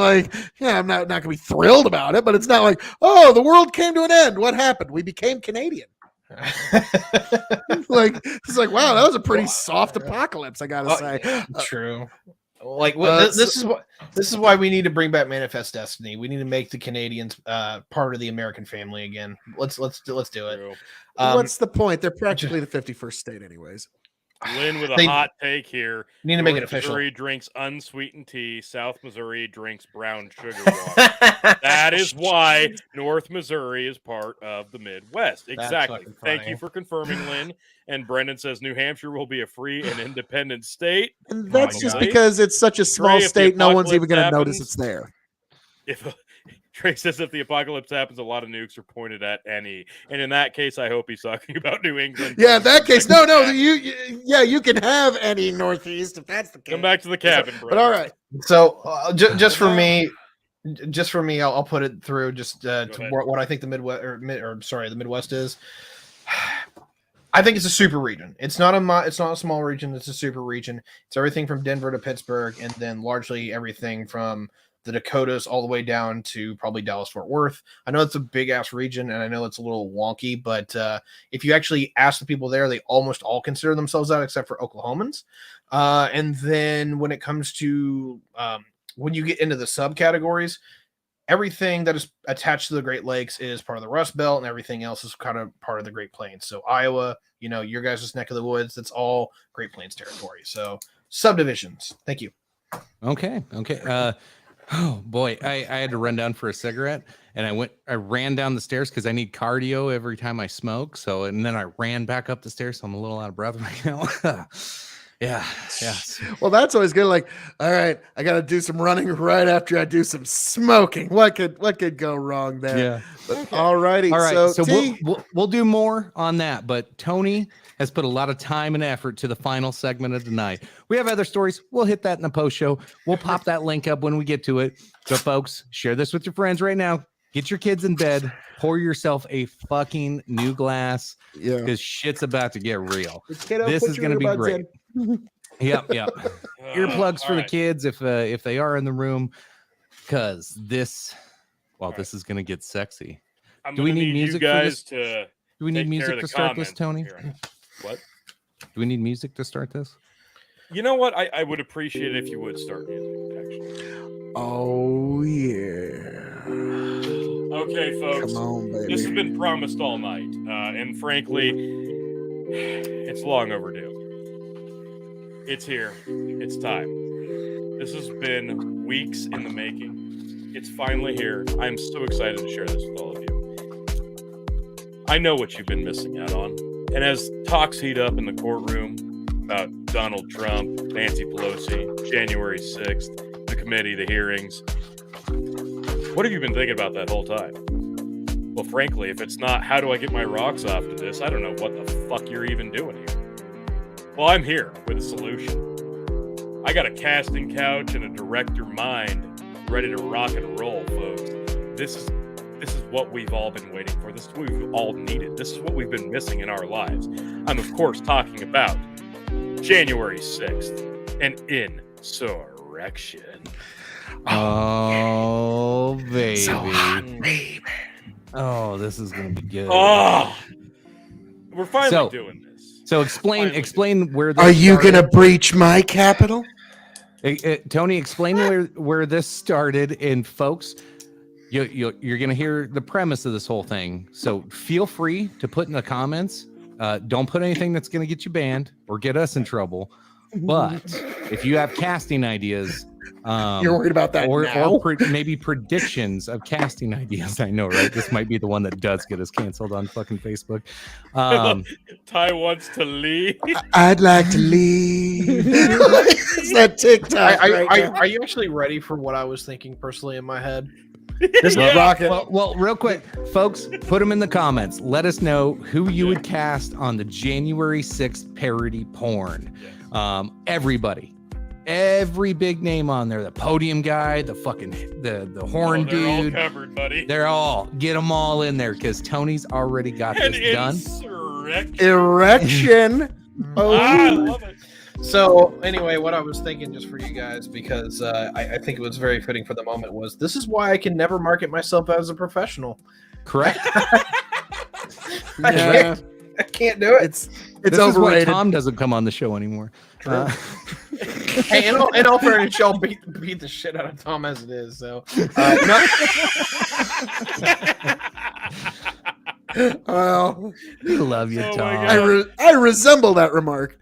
I'm not going to be thrilled about it, but it's not like, oh, the world came to an end. What happened? We became Canadian. It's like, wow, that was a pretty soft apocalypse, I gotta say. True. This is why we need to bring back Manifest Destiny. We need to make the Canadians part of the American family again. Let's do it. What's the point? They're practically the 51st state, anyways. Lynn with a hot take here. Need to make it official. Missouri drinks unsweetened tea. South Missouri drinks brown sugar water. That is why North Missouri is part of the Midwest. Exactly. Thank you for confirming, Lynn. And Brendan says New Hampshire will be a free and independent state. And that's just because it's such a small state, no one's even going to notice it's there. Trey says if the apocalypse happens, a lot of nukes are pointed at NE. And in that case, I hope he's talking about New England. Yeah, in that case, no, you can have any Northeast if that's the case. Come back to the cabin, bro. But all right. So just for me, I'll put it through to what I think the Midwest the Midwest is. I think it's a super region. It's not a small region. It's a super region. It's everything from Denver to Pittsburgh, and then largely everything from the Dakotas all the way down to probably Dallas-Fort Worth. I know it's a big-ass region, and I know it's a little wonky, but if you actually ask the people there, they almost all consider themselves that except for Oklahomans. And then when it comes to when you get into the subcategories, everything that is attached to the Great Lakes is part of the Rust Belt, and everything else is kind of part of the Great Plains. So Iowa, your guys' neck of the woods, that's all Great Plains territory. So subdivisions. Thank you. Okay. Oh boy, I had to run down for a cigarette, and I ran down the stairs because I need cardio every time I smoke. And then I ran back up the stairs, so I'm a little out of breath right now. Yeah. Well, that's always good. Like, all right, I got to do some running right after I do some smoking. What could go wrong there? Yeah. But, all righty. All right. So T, we'll do more on that. But Tony has put a lot of time and effort to the final segment of the night. We have other stories. We'll hit that in the post show. We'll pop that link up when we get to it. So, folks, share this with your friends right now. Get your kids in bed. Pour yourself a fucking new glass. Yeah. Because shit's about to get real. Kiddo, this is going to be great. Yep. Earplugs for the kids if they are in the room, because this is going to get sexy. Do we need music for this? Do we need music to start this, Tony? What? Do we need music to start this? You know what? I would appreciate it if you would start music, actually. Oh, yeah. Okay, folks. Come on, baby. This has been promised all night. And frankly, it's long overdue. It's here. It's time. This has been weeks in the making. It's finally here. I'm so excited to share this with all of you. I know what you've been missing out on. And as talks heat up in the courtroom about Donald Trump, Nancy Pelosi, January 6th, the committee, the hearings, what have you been thinking about that whole time? Well, frankly, if it's not, how do I get my rocks off to this? I don't know what the fuck you're even doing here. Well, I'm here with a solution. I got a casting couch and a director mind ready to rock and roll, folks. This is what we've all been waiting for. This is what we've all needed. This is what we've been missing in our lives. I'm, of course, talking about January 6th and Insurexxxion. Oh, baby. So hot, baby. Oh, this is going to be good. Oh, we're finally doing this. So explain where this Are you started. gonna breach my capital? Tony, explain where this started, and folks, you're gonna hear the premise of this whole thing. So feel free to put in the comments. Don't put anything that's gonna get you banned or get us in trouble. But if you have casting ideas, You're worried about that now? or maybe predictions of casting ideas. I know, right? This might be the one that does get us canceled on fucking Facebook. Ty wants to leave. I'd like to leave. It's that TikTok. Are you actually ready for what I was thinking personally in my head? This is rocket. Well, real quick, folks, put them in the comments. Let us know who you would cast on the January 6th parody porn. Everybody. Every big name on there, the podium guy, the fucking the horn dude, all covered, buddy. They're all get them all in there because Tony's already got this done. Erection. I love it. So anyway, what I was thinking just for you guys, because I think it was very fitting for the moment, was this is why I can never market myself as a professional. Correct. Yeah. I can't do it. It's This overrated. is why Tom doesn't come on the show anymore. Hey, in all fairness, y'all beat the shit out of Tom as it is. So, well, we love you, Oh my Tom. God. I resemble that remark,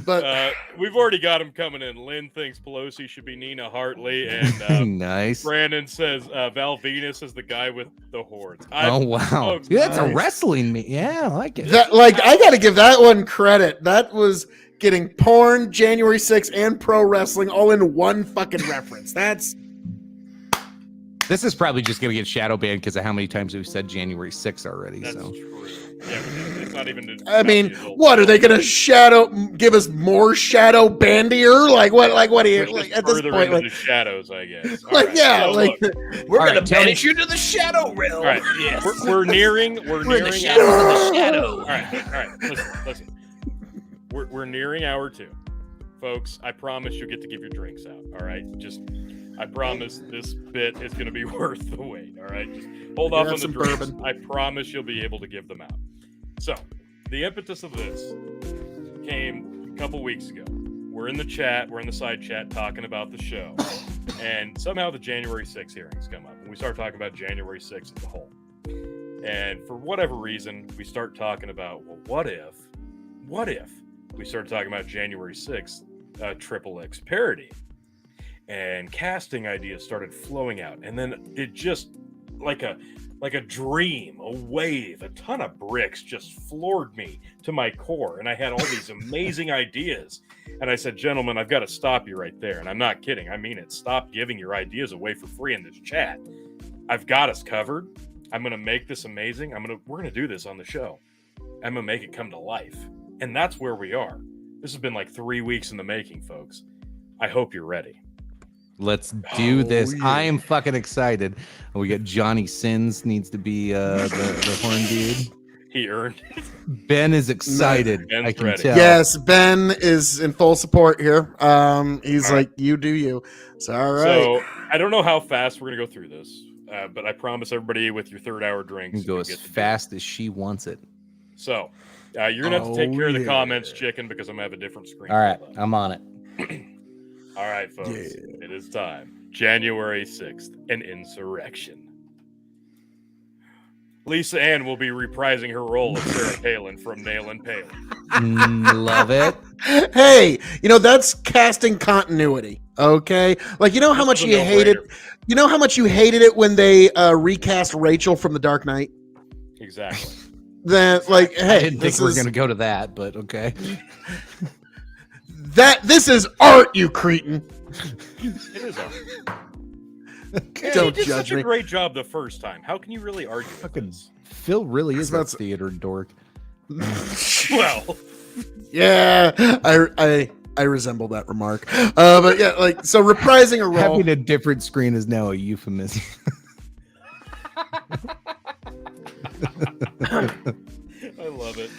but We've already got him coming in. Lynn thinks Pelosi should be Nina Hartley, and Nice. Brandon says Val Venus is the guy with the horns. Oh wow, folks, dude, that's a nice. wrestling meet. Yeah, I like it. that I got to give that one credit. That was getting porn, January 6th, and pro wrestling all in one fucking reference. That's This is probably just gonna get shadow banned because of how many times we've said January 6th already. That's So true. Yeah, it's not even. I mean, what are they going to give us more shadow bandier? Like what? Like what? Do you like, at this further point? into Like, the shadows, I guess. All like right, yeah, so like look, we're All gonna right, Tony. banish you to the shadow realm. all right, Yes. we're nearing. We're in the nearing. shadows of the shadow. All right. Listen. We're nearing hour 2, folks. I promise you'll get to give your drinks out. All right, I promise this bit is going to be worth the wait. All right, just hold off have on the some drinks. bourbon. I promise you'll be able to give them out. So, the impetus of this came a couple weeks ago. We're in the chat. We're in the side chat talking about the show, and somehow the January 6th hearings come up, and we start talking about January 6th as a whole. And for whatever reason, we start talking about, well, what if we started talking about January 6th, Triple X parody, and casting ideas started flowing out, and then it just like a dream, a wave, a ton of bricks just floored me to my core, and I had all these amazing ideas. And I said, gentlemen, I've got to stop you right there, and I'm not kidding. I mean it. Stop giving your ideas away for free in this chat. I've got us covered. I'm going to make this amazing. We're going to do this on the show. I'm going to make it come to life. And that's where we are. This has been like 3 weeks in the making, folks. I hope you're ready. let's do this. yeah. I am fucking excited. We got Johnny Sins needs to be the horn dude. He earned it. Ben is excited. Ben's I can ready. tell. yes, Ben is in full support here. He's All like, you do you. So all right. So I don't know how fast we're going to go through this, but I promise everybody with your third hour You drinks. can go you as get to do it. fast as she wants it. So you're going to have to take Oh, care of the yeah. comments, chicken, because I'm going to have a different screen. All right, pulled up. I'm on it. All right, folks. Yeah. It is time. January 6th, an insurrection. Lisa Ann will be reprising her role of Sarah Palin from Nail and Palin. Love it. Hey, that's casting continuity. Okay, like how much This is a you hated. no-brainer. You know how much you hated it when they recast Rachel from The Dark Knight. Exactly. Then, like, I hey, didn't think this we were is going to go to that, but okay. this is art, you cretin. It is art. Don't He did judge such a me. great job the first time. How can you really argue with Fucking this? Phil really is a That's- theater dork. Well, Yeah, I resemble that remark. But yeah, like, so reprising a role. Having a different screen is now a euphemism. I love it.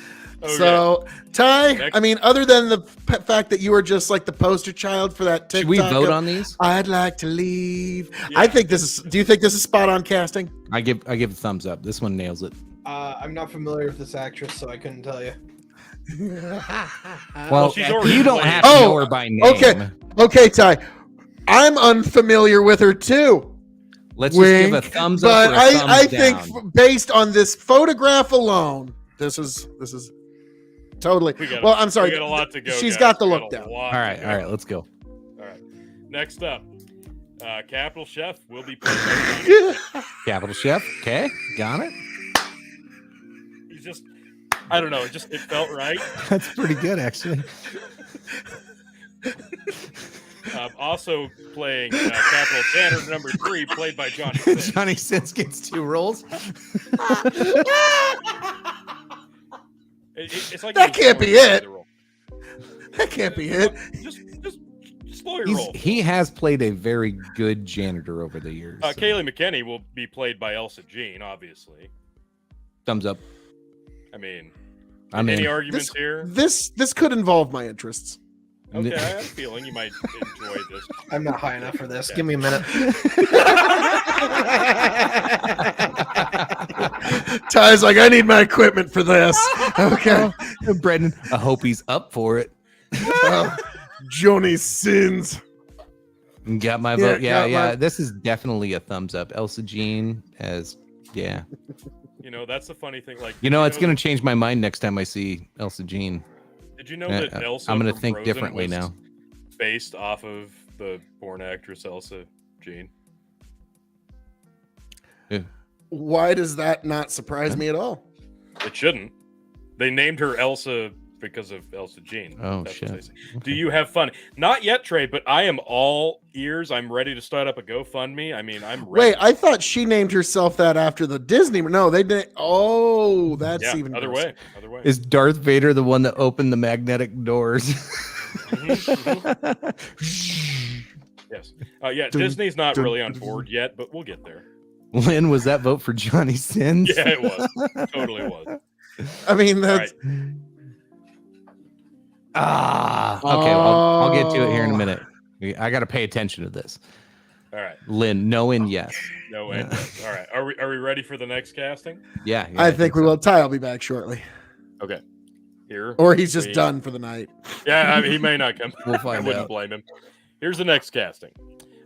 Okay. So, Ty, Next. I mean, other than the fact that you were just like the poster child for that TikTok. Should we vote on these? I'd like to leave. Yeah. I think this is. Do you think this is spot on casting? I give a thumbs up. This one nails it. I'm not familiar with this actress, so I couldn't tell you. Well, she's already you don't played. have to Oh, know her by name. Okay, Ty. I'm unfamiliar with her too. Let's Wink, just give a thumbs but up or a thumbs I think down. based on this photograph alone, this is totally. We got Well, I'm sorry. We got a lot to go. She's guys. got the We look a down. lot All right, to go. all right, let's go. All right. Next up, Capital Chef will be played by Capital Chef. Okay, got it. He's just, I don't know, it felt right. That's pretty good, actually. Also playing Capital Janitor number 3, played by Johnny Sins. Johnny Sins gets 2 rolls. It's like That can't be it. That can't be it. Just slow your roll. He has played a very good janitor over the years. So. Kaylee McKinney will be played by Elsa Jean, obviously. Thumbs up. I mean, I'm any in. arguments here? This could involve my interests. Okay, I have a feeling you might enjoy this. I'm not high enough for this. Okay. Give me a minute. Ty's like, I need my equipment for this. Okay. Brendan, I hope he's up for it. Johnny Sins. Got my vote. Yeah, Yeah. This is definitely a thumbs up. Elsa Jean as, yeah. You know, that's the funny thing. Like, It's going to change my mind next time I see Elsa Jean. Did you know that Elsa? I'm going from to think Frozen differently was now. Based off of the born actress Elsa Jean. Why does that not surprise me at all? It shouldn't. They named her Elsa because of Elsa Jean. Oh, That's shit. what they say. Do you have fun? Not yet, Trey, but I am all ears. I'm ready to start up a GoFundMe. I mean, I'm ready. Wait, I thought she named herself that after the Disney. No, they did. Oh, that's yeah, even other worse. way. Other way. Is Darth Vader the one that opened the magnetic doors? Yes. Yeah, Disney's not really on board yet, but we'll get there. Lynn, was that vote for Johnny Sins? Yeah, it was. Totally was. I mean, that's. Right. Okay. I'll get to it here in a minute. I got to pay attention to this. All right. Lynn, no and yes. No way. All right. Are we ready for the next casting? Yeah. I think we will. Ty will be back shortly, Okay. Here. or he's just done for the night. Yeah, I mean, he may not come. We'll I find wouldn't out. blame him. Here's the next casting.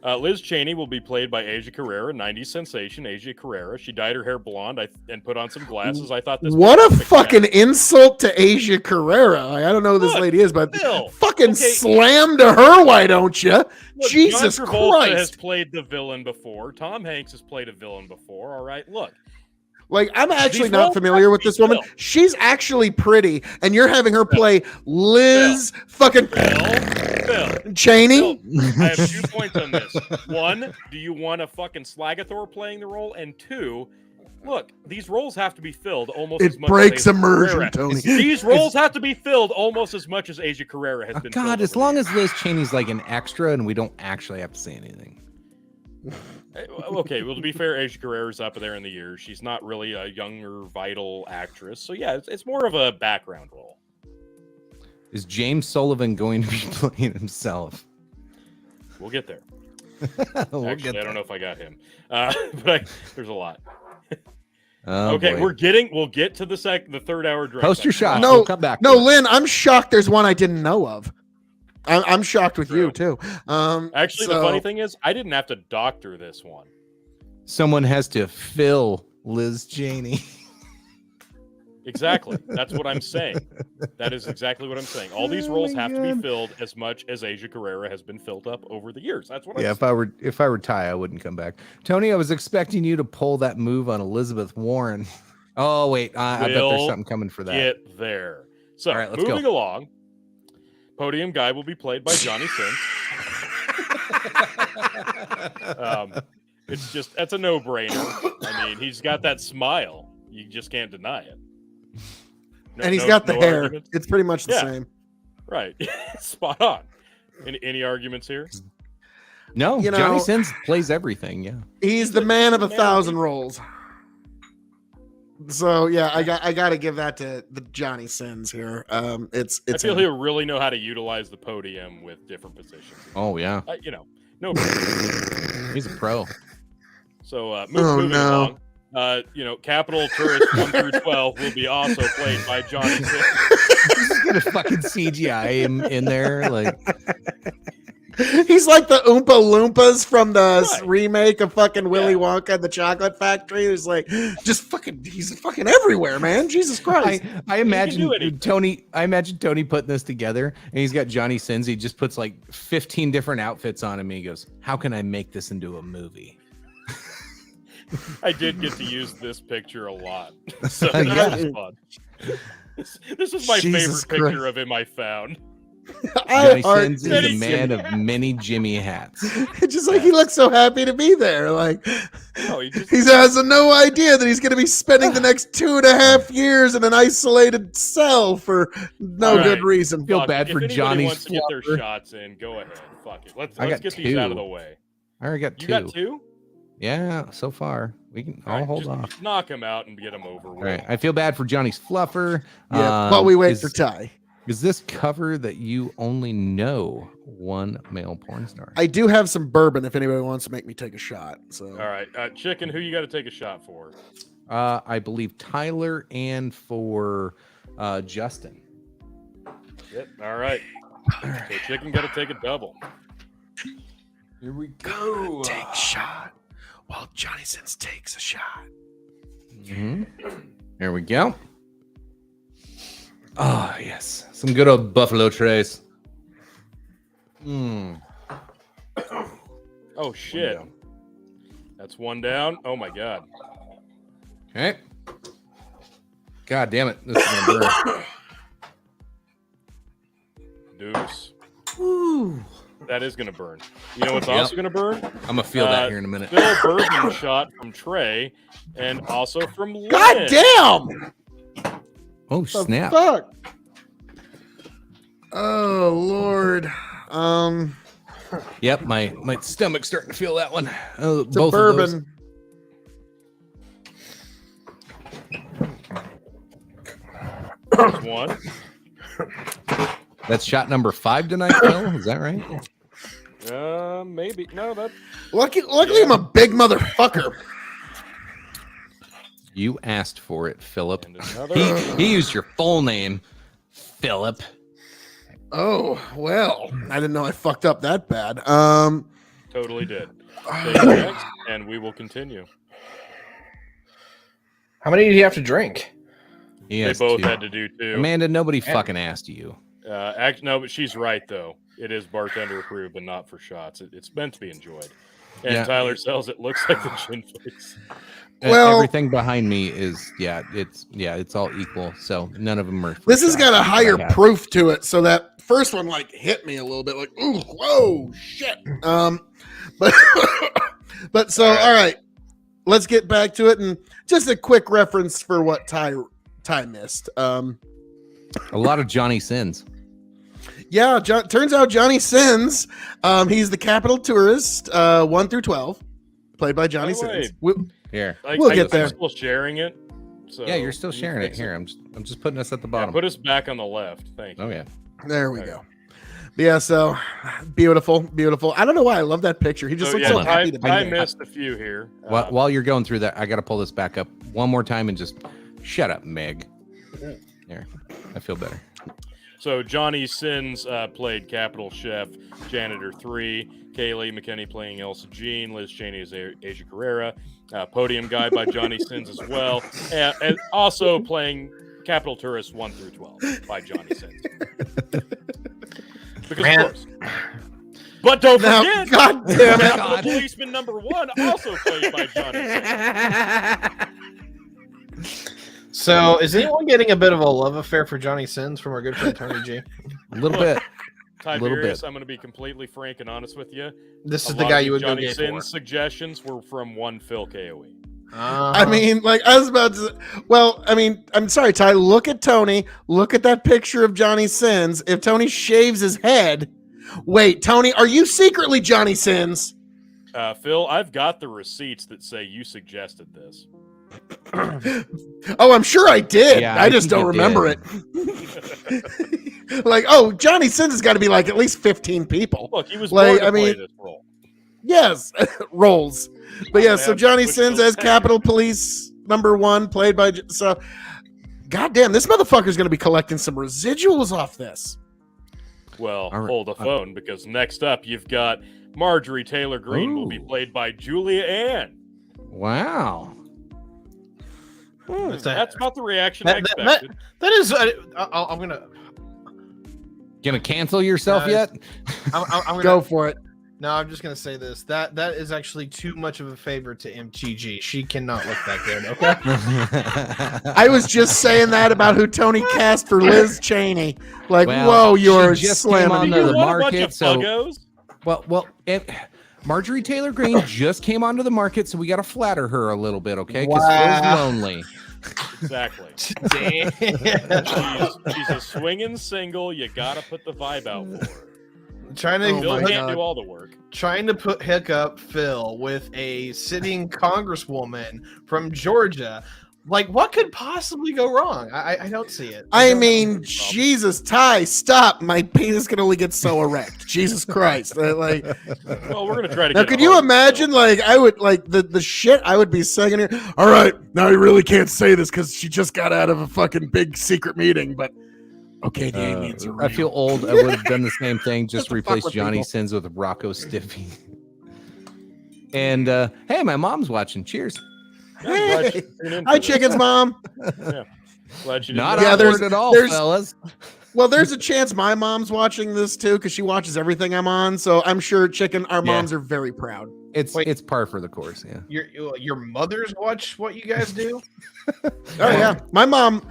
Liz Cheney will be played by Asia Carrera, 90s sensation Asia Carrera. She dyed her hair blonde and put on some glasses. I thought this What was a perfect fucking casting. insult to Asia Carrera. Like, I don't know who this Look, lady is, but Bill, fucking okay. slam to her, why don't you? Look, Jesus John Travolta has Christ. played the villain before. Tom Hanks has played a villain before. All right, look. Like, I'm actually These not roles familiar have with to be this woman. filled. She's actually pretty, and you're having her play Liz fucking Bill, Cheney. Bill, I have 2 points on this. 1, do you want a fucking Slagathor playing the role? And 2, look, these roles have to be filled almost It as much breaks as Asia immersion, Carrera. Tony. These roles have to be filled almost as much as Asia Carrera has been God, filled. as long as Liz Cheney's like an extra and we don't actually have to say anything. Okay, well, to be fair, Asia Carrera's up there in the years. She's not really a younger, vital actress. So, yeah, it's more of a background role. Is James Sullivan going to be playing himself? We'll get there. We'll Actually, get I there. don't know if I got him. But there's a lot. Oh, Okay, boy. we'll get to the 3rd hour drunk. Post your section. shot. No, We'll come back. No, to it. Lynn, I'm shocked there's one I didn't know of. I'm shocked with you, too. Actually, the funny thing is, I didn't have to doctor this one. Someone has to fill Liz Cheney. Exactly. That's what I'm saying. That is exactly what I'm saying. All these roles have to be filled as much as Asia Carrera has been filled up over the years. That's what I'm Yeah, saying. if I were Ty, I wouldn't come back. Tony, I was expecting you to pull that move on Elizabeth Warren. Oh wait, I bet there's something coming for that. Get there. So All right, let's moving go. along, podium guy will be played by Johnny Sins. That's a no-brainer. I mean, he's got that smile. You just can't deny it. And he's got the hair. arguments? It's pretty much the Yeah. same. Right. Spot on. Any arguments here? No, You know- Johnny Sins plays everything. Yeah. He's the man of 1,000 roles. So yeah, I got to give that to the Johnny Sins here. It's I feel him. he'll really know how to utilize the podium with different positions. Oh yeah, No. he's a pro. So moving no. along, Capital Tourist 1 through 12 will be also played by Johnny Sins. He's just gonna fucking CGI him in there, like He's like the Oompa Loompas from the Right. remake of fucking Willy Wonka and the Chocolate Factory. He's like, he's fucking everywhere, man. Jesus Christ. I imagine do anything. Tony. I imagine Tony putting this together, and he's got Johnny Sins. He just puts like 15 different outfits on him. And he goes, "How can I make this into a movie?" I did get to use this picture a lot. So Yeah. that was fun. This is my Jesus favorite picture of him I found. Johnny I Sins is a man of many Jimmy hats. It's just like he looks so happy to be there. Like No, he just he has no idea that he's going to be spending the next 2.5 years in an isolated cell for no All right. good reason. Feel Fuck, bad if for anybody Johnny's wants to get their fluffer. shots in, go ahead. Fuck it. Let's I got get these out of two. the way. I already got You two. got two? Yeah, so far we can. All I'll right, hold just off. Knock him out and get him over with. All right. I feel bad for Johnny's fluffer. Yeah, while we wait is, for Ty. Is this cover that you only know one male porn star? I do have some bourbon if anybody wants to make me take a shot. So All right, Chicken, who you got to take a shot for? I believe Tyler and for Justin. Yep. All right. So Chicken got to take a double. Here we go. take a shot while Johnny Sins takes a shot. Mm-hmm. There we go. Oh, yes. Some good old Buffalo Trace. Oh shit. down. That's one down. Oh my god. Okay. God damn it. This is going to burn. Deuce. Ooh. That is going to burn. You know what's Yep. also going to burn? I'm going to feel that here in a minute. Still a bourbon shot from Trey and also from Lynn. God damn! Oh, The snap. fuck? Oh Lord. Yep, my stomach's starting to feel that one. Oh, It's a both of those. bourbon. There's one. That's shot number 5 tonight, Phil. Is that right? Maybe. No, that. Luckily, I'm a big motherfucker. You asked for it, Philip. And another. He used your full name, Philip. Oh well, I didn't know I fucked up that bad. Totally did. Take it next, and we will continue. How many do you have to drink? He They has both two. had to do two. Amanda, nobody fucking asked you. No, but she's right though. It is bartender approved, but not for shots. It's meant to be enjoyed. And Yeah. Tyler sells it looks like the gin face. Well- Everything behind me is it's all equal. So none of them are. This has got a higher Yeah. proof to it, so that first one like hit me a little bit, like ooh, whoa, shit. But but so all right, let's get back to it, and just a quick reference for what Ty missed. A lot of Johnny Sins. Yeah, turns out Johnny Sins, he's the Capital Tourist, 1 through 12, played by Johnny Oh, wait. Sins. Here. We'll get there. I'm still sharing it. So Yeah, you're still you sharing it. fix Here, I'm just putting us at the Yeah, bottom. put us back on the left. Thank you. Oh yeah. There we Okay. go. But yeah, so beautiful. I don't know why I love that picture. He just So, looks yeah, so happy to be I there. missed a few here. While you're going through that, I got to pull this back up one more time and just shut up, Meg. There, I feel better. So Johnny Sins played Capital Chef, Janitor 3, Kaylee McKinney playing Elsa Jean, Liz Cheney as Asia Carrera, Podium Guy by Johnny Sins as well, and also playing Capital Tourist 1 through 12 by Johnny Sins. Because Man. of course. But don't Now, forget, God damn it. Capital Policeman number 1 also played by Johnny Sins. So, is anyone getting a bit of a love affair for Johnny Sins from our good friend Tony G? A little bit. Tiberius, I'm going to be completely frank and honest with you. This A is the lot guy of you would go Johnny gay for. Sins suggestions were from one Phil KOE. I mean, like I was about to. Well, I mean, I'm sorry, Ty. Look at Tony. Look at that picture of Johnny Sins. If Tony shaves his head, wait, Tony, are you secretly Johnny Sins? Phil, I've got the receipts that say you suggested this. Oh, I'm sure I did. Yeah, I just think don't you remember did. it. Like, oh, Johnny Sins has got to be like at least 15 people. Look, he was Like, born to I play mean- this role. Yes, roles. But yeah, so Man, Johnny which Sins goes as back. Capitol Police number 1, played by. So, goddamn, this motherfucker's going to be collecting some residuals off this. Well, All right. hold the phone, because next up you've got Marjorie Taylor Greene will be Ooh. played by Julia Ann. Wow. That's about the reaction I expected. That is. I'm gonna. Gonna cancel yourself yet? I'm gonna Go for it. No, I'm just gonna say this. That is actually too much of a favor to MTG. She cannot look that good. Okay. I was just saying that about who Tony cast for Liz Cheney. Like, Well, whoa, you're she just came on slamming. the You want a bunch market, of so fuggos? Marjorie Taylor Greene just came onto the market, so we got to flatter her a little bit, okay? Because Wow. Phil's lonely. Exactly. Damn. She's a swinging single. You gotta put the vibe out for her. Trying to Oh Phil my can't God. do all the work. trying to hook up Phil with a sitting congresswoman from Georgia. Like, what could possibly go wrong? I don't see it. I don't mean, Jesus, Ty, stop! My penis can only get so erect. Jesus Christ! Like, Well, we're gonna try to. now, get could it you hard, imagine? Phil. Like, I would like the shit I would be saying here. All right, now you really can't say this because she just got out of a fucking big secret meeting. But okay, the aliens are I real. feel old. I would have done the same thing. Just Just to fuck replace with Johnny people. Sins with Rocco Stiffy. And hey, my mom's watching. Cheers. Yeah, I'm glad you tuned in for Hi, this. chickens, mom. Yeah. Glad you didn't Not know. Yeah, awkward at all, there's- fellas. Well, there's a chance my mom's watching this too because she watches everything I'm on. So I'm sure our Yeah. moms are very proud. It's Wait. it's par for the course. Yeah. Your mothers watch what you guys do? Oh yeah, my mom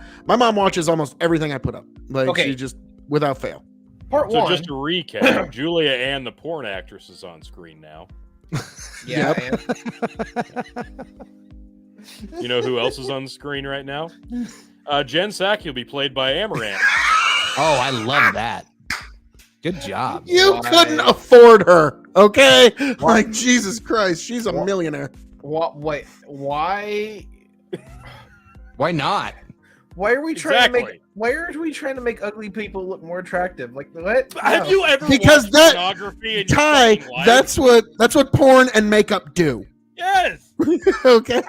watches almost everything I put up. Like Okay. she just without fail. Part So one. just to recap, Julia Ann, the porn actress, is on screen now. Yeah. You know who else is on the screen right now? Jen Psaki will be played by Amaranth. Oh, I love that. Good job. You Why? couldn't afford her, okay? Like Jesus Christ, she's a millionaire. What? Wait. Why? Why not? Why are we trying to make? Exactly. Why are we trying to make ugly people look more attractive? Like what? Have No. you ever Because watched that- pornography in your Ty, fucking life? that's what porn and makeup do. Yes. Okay,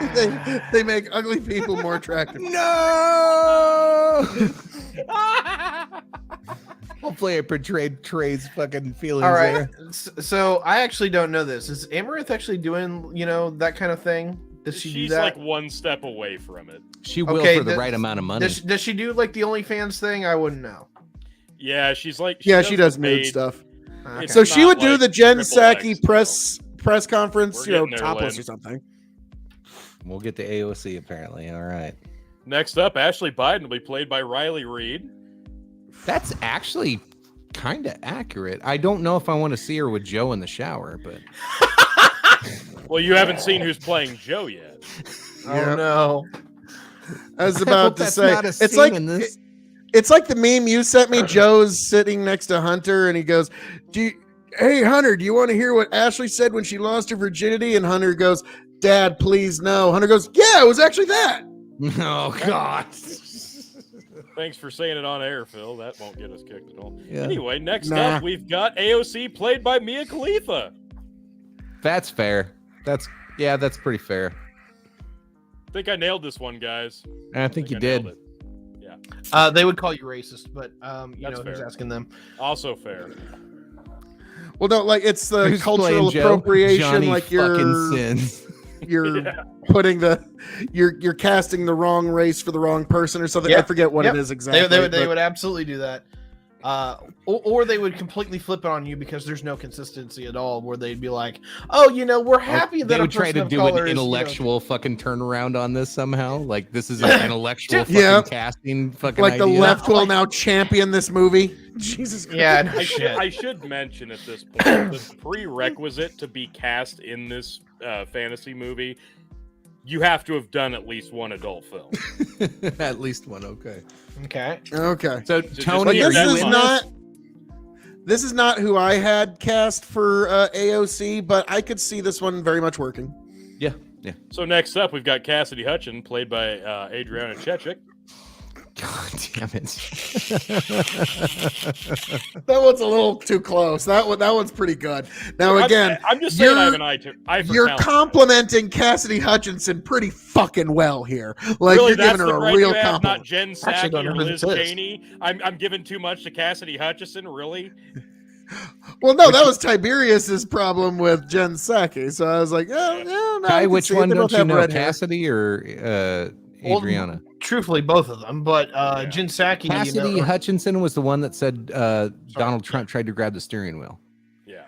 they make ugly people more attractive. No. Hopefully, I portrayed Trey's fucking feelings All right. there. So I actually don't know this. Is Amaranth actually doing that kind of thing? Does she do She's that? like one step away from it. She will Okay, for the does- right amount of money. Does she do like the OnlyFans thing? I wouldn't know. Yeah, she's like. Yeah, she does the nude paid- stuff. Okay. So she not would do like the Jen triple X, Psaki so. press conference, We're getting there, topless Lynn. or something. We'll get to AOC apparently. All right. Next up, Ashley Biden will be played by Riley Reid. That's actually kind of accurate. I don't know if I want to see her with Joe in the shower, but Well, you haven't seen who's playing Joe yet. Oh no. I was I hope about to that's say not a it's scene like in this. it's like the meme you sent me. Joe's sitting next to Hunter and he goes, "Hey Hunter, do you want to hear what Ashley said when she lost her virginity?" And Hunter goes, "Dad, please no." Hunter goes, "Yeah, it was actually that." Oh God. Thanks for saying it on air, Phil. That won't get us kicked at all. Yeah. Anyway, next Nah. up, we've got AOC played by Mia Khalifa. That's fair. That's pretty fair. I think I nailed this one, guys. I think you I did. nailed it. They would call you racist, but you That's know who's fair. asking them. Also fair. Well, no, like it's the Who's cultural playing Joe? appropriation. Johnny Like fucking Sins. you're Yeah. putting you're casting the wrong race for the wrong person or something. I Yep. forget what Yep. it is exactly. They but- would absolutely do that. Or they would completely flip it on you because there's no consistency at all. Where they'd be like, "Oh, we're happy that They a would try person to of do color an is, intellectual fucking turnaround on this somehow. Like this is an intellectual fucking Yeah. casting fucking like the idea. left will now champion this movie. Jesus Christ. Yeah, no I shit. should mention at this point the prerequisite to be cast in this fantasy movie, you have to have done at least one adult film. At least one. Okay. Okay. Okay. So just Tony, keep are this that you is in in mind. not. This is not who I had cast for AOC, but I could see this one very much working. Yeah. Yeah. So next up, we've got Cassidy Hutchin, played by Adriana Chechik. God damn it. That one's a little too close. That one's pretty good. Now again, I'm just saying I have an eye for you're talent. complimenting Cassidy Hutchinson pretty fucking well here. Like Really, you're that's giving her the a grade real you have, compliment. not Jen Actually, Psaki don't know or who Liz this is. Cheney. I'm giving too much to Cassidy Hutchinson, really? Well, no, that was Tiberius's problem with Jen Psaki. So I was like, oh, no, I Kai, can which see it. one They don't both you have know, red hair. Cassidy or Well, Adriana? Truthfully, both of them. But Jen Psaki, Cassidy Hutchinson was the one that said Donald Trump tried to grab the steering wheel. Yeah.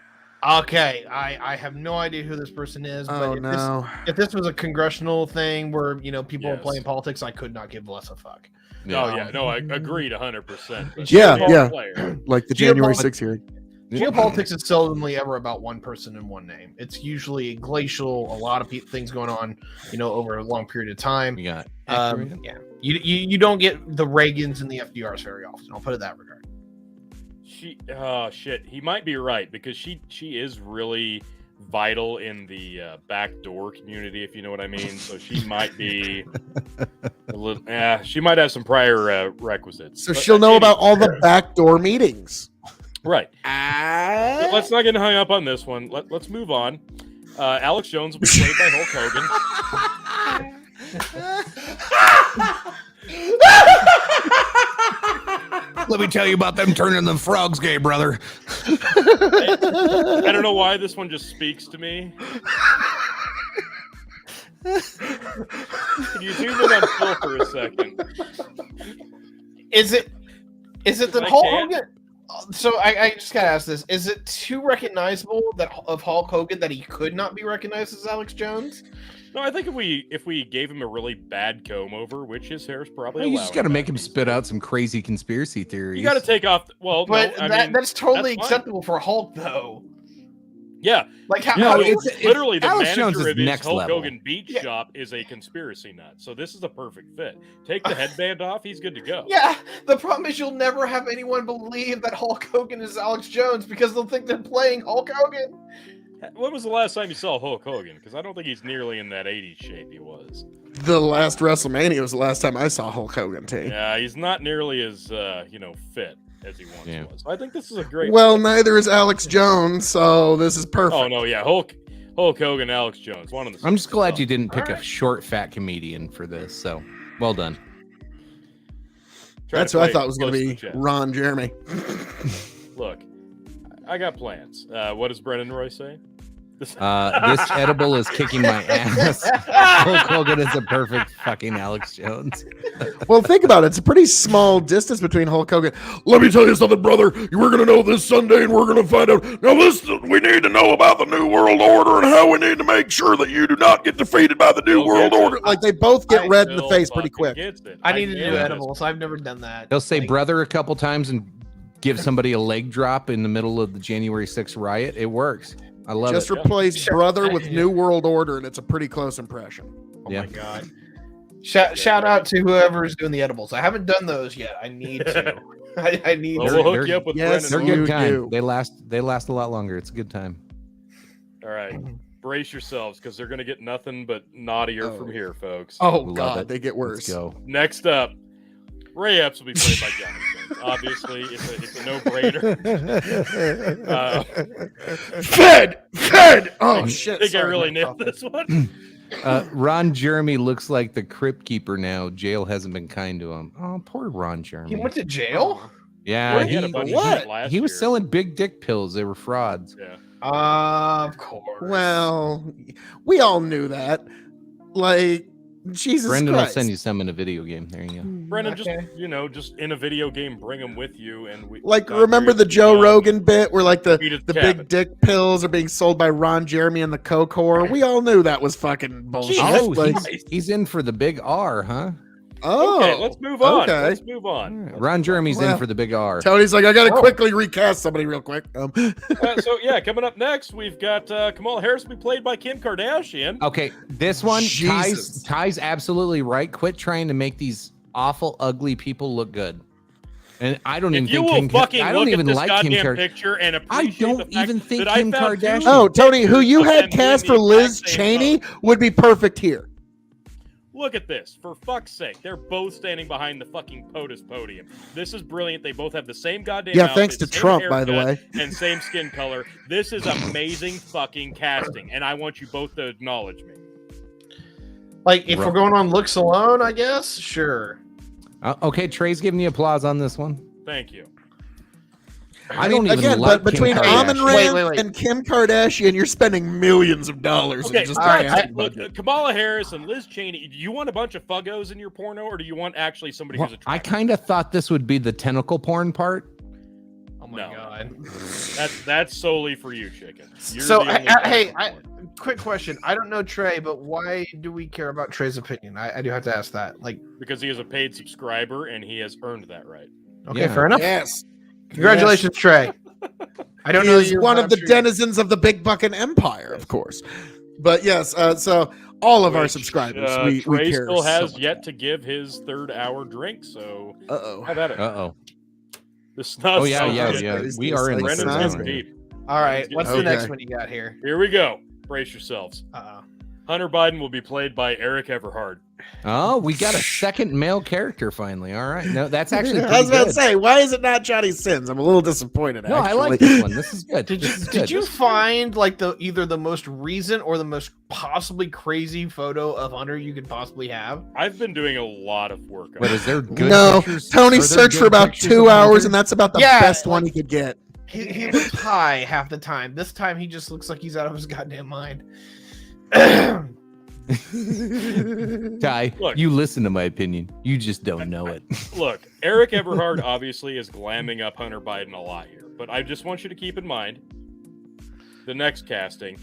Okay, I have no idea who this person is. Oh, But no. if this was a congressional thing where people are Yes. playing politics, I could not give less a fuck. Yeah. Oh, yeah. No, I agreed 100%. but Yeah, she's a yeah. player. Like the January Geopolitics- 6th hearing. Geopolitics is seldomly ever about one person and one name. It's usually glacial, a lot of things going on, over a long period of time. We got Yeah, you don't get the Reagans and the FDRs very often. I'll put it that regard. Shit. He might be right because she is really vital in the backdoor community, if you know what I mean. So she might be a little. She might have some prior requisites. So But she'll know anyway, about all the backdoor meetings. Right. But let's not get hung up on this one. Let's move on. Alex Jones will be played by Hulk Hogan. Let me tell you about them turning the frogs gay, brother. I don't know why this one just speaks to me. Can you zoom in on Phil for a second? Is it that I Hulk can't. Hogan? So I just gotta ask this: is it too recognizable of Hulk Hogan that he could not be recognized as Alex Jones? No, I think if we gave him a really bad comb over, which his hair is probably You allowed. just got to make him spit out some crazy conspiracy theories. You got to take off. Well, But no, I mean, that's totally that's fine. acceptable for Hulk, though. Yeah, Like how? No, how it's literally the Alex manager Jones is of his next Hulk level. Hogan beat Yeah. shop is a conspiracy nut. So this is a perfect fit. Take the headband off, he's good to go. Yeah, the problem is you'll never have anyone believe that Hulk Hogan is Alex Jones because they'll think they're playing Hulk Hogan. When was the last time you saw Hulk Hogan? Because I don't think he's nearly in that 80s shape he was. The last WrestleMania was the last time I saw Hulk Hogan, T. Yeah, he's not nearly as fit as he once was. I think this is a great. Well, neither is Alex Jones, so this is perfect. Oh no, yeah, Hulk Hogan, Alex Jones, one of the. I'm just glad you didn't pick a short, fat comedian for this. So, well done. That's who I thought was going to be Ron Jeremy. Look, I got plans. What does Brennan Roy say? This edible is kicking my ass. Hulk Hogan is a perfect fucking Alex Jones. Well, think about it. It's a pretty small distance between Hulk Hogan. Let me tell you something, brother. We're going to know this Sunday, and we're going to find out. Now, listen, we need to know about the New World Order and how we need to make sure that you do not get defeated by the New World Order. Like, they both get red in the face pretty quick. I need to do edibles. I've never done that. He'll say brother a couple times and give somebody a leg drop in the middle of the January 6th riot. It works. I love Just it. replace brother with New World Order, and it's a pretty close impression. Oh my god! Shout out to whoever is doing the edibles. I haven't done those yet. I need to. I need. Well, to. we'll hook you up with Yes, They're Brennan. good You time. do. They last a lot longer. It's a good time. All right, brace yourselves because they're going to get nothing but naughtier Oh. from here, folks. Oh, Love God, it. they get Let's worse. go. Next up, Ray Epps will be played by Johnny Sins. Obviously, it's a no-brainer. Fed! Oh, shit. I think I sorry, really my nailed cough. this one. Ron Jeremy looks like the crypt keeper now. Jail hasn't been kind to him. Oh, poor Ron Jeremy. He went to jail. Yeah, Well, he had a bunch of what? shit last he was year. selling big dick pills. They were frauds. Yeah. Of course. Well, we all knew that. Like, Jesus Brendan Christ. will send you some in a video game. There you go. Brennan, Okay. just in a video game, bring them with you, and we Like, not remember the really, Joe Rogan bit where, like, the Beat his big cabin. dick pills are being sold by Ron Jeremy and the Coke whore? We all knew that was fucking bullshit. Oh, Like, he's in for the big R, huh? Okay, let's move on. Okay. Let's move on. Ron Jeremy's Well, in for the big R. Tony's like, I gotta quickly recast somebody real quick. So yeah, coming up next, we've got Kamala Harris will be played by Kim Kardashian. Okay, this one, Jesus. Ty's absolutely right. Quit trying to make these awful, ugly people look good. And I don't even If you think will Kim, fucking I don't look at even this like Kim goddamn Kardashian. picture and I appreciate don't the fact even think that Kim I found two Kardashian- Oh, Tony, who you pictures had of cast them for in the Liz exact same Cheney pose. would be perfect here. Look at this. For fuck's sake. They're both standing behind the fucking POTUS podium. This is brilliant. They both have the same goddamn Yeah, outfit, thanks to same Trump, by the haircut, way. and same skin color. This is amazing fucking casting, and I want you both to acknowledge me. Like, if we're going on looks alone, I guess, sure. Okay, Trey's giving you applause on this one. Thank you. I don't even again, like but between Kim Kardashian. Amon Rand Wait. and Kim Kardashian, you're spending millions of dollars Okay, in just all a right. casting Look, budget. Kamala Harris and Liz Cheney. Do you want a bunch of fuggos in your porno, or do you want actually somebody Well, who's I attractive? kind of thought this would be the tentacle porn part. Oh my No. god. That's solely for you, chicken. You're So, the only hey, person. quick question. I don't know Trey, but why do we care about Trey's opinion? I do have to ask that. Like, Because he is a paid subscriber and he has earned that right. okay, Yeah. fair enough. Yes. Congratulations, Trey. I don't He know. is you, one but of the I'm sure you- denizens of the big bucking empire, of course. But yes, so all of our Which, subscribers, we Trey care still has so much yet about. to give his third-hour drink, so Uh-oh. have at it. Uh-oh. The snot Oh, yeah, sounds yeah, good. yeah. It's We just are in like the Brendan's sounds getting good. deep. All right, what's the Okay. next one you got here? Here we go. Brace yourselves. Uh-oh. Hunter Biden will be played by Eric Everhard. Oh, we got a second male character finally. All right. No, that's actually I pretty was about to good. say, why is it not Johnny Sins? I'm a little disappointed. No, I actually. like this one. This is good. Did This is you good. did you find like either the most recent or the most possibly crazy photo of Hunter you could possibly have? I've been doing a lot of work on What it. is there good No, pictures? Tony Are there searched good for about pictures 2 of hours, Hunter? and that's about the Yeah, best one like- he could get. He looks high half the time. This time he just looks like he's out of his goddamn mind. Ty, Look. you listen to my opinion. You just don't know it. Look, Eric Everhard obviously is glamming up Hunter Biden a lot here, but I just want you to keep in mind the next casting,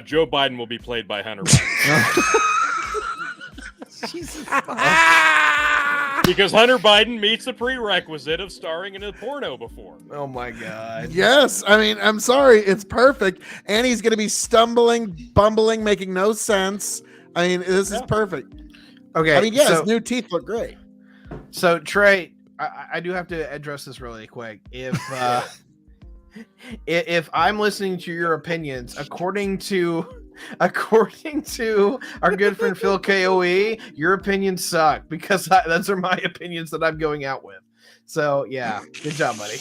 Joe Biden will be played by Hunter Biden. Because Hunter Biden meets the prerequisite of starring in a porno before. Oh my god. Yes, I mean, I'm sorry, it's perfect, and he's going to be stumbling, bumbling, making no sense. I mean, this is perfect. Okay. I mean, yeah, so, his new teeth look great. so Trey, I do have to address this really quick. If I'm listening to your opinions, according to our good friend Phil KOE, your opinions suck because those are my opinions that I'm going out with. So yeah, good job, buddy.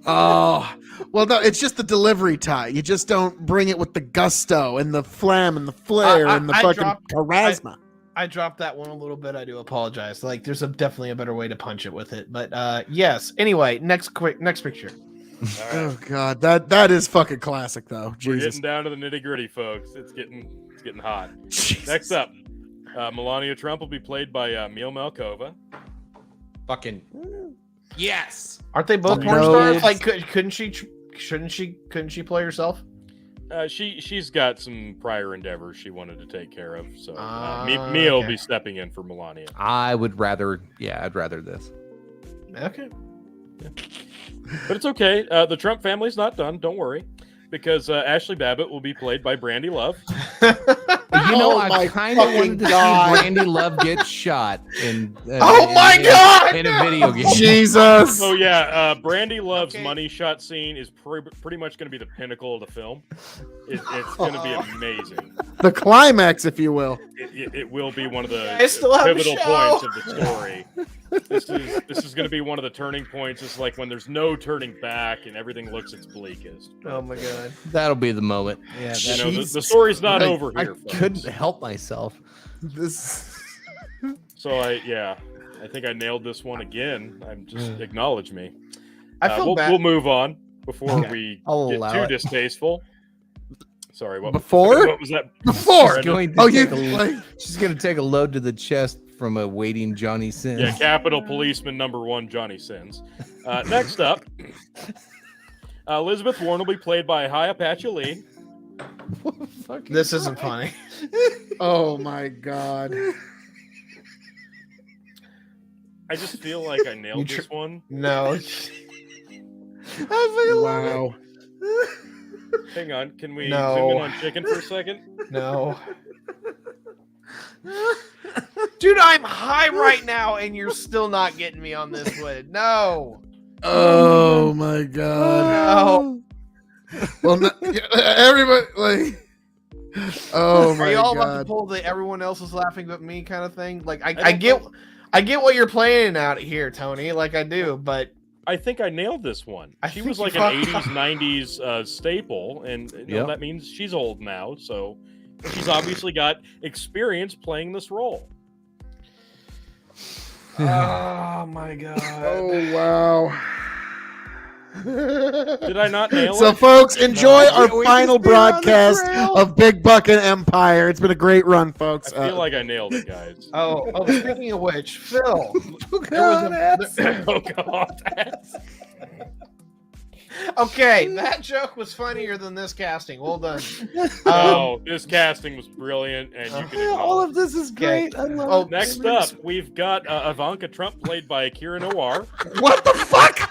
Oh, well, no, it's just the delivery, Ty. You just don't bring it with the gusto and the flam and the flair and the fucking charisma. I dropped that one a little bit. I do apologize. Like, there's definitely a better way to punch it with it. But yes. Anyway, next picture. Oh God, that is fucking classic though. We're Jesus. getting down to the nitty gritty, folks. It's getting hot. Jesus. Next up, Melania Trump will be played by Mil Malkova. Fucking yes. Aren't they both Oh, porn no. stars? Like, couldn't she play herself? She's got some prior endeavors she wanted to take care of, so Mia okay. will be stepping in for Melania. I'd rather this. Okay. But it's okay. The Trump family's not done. Don't worry, because Ashley Babbitt will be played by Brandy Love. You know, Oh my I kind of fucking wanted to God. see Brandy Love get shot in. Oh my God! In a video game. Jesus. So yeah, Brandy Love's Okay. money shot scene is pretty much going to be the pinnacle of the film. It's going to be amazing. The climax, if you will. It will be one of the I still have a pivotal show. points of the story. This is going to be one of the turning points. It's like when there's no turning back and everything looks its bleakest. Oh my god. That'll be the moment. Yeah, You know, the Jesus story's not Christ. over I here. folks. couldn't help myself. This. So I think I nailed this one again. I'm just acknowledge me. I feel bad. We'll move on before Okay. we I'll get allow too it. distasteful. Sorry, what Before? What was that? Before. Brendan? Going to Oh, you take a- like? She's gonna take a load to the chest from a waiting Johnny Sins. Yeah, Capitol Policeman #1 Johnny Sins. Next up, Elizabeth Warren will be played by Hi Apache Lee. This isn't funny. Oh my God. I just feel like I nailed You this one. No. Wow. Hang on, can we No. zoom in on chicken for a second? No. Dude, I'm high right now and you're still not getting me on this one. No. Oh my God. No. Well, everybody, like, Oh Are my you all about to god. pull the everyone else is laughing but me kind of thing? Like I get what you're playing out here, Tony. Like I do, but I think I nailed this one. I She think was you like an fucked 80s, 90s staple, and that means she's old now. So she's obviously got experience playing this role. oh my god. Oh wow. Did I not nail So, it? folks, enjoy our We final just been on the broadcast trail. of Big Bucket Empire. It's been a great run, folks. I feel like I nailed it, guys. Oh, speaking of which, Phil. Oh god. Oh god. Okay, that joke was funnier than this casting. Well done. No, this casting was brilliant, and you can All acknowledge. of this is great. I love Oh, it. Next up, we've got Ivanka Trump, played by Kira Noir. What the fuck?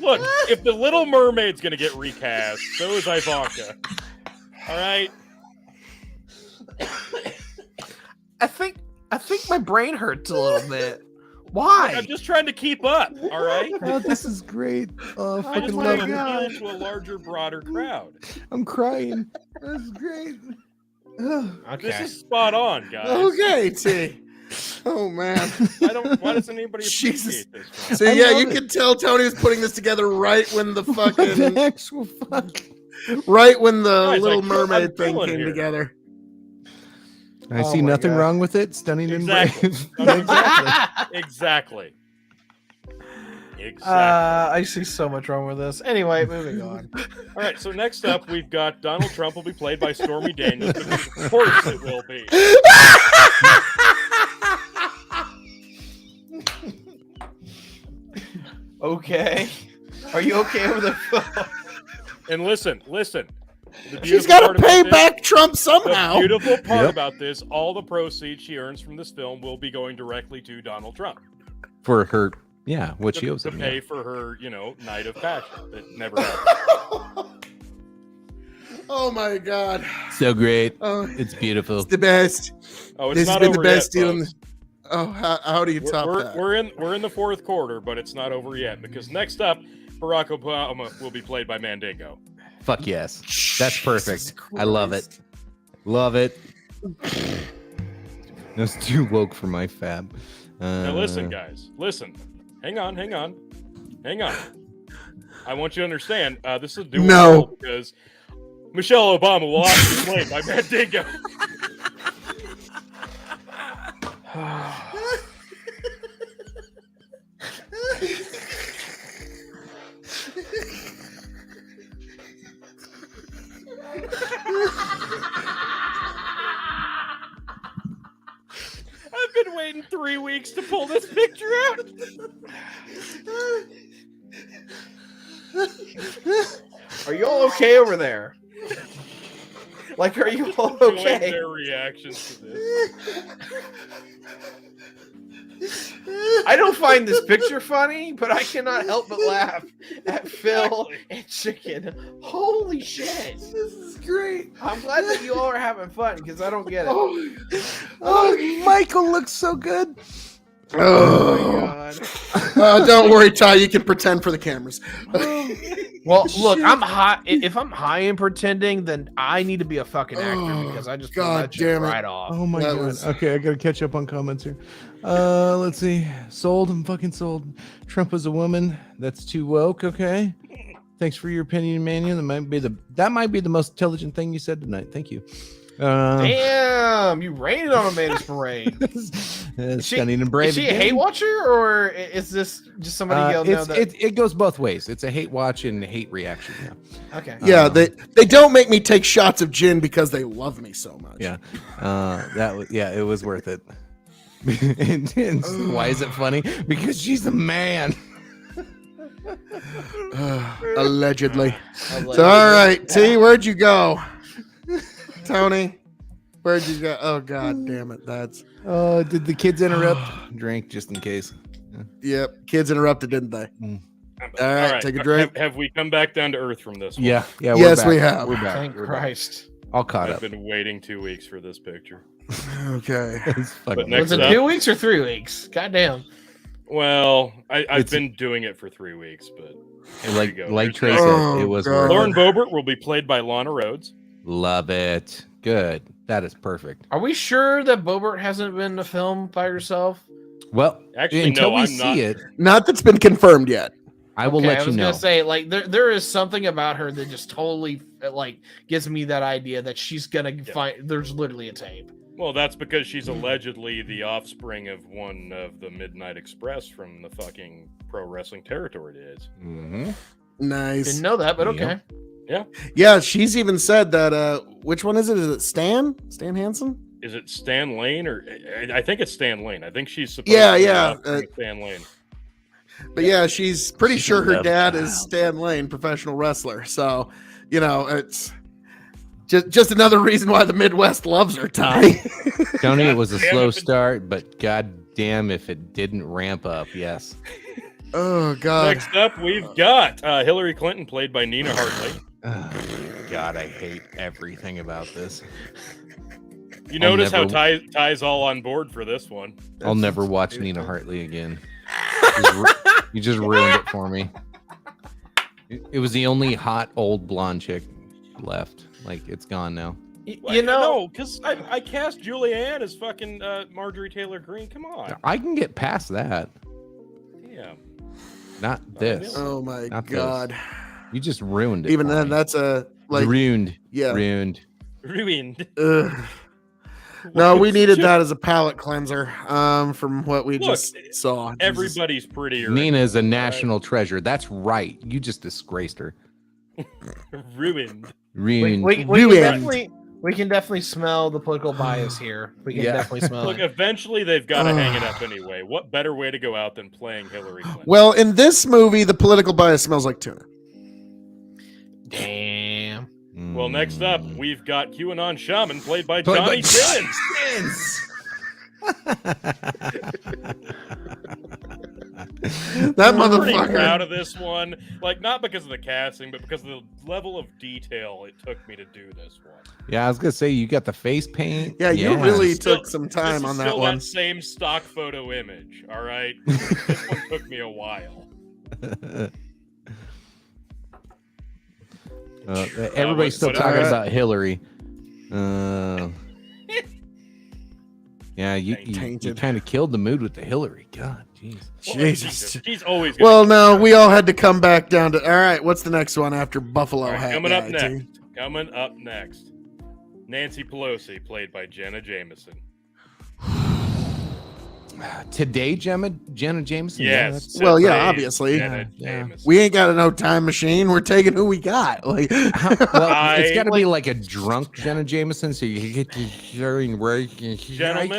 Look, if the Little Mermaid's gonna get recast, so is Ivanka. All right. I think my brain hurts a little bit. Why? I'm just trying to keep up. All right. Oh, this is great. Oh, I just fucking want love to it. appeal to a larger, broader crowd. I'm crying. This is great. Ugh. Okay. This is spot on, guys. Okay, T. Oh man. Why doesn't anybody Jesus. appreciate this one? So yeah, you can tell Tony was putting this together right when the fucking actual fuck. right when the Guys, Little I'm Mermaid thing feeling came here. together. I Oh see my nothing God. wrong with it. Stunning Exactly. and brave. Exactly. Exactly. I see so much wrong with this. Anyway, moving on. All right. So next up, we've got Donald Trump will be played by Stormy Daniels. Because of course, it will be. Okay. Are you okay with it? And listen. The She's beautiful got part to about pay this- back Trump The somehow. beautiful part Yep. about this, all the proceeds she earns from this film will be going directly to Donald Trump For her, yeah, what she to, owes to him. pay Yeah. for her, night of passion that never happened. Oh my god. So great. Oh, It's beautiful. it's the best. Oh, it's This has not been the over best yet, deal. In folks. the... Oh, how do you top that? We're in the fourth quarter, but it's not over yet because next up, Barack Obama will be played by Mandingo. Fuck yes. That's perfect. Jesus I love it. Christ. Love it. That's too woke for my fab. Now listen, guys, listen. Hang on. I want you to understand. This is doing No. well because Michelle Obama will also be played by Mandingo. I've been waiting 3 weeks to pull this picture out. Are you all okay over there? Like, are you all Enjoying okay? their reactions to this. I don't find this picture funny, but I cannot help but laugh at Phil and Chicken. Holy shit! This is great. I'm glad that you all are having fun because I don't get it. Oh, Michael looks so good. Oh my Oh, god. don't worry, Ty. You can pretend for the cameras. Well, look, I'm high. If I'm high and pretending, then I need to be a fucking actor Oh, because I just God pulled that shit damn it. right off. Oh my That god. was- Okay, I gotta catch up on comments here. Let's see. Sold. I'm fucking sold. Trump was a woman. That's too woke. Okay. Thanks for your opinion, Mania. That might be the most intelligent thing you said tonight. Thank you. Damn, you rained on Amanda's parade. Stunning and brave. Is she a again. hate watcher, or is this just somebody yelling it's, out that? it goes both ways. It's a hate watch and hate reaction. Yeah. Okay. Yeah, they don't make me take shots of gin because they love me so much. Yeah. It was worth it. and why is it funny? Because she's a man. Allegedly. So, all right, T, where'd you go? Tony, where'd you go? Oh, god damn it. That's. Oh, did the kids interrupt? Drink just in case. Yep. Kids interrupted, didn't they? All right, take a drink. Have we come back down to earth from this one? Yeah. We're Yes, back. we have. We're back. Thank We're back. Christ. All caught I've up. been waiting 2 weeks for this picture. Okay. It's fucking But next Was it up- 2 weeks or 3 weeks? Goddamn. Well, I've It's- been doing it for 3 weeks, but like go. like There's Trey next. said, Oh, it was God. worth Lauren it. Boebert will be played by Lana Rhodes. Love it. Good. That is perfect. Are we sure that Bobert hasn't been to film by herself? Well, Actually, until no, we I'm see not it, sure. Not that's been confirmed yet. I will Okay, let I you was know. gonna say, like, there is something about her that just totally like gives me that idea that she's gonna find. There's literally a tape. Well, that's because she's allegedly the offspring of one of the Midnight Express from the fucking pro wrestling territory days. Mhm. Nice. Didn't know that, but okay. Yeah, she's even said that. Which one is it? Is it Stan? Stan Hansen? Is it Stan Lane or I think it's Stan Lane. I think she's supposed Yeah, to be yeah, the offspring of Stan Lane. But yeah, she's pretty She's sure a her love dad child. is Stan Lane, professional wrestler. So, it's just another reason why the Midwest loves her, Ty. Tony, it was a Damn slow it. start, but god damn if it didn't ramp up. Yes. Oh God. Next up, we've got Hillary Clinton, played by Nina Hartley. God, I hate everything about this. You I'll notice how never- Ty's all on board for this one. I'll never watch Nina Hartley again. You just ruined it for me. It was the only hot old blonde chick left. Like, it's gone now. You know, because I cast Julianne as fucking Marjorie Taylor Greene. Come on. I can get past that. Yeah. Not this. Oh my Not this. God. You just ruined it. Even for then, me. that's a like. ruined. Yeah. Ruined. Ruined. Ugh. No, we needed that as a palate cleanser. From what we Look, just saw. Jesus. Everybody's prettier. Nina is a national treasure. That's right. You just disgraced her. Ruined. Ruined. we can definitely smell the political bias here. We can Yeah. definitely smell Look, it. eventually they've got to hang it up anyway. What better way to go out than playing Hillary Clinton? Well, in this movie, the political bias smells like tuna. Damn. Well, next up, we've got QAnon Shaman, played by Played Johnny by Simmons. That I'm pretty motherfucker. proud of this one. Like, not because of the casting, but because of the level of detail it took me to do this one. Yeah, I was gonna say you got the face paint. Yeah, you really Still- took some time this on is that still one. That same stock photo image. All right, this one took me a while. Everybody's still what talking else? about Hillary. Yeah, you Tainted. kind of killed the mood with the Hillary. God, jeez. Well, Jesus. she's always gonna Well, be no, there. we all had to come back down to. All right, what's the next one after Buffalo All right, Hat? coming up Guy, next. T? Coming up next, Nancy Pelosi, played by Jenna Jameson. Today, Jenna Jameson. Yes. Well, yeah, today, obviously. Jenna Yeah. Jameson. We ain't got no time machine. We're taking who we got. Like, Well, it's got to I- be like a drunk Jenna Jameson, so you get to hearing right. Gentlemen,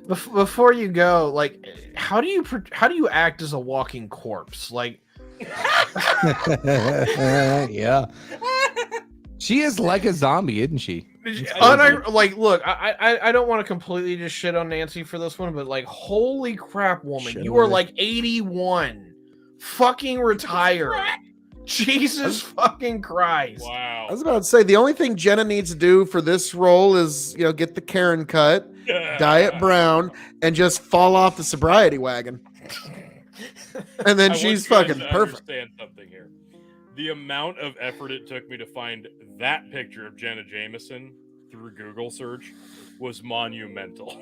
Before you go, like, how do you act as a walking corpse? Like, Yeah, she is like a zombie, isn't she? look, I don't want to completely just shit on Nancy for this one, but like, holy crap, woman, Shit you are on her. like 81, fucking retire. Jesus fucking Christ. wow. I was about to say the only thing Jenna needs to do for this role is get the Karen cut, dye it brown, and just fall off the sobriety wagon, and then I she's want you guys fucking to perfect. Understand something here. The amount of effort it took me to find that picture of Jenna Jameson through Google search was monumental.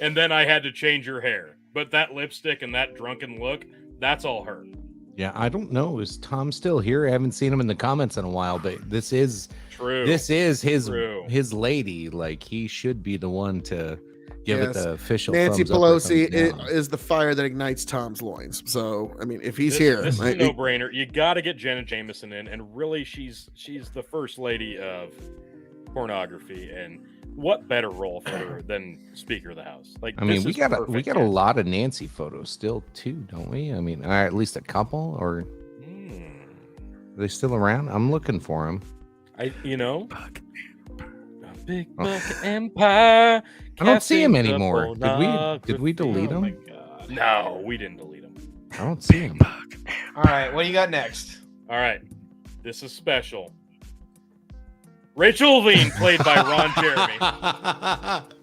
And then I had to change her hair. But that lipstick and that drunken look, that's all her. Yeah, I don't know. Is Tom still here? I haven't seen him in the comments in a while, but this is True. his True. his lady. Like, he should be the one to give it Yes. the official. Nancy thumbs up or Pelosi thumbs down. is the fire that ignites Tom's loins. So I mean, if he's This- here, This is a like, no-brainer. You got to get Jenna Jameson in, and really, she's the first lady of pornography, and what better role for her than Speaker of the House? Like, I mean, this we is got a perfect. lot of Nancy photos still too, don't we? I mean, at least a couple, or are they still around? I'm looking for them. A big Oh. buck empire. I don't see 'em casting the anymore. Did we delete pornography. 'em? Oh my God. No, we didn't delete them. I don't see them. All right, what do you got next? All right, this is special. Rachel Levine, played by Ron Jeremy.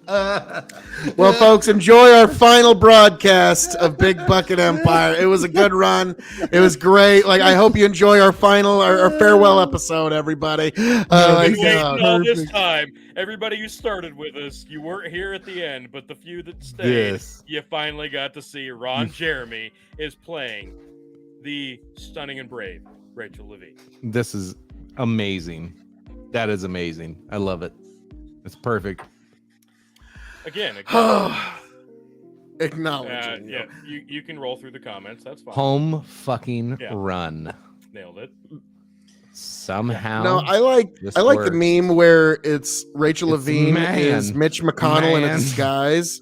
Well, folks, enjoy our final broadcast of Big Bucket Empire. It was a good run. It was great. Like, I hope you enjoy our farewell episode, everybody. Been waiting all this time. Everybody who started with us, you weren't here at the end, but the few that stayed, you finally got to see Ron Jeremy is playing the stunning and brave Rachel Levine. This is amazing. That is amazing. I love it. It's perfect. Again. Acknowledging. Yeah, you can roll through the comments. That's fine. Home fucking run. Nailed it. Somehow. No, I like the meme where it's Rachel Levine is Mitch McConnell in a disguise.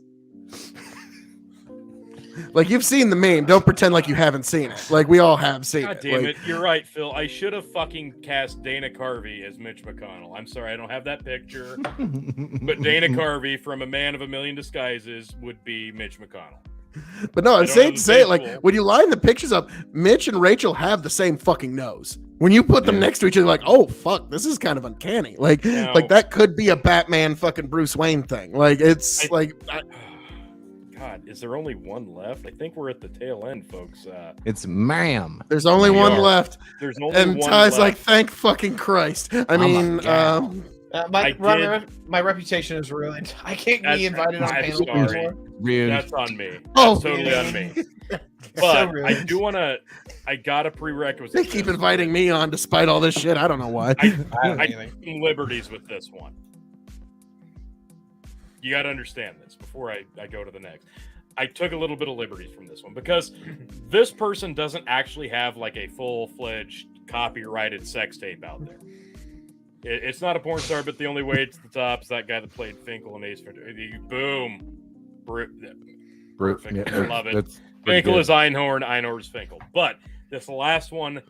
Like, you've seen the meme. Don't pretend like you haven't seen it. Like, we all have seen God it. damn like, it. You're right, Phil. I should have fucking cast Dana Carvey as Mitch McConnell. I'm sorry, I don't have that picture. But Dana Carvey from A Man of a Million Disguises would be Mitch McConnell. But no, I'm saying to say it, like, when you line the pictures up, Mitch and Rachel have the same fucking nose. When you put them next to each other, like, oh fuck, this is kind of uncanny. Like, like that could be a Batman fucking Bruce Wayne thing. Like, it's God, is there only one left? I think we're at the tail end, folks. It's ma'am. There's only one left. There's only and one Ty's left. like, thank fucking Christ. I mean, my reputation is ruined. I can't be invited on panels anymore. That's on me. Oh, that's totally on me. But I do want to. I got a prerequisite. They keep inviting me on despite all this shit. I don't know why. I took some liberties with this one. You got to understand this before I go to the next. I took a little bit of liberties from this one because this person doesn't actually have like a full-fledged copyrighted sex tape out there. It's not a porn star, but the only way it's the top is that guy that played Finkel and Ace Ventura. Boom. Perfect. Yeah, I love it. Finkel is Einhorn. Einhorn is Finkel. But this last one,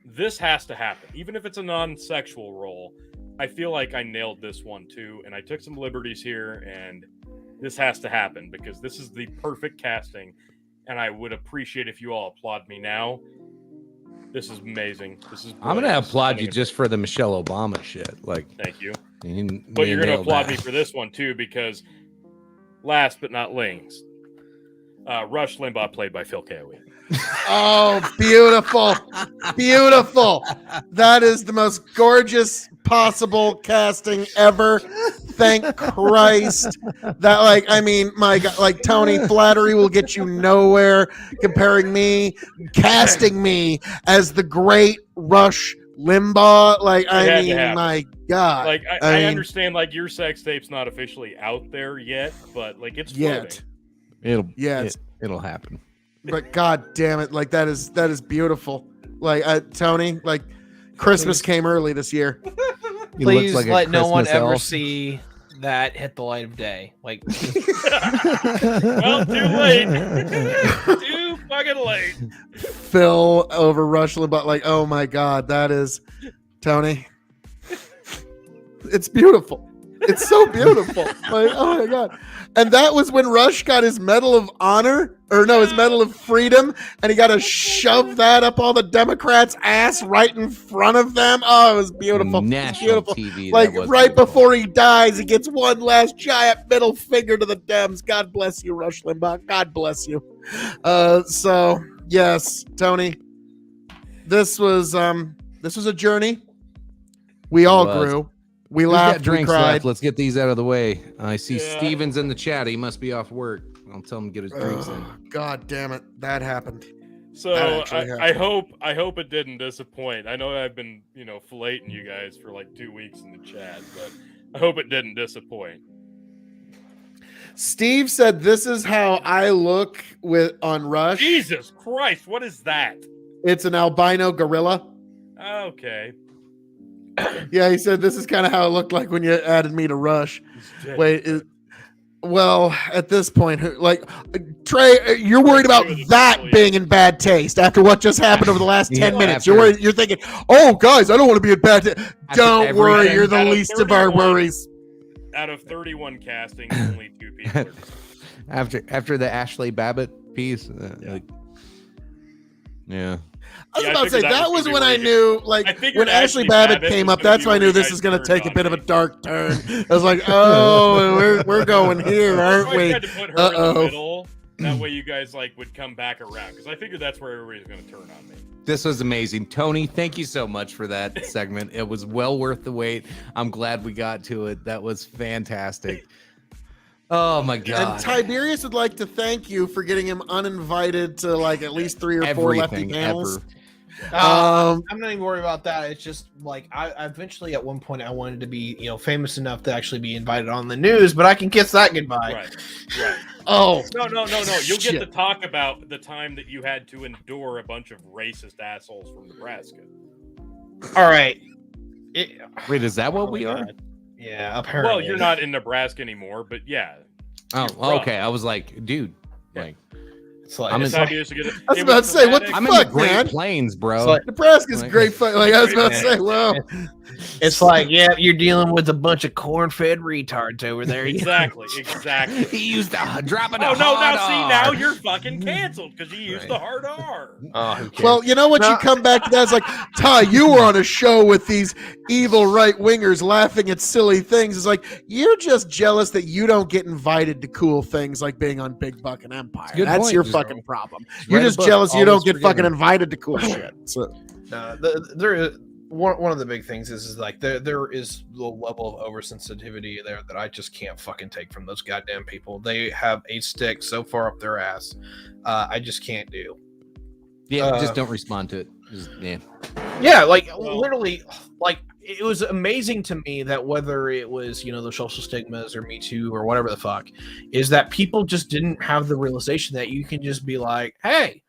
this has to happen. Even if it's a non-sexual role, I feel like I nailed this one too. And I took some liberties here, and this has to happen because this is the perfect casting. And I would appreciate if you all applaud me now. This is amazing. This is. I'm gonna applaud you just for the Michelle Obama shit. Like, thank you. But you're gonna applaud me for this one too because, last but not least, Rush Limbaugh played by Phil Cowie. Oh, beautiful. Beautiful. That is the most gorgeous possible casting ever. Thank Christ. That, like, I mean, my God, like, Tony, flattery will get you nowhere comparing me, casting me as the great Rush Limbaugh. Like, I mean, my God. Like, I understand, like, your sex tape's not officially out there yet, but, like, it's floating. It'll happen. But God damn it, like that is beautiful. Like Tony, like Christmas came early this year. Please let no one ever see that hit the light of day. Like, well, too late. Too fucking late. Phil over Rush Limbaugh, like, oh my God, that is Tony. It's beautiful. It's so beautiful. Like, oh my God. And that was when Rush got his Medal of Honor, or no, his Medal of Freedom, and he got to shove that up all the Democrats' ass right in front of them. Oh, it was beautiful. National beautiful. TV. Like, right before he dies, he gets one last giant middle finger to the Dems. God bless you, Rush Limbaugh. God bless you. So yes, Tony, this was a journey. We all grew. We laughed, we cried. Left? Let's get these out of the way. I see Steven's in the chat. He must be off work. I'll tell him to get his drinks in. God damn it, that happened. So I hope it didn't disappoint. I know I've been filleting you guys for like 2 weeks in the chat, but I hope it didn't disappoint. Steve said, "This is how I look on Rush." Jesus Christ, what is that? It's an albino gorilla. Okay. Yeah, he said this is kind of how it looked like when you added me to Rush. Wait, well, at this point, like, Trey, you're worried about that being in bad taste after what just happened over the last 10 minutes. You're thinking, oh, guys, I don't want to be in bad taste. Don't worry, you're the least of our worries. Out of 31 castings, only 2 people are after the Ashley Babbitt piece, yeah. I was Yeah, I about to say figured that that was was gonna when be I where you knew, like, I figured when Ashley Ashley Babbitt Babbitt came was up, gonna that's be when I where knew you this guys is going to turned take a on bit of a me. dark turn. I was like, oh, we're going here, That's aren't why I we? tried to put her in the Uh-oh. middle. That way you guys like would come back around because I figured that's where everybody's going to turn on me. This was amazing. Tony, thank you so much for that segment. It was well worth the wait. I'm glad we got to it. That was fantastic. Oh my god. And Tiberius would like to thank you for getting him uninvited to like at least 3 or 4 lefty Everything panels. ever. I'm not even worried about that. It's just like I eventually at one point I wanted to be, famous enough to actually be invited on the news, but I can kiss that goodbye. Right. Oh, No. You'll get to shit. talk about the time that you had to endure a bunch of racist assholes from Nebraska. All right. Wait, is that what we are? Yeah, apparently. Well, you're not in Nebraska anymore, but yeah. Oh, You're okay. I was like, dude, like, It's like, I'm it's in- like- Tiberius to get it. I was It about to say, what the I'm in the fuck, Great man? Plains, bro. It's like- Nebraska's Like- great fun. Like I was about to say, well, it's like, yeah, you're dealing with a bunch of corn-fed retards over there. Exactly. he used to drop it. Oh no! Now you're fucking canceled because you used the hard R. Oh, who cares? well, you know what? No. You come back to that. It's like, Ty, you were on a show with these evil right wingers laughing at silly things. It's like you're just jealous that you don't get invited to cool things like being on Big Buck and Empire. Good That's point. your Just fucking problem. write You're a just book, jealous you Always don't get fucking Forgiven. invited to cool shit. So. There is one of the big things is like there is the level of oversensitivity there that I just can't fucking take from those goddamn people. They have a stick so far up their ass. I just can't do. Yeah, just don't respond to it. Just, yeah. Yeah, like literally, like it was amazing to me that whether it was the social stigmas or Me Too or whatever the fuck, is that people just didn't have the realization that you can just be like, hey,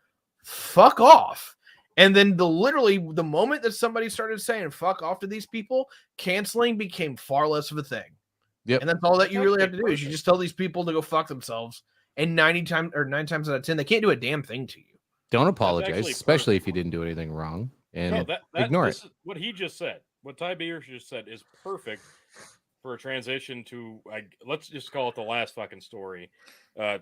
fuck off. And then the moment that somebody started saying fuck off to these people, canceling became far less of a thing. Yep. And that's all that you really have to do is you just tell these people to go fuck themselves. And 9 times out of 10, they can't do a damn thing to you. Don't apologize, actually especially if you didn't do anything wrong. And ignore it. What he just said, what Tiberius just said, is perfect for a transition to. Let's just call it the last fucking story.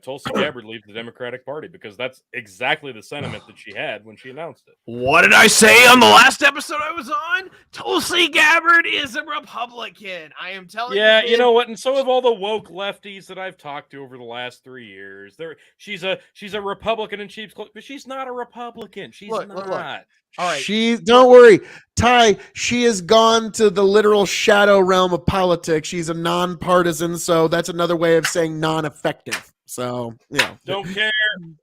Tulsi Gabbard leaves the Democratic Party because that's exactly the sentiment that she had when she announced it. What did I say on the last episode I was on? Tulsi Gabbard is a Republican. I am telling you. Yeah, you know what? And so have all the woke lefties that I've talked to over the last 3 years. She's a Republican in sheep's clothing, but she's not a Republican. She's not. Look. All right. Don't worry, Ty. She has gone to the literal shadow realm of politics. She's a nonpartisan, so that's another way of saying non-effective. So, Don't care.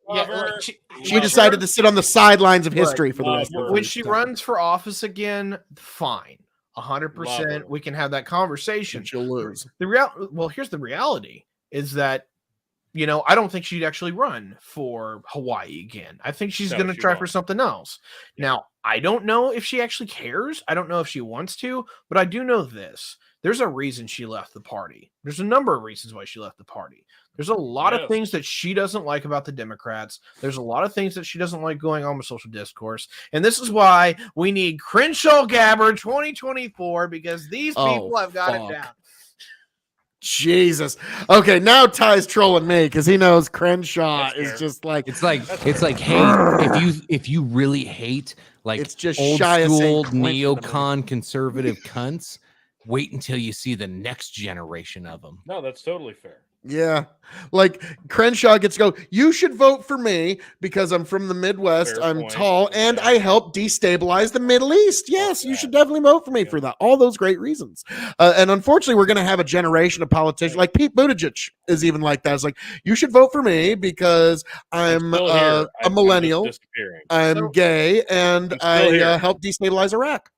Love her. she decided to sit on the sidelines of history for the rest of her When she time. runs for office again, fine. Love 100%. her. We can have that conversation. She'll lose. Here's the reality is that, I don't think she'd actually run for Hawaii again. I think she's No, going to she try won't. for something else. Now, I don't know if she actually cares. I don't know if she wants to, but I do know this. There's a reason she left the party. There's a number of reasons why she left the party. There's a lot of things that she doesn't like about the Democrats. There's a lot of things that she doesn't like going on with social discourse. And this is why we need Crenshaw Gabbard 2024 because these people have got it down. Jesus. Okay, now Ty's trolling me because he knows Crenshaw is just like It's like, hey, if you really hate like It's just old shy of school St. Quentin to me. neocon conservative cunts, wait until you see the next generation of them. No, that's totally fair. Yeah. Like Crenshaw gets to go, you should vote for me because I'm from the Midwest. Fair I'm point. tall and I help destabilize the Middle East. Yes, you should definitely vote for me for that. All those great reasons. And unfortunately, we're going to have a generation of politicians like Pete Buttigieg is even like that. It's like, you should vote for me because I'm still here. a millennial. Disappearing. I'm gay and I'm still I here. help destabilize Iraq.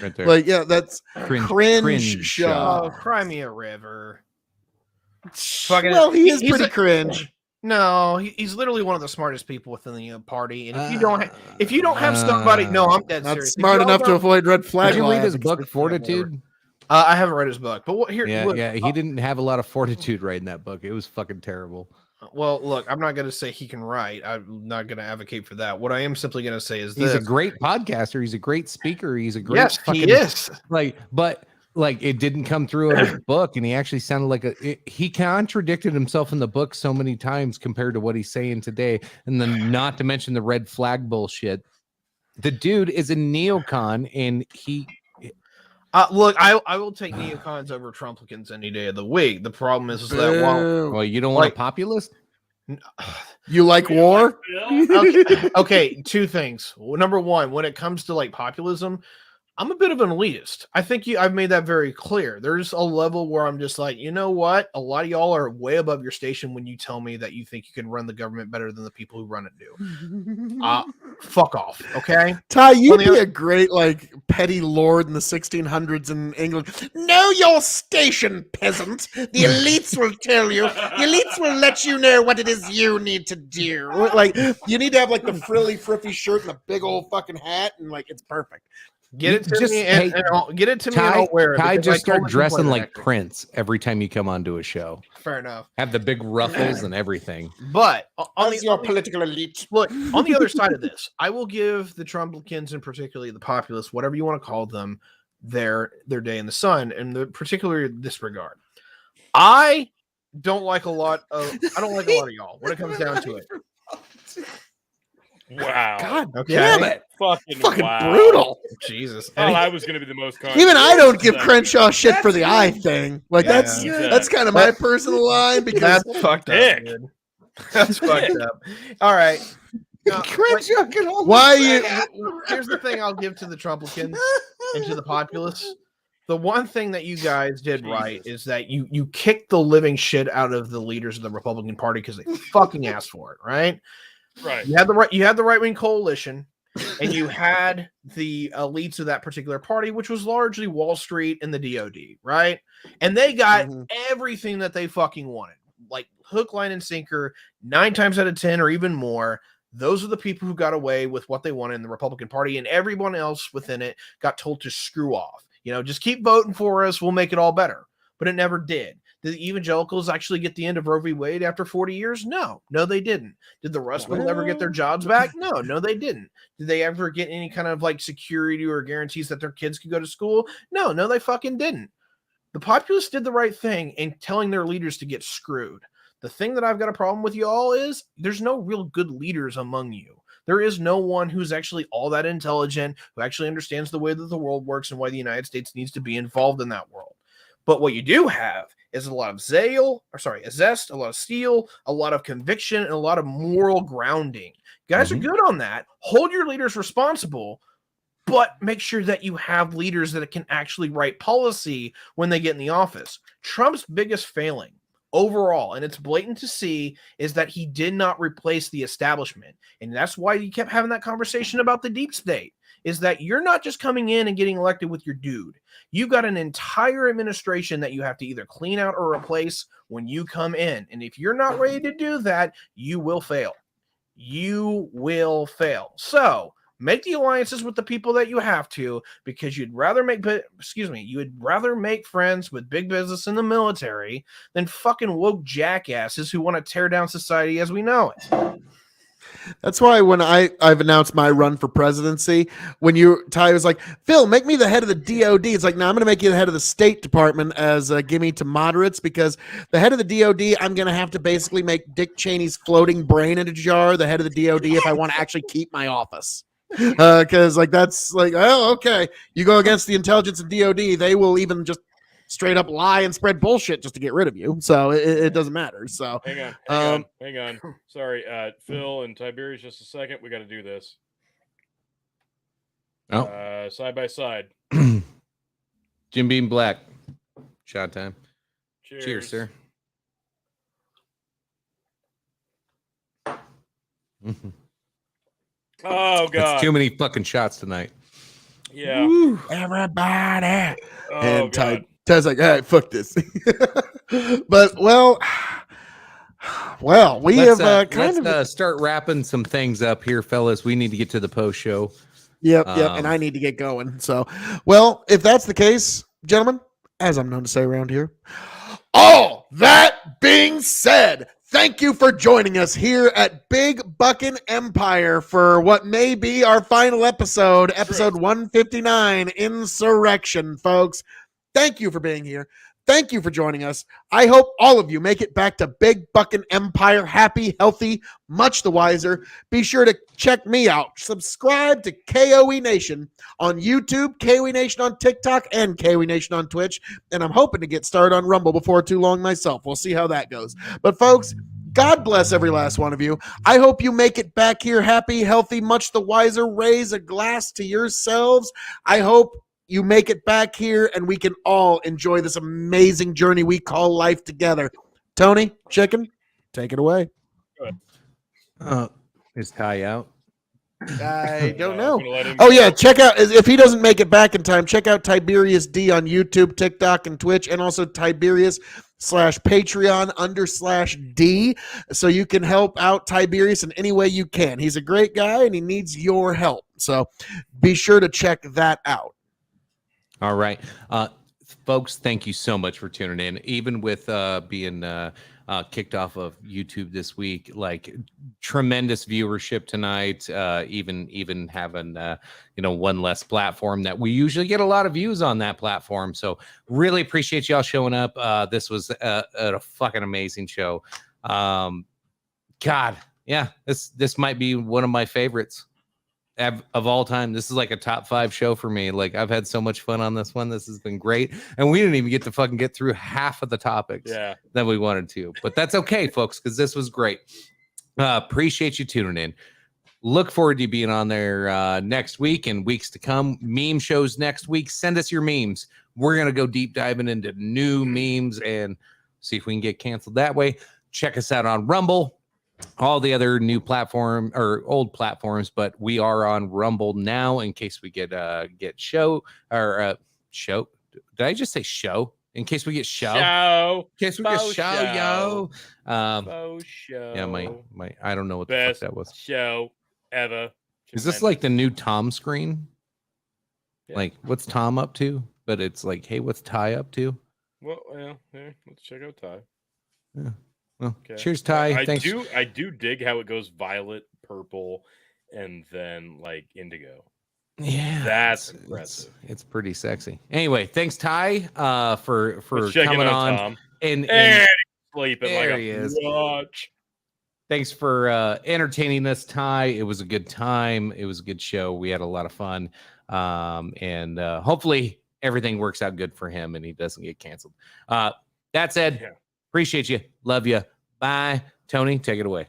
Right there. Like, yeah, that's Cringe- Crenshaw. Oh, cry me a river. Well, he is he's pretty a- cringe. No, he's literally one of the smartest people within the party. And if you don't have somebody, no, I'm dead Not serious. If smart y'all enough to don't- avoid red flag Did you read laws. his book Fortitude? I haven't read his book, but what here? Yeah, look, he didn't have a lot of fortitude writing that book. It was fucking terrible. Well, look, I'm not going to say he can write. I'm not going to advocate for that. What I am simply going to say is He's this. a great podcaster. He's a great speaker. He's a great Yes, fucking, he is. but it didn't come through in his book, and he actually sounded like he contradicted himself in the book so many times compared to what he's saying today, and then not to mention the red flag bullshit. The dude is a neocon, and he. Look, I will take neocons over Trumplicans any day of the week. The problem is that Well, you don't want a populist. You like war? Okay, two things. Number one, when it comes to like populism, I'm a bit of an elitist. I think I've made that very clear. There's a level where I'm just like, you know what? A lot of y'all are way above your station when you tell me that you think you can run the government better than the people who run it do. Fuck off, okay? Ty, you'd be a great like petty lord in the 1600s in England. Know your station, peasant. The elites will tell you. The elites will let you know what it is you need to do. Like you need to have like the frilly, friffy shirt and a big old fucking hat, and like it's perfect. Get it to me, and get it to me, and I'll wear it. Ty, because just I start totally dressing play like that actor. Prince every time you come onto a show. Fair enough. Have the big ruffles and everything. But on your political elite. Look, on the other side of this, I will give the Trumplicans and particularly the populists, whatever you want to call them, their day in the sun, and particularly this regard. I don't like a lot of y'all when it comes down to it. Wow. God Okay. damn it. Fucking wow. Brutal. Jesus. Oh, I was going to be the most. Even I don't give Crenshaw shit for the eye thing. Like Yeah. that's kind of my personal line because That's fucked up. Dick. Dude. That's fucked up. All right. Now, Crenshaw can only why say you? Here's the thing I'll give to the Trumplicans and to the populists. The one thing that you guys did right is that you kicked the living shit out of the leaders of the Republican Party because they fucking asked for it, right? Right. You had the right wing coalition, and you had the elites of that particular party, which was largely Wall Street and the DOD, right? And they got everything that they fucking wanted, like hook, line, and sinker, 9 times out of 10 or even more. Those are the people who got away with what they wanted in the Republican Party, and everyone else within it got told to screw off. You know, just keep voting for us. We'll make it all better. But it never did. Did the evangelicals actually get the end of Roe v. Wade after 40 years? No, they didn't. Did the rest of them ever get their jobs back? No, they didn't. Did they ever get any kind of like security or guarantees that their kids could go to school? No, they fucking didn't. The populists did the right thing in telling their leaders to get screwed. The thing that I've got a problem with y'all is there's no real good leaders among you. There is no one who's actually all that intelligent, who actually understands the way that the world works and why the United States needs to be involved in that world. But what you do have is a lot of a zest, a lot of steel, a lot of conviction, and a lot of moral grounding. You guys are good on that. Hold your leaders responsible, but make sure that you have leaders that can actually write policy when they get in the office. Trump's biggest failing overall, and it's blatant to see, is that he did not replace the establishment. And that's why you kept having that conversation about the deep state, is that you're not just coming in and getting elected with your dude. You've got an entire administration that you have to either clean out or replace when you come in. And if you're not ready to do that, you will fail. You will fail. So make the alliances with the people that you have to, because you'd rather make friends with big business and the military than fucking woke jackasses who want to tear down society as we know it. That's why when I've announced my run for presidency, when Ty was like, Phil, make me the head of the DOD. It's like, no, I'm going to make you the head of the State Department as a gimme to moderates, because the head of the DOD, I'm going to have to basically make Dick Cheney's floating brain in a jar the head of the DOD if I want to actually keep my office. Because that's like, oh, okay. You go against the intelligence of DOD, they will even just straight up lie and spread bullshit just to get rid of you. So it doesn't matter. So hang on. Sorry, Phil and Tiberius, just a second. We got to do this. Oh, side by side. Jim Beam Black. Shot time. Cheers, sir. Oh God! That's too many fucking shots tonight. Yeah. Woo, everybody. Oh And God. Ty's like, all right, fuck this. But we let's start wrapping some things up here, fellas. We need to get to the post show. Yep. And I need to get going. So, well, if that's the case, gentlemen, as I'm known to say around here, all that being said, thank you for joining us here at Big Buckin' Empire for what may be our final episode 159, Insurexxxion, folks. Thank you for being here. Thank you for joining us. I hope all of you make it back to Big Buckin' Empire happy, healthy, much the wiser. Be sure to check me out. Subscribe to KOE Nation on YouTube, KOE Nation on TikTok, and KOE Nation on Twitch. And I'm hoping to get started on Rumble before too long myself. We'll see how that goes. But folks, God bless every last one of you. I hope you make it back here happy, healthy, much the wiser. Raise a glass to yourselves. I hope you make it back here and we can all enjoy this amazing journey we call life together. Tony, Chicken, take it away. Is Ty out? I don't know. Oh, yeah. Check out, if he doesn't make it back in time, check out Tiberius D on YouTube, TikTok, and Twitch, and also Tiberius/Patreon_D. So you can help out Tiberius in any way you can. He's a great guy and he needs your help. So be sure to check that out. All right. Folks, thank you so much for tuning in. Even with being kicked off of YouTube this week, like tremendous viewership tonight, even having one less platform that we usually get a lot of views on that platform. So really appreciate y'all showing up. This was a fucking amazing show. God, yeah, this might be one of my favorites of all time. This is like a top 5 show for me. Like, I've had so much fun on this one. This has been great. And we didn't even get to fucking get through half of the topics that we wanted to. But that's okay, folks, because this was great. Appreciate you tuning in. Look forward to you being on there next week and weeks to come. Meme shows next week. Send us your memes. We're going to go deep diving into new memes and see if we can get canceled that way. Check us out on Rumble. All the other new platform or old platforms, but we are on Rumble now in case we get show or show. Did I just say show? In case we get show. In case we get show. Show. Yeah, my I don't know what the Best fuck that was. Show ever. Is this like the new Tom screen? Yeah. Like, what's Tom up to? But it's like, hey, what's Ty up to? Well, yeah, let's check out Ty. Yeah. Well, cheers, Ty. Thanks. I do dig how it goes violet, purple, and then like indigo. Yeah, that's impressive. It's pretty sexy. Anyway, thanks, Ty, for coming on. Tom. And sleeping there like he is. Watch. Thanks for entertaining us, Ty. It was a good time. It was a good show. We had a lot of fun, and hopefully everything works out good for him and he doesn't get canceled. That said. Appreciate you. Love you. Bye. Tony, take it away.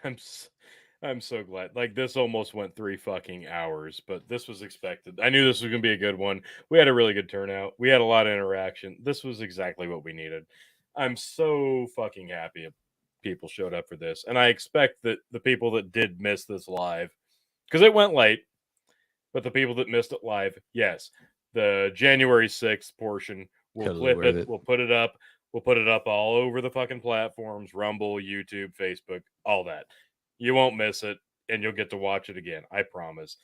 I'm so glad. Like, this almost went 3 fucking hours, but this was expected. I knew this was going to be a good one. We had a really good turnout. We had a lot of interaction. This was exactly what we needed. I'm so fucking happy people showed up for this. And I expect that the people that did miss this live, because it went late, but the people that missed it live, yes, the January 6th portion, we'll clip it. We'll put it up. We'll put it up all over the fucking platforms, Rumble, YouTube, Facebook, all that. You won't miss it, and you'll get to watch it again. I promise.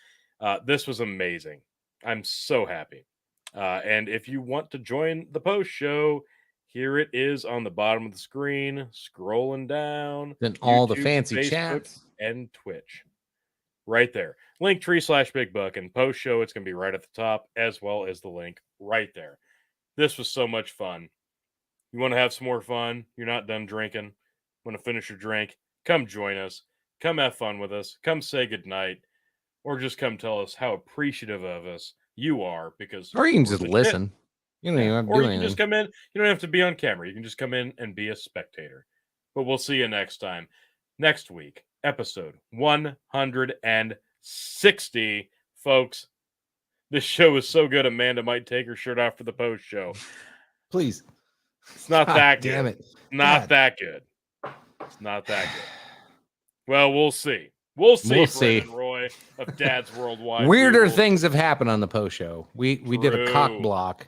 This was amazing. I'm so happy. And if you want to join the post show, here it is on the bottom of the screen, scrolling down. Then all the fancy Facebook, chats. And Twitch. Right there. Linktree/BigBuck and post show. It's going to be right at the top, as well as the link right there. This was so much fun. You want to have some more fun? You're not done drinking? Want to finish your drink? Come join us. Come have fun with us. Come say goodnight. Or just come tell us how appreciative of us you are. Because or you can just listen. You don't even have to do anything. Or you can just come in. You don't have to be on camera. You can just come in and be a spectator. But we'll see you next time. Next week, episode 160. Folks, this show is so good, Amanda might take her shirt off for the post show. Please. It's not that good. Damn it. Not that good. It's not that good. Well, we'll see. We'll see. Roy of Dad's Worldwide. Weirder things have happened on the post show. We did a cock block.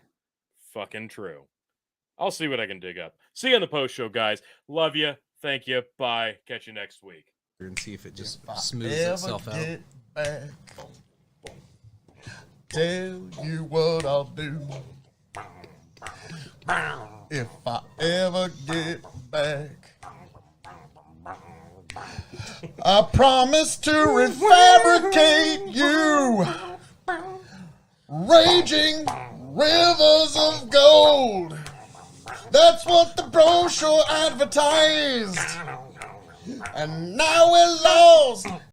Fucking true. I'll see what I can dig up. See you on the post show, guys. Love you. Thank you. Bye. Catch you next week. And see if it just smooths itself out. Back, tell you what I'll do. If I ever get back, I promise to refabricate you, raging rivers of gold. That's what the brochure advertised. And now we're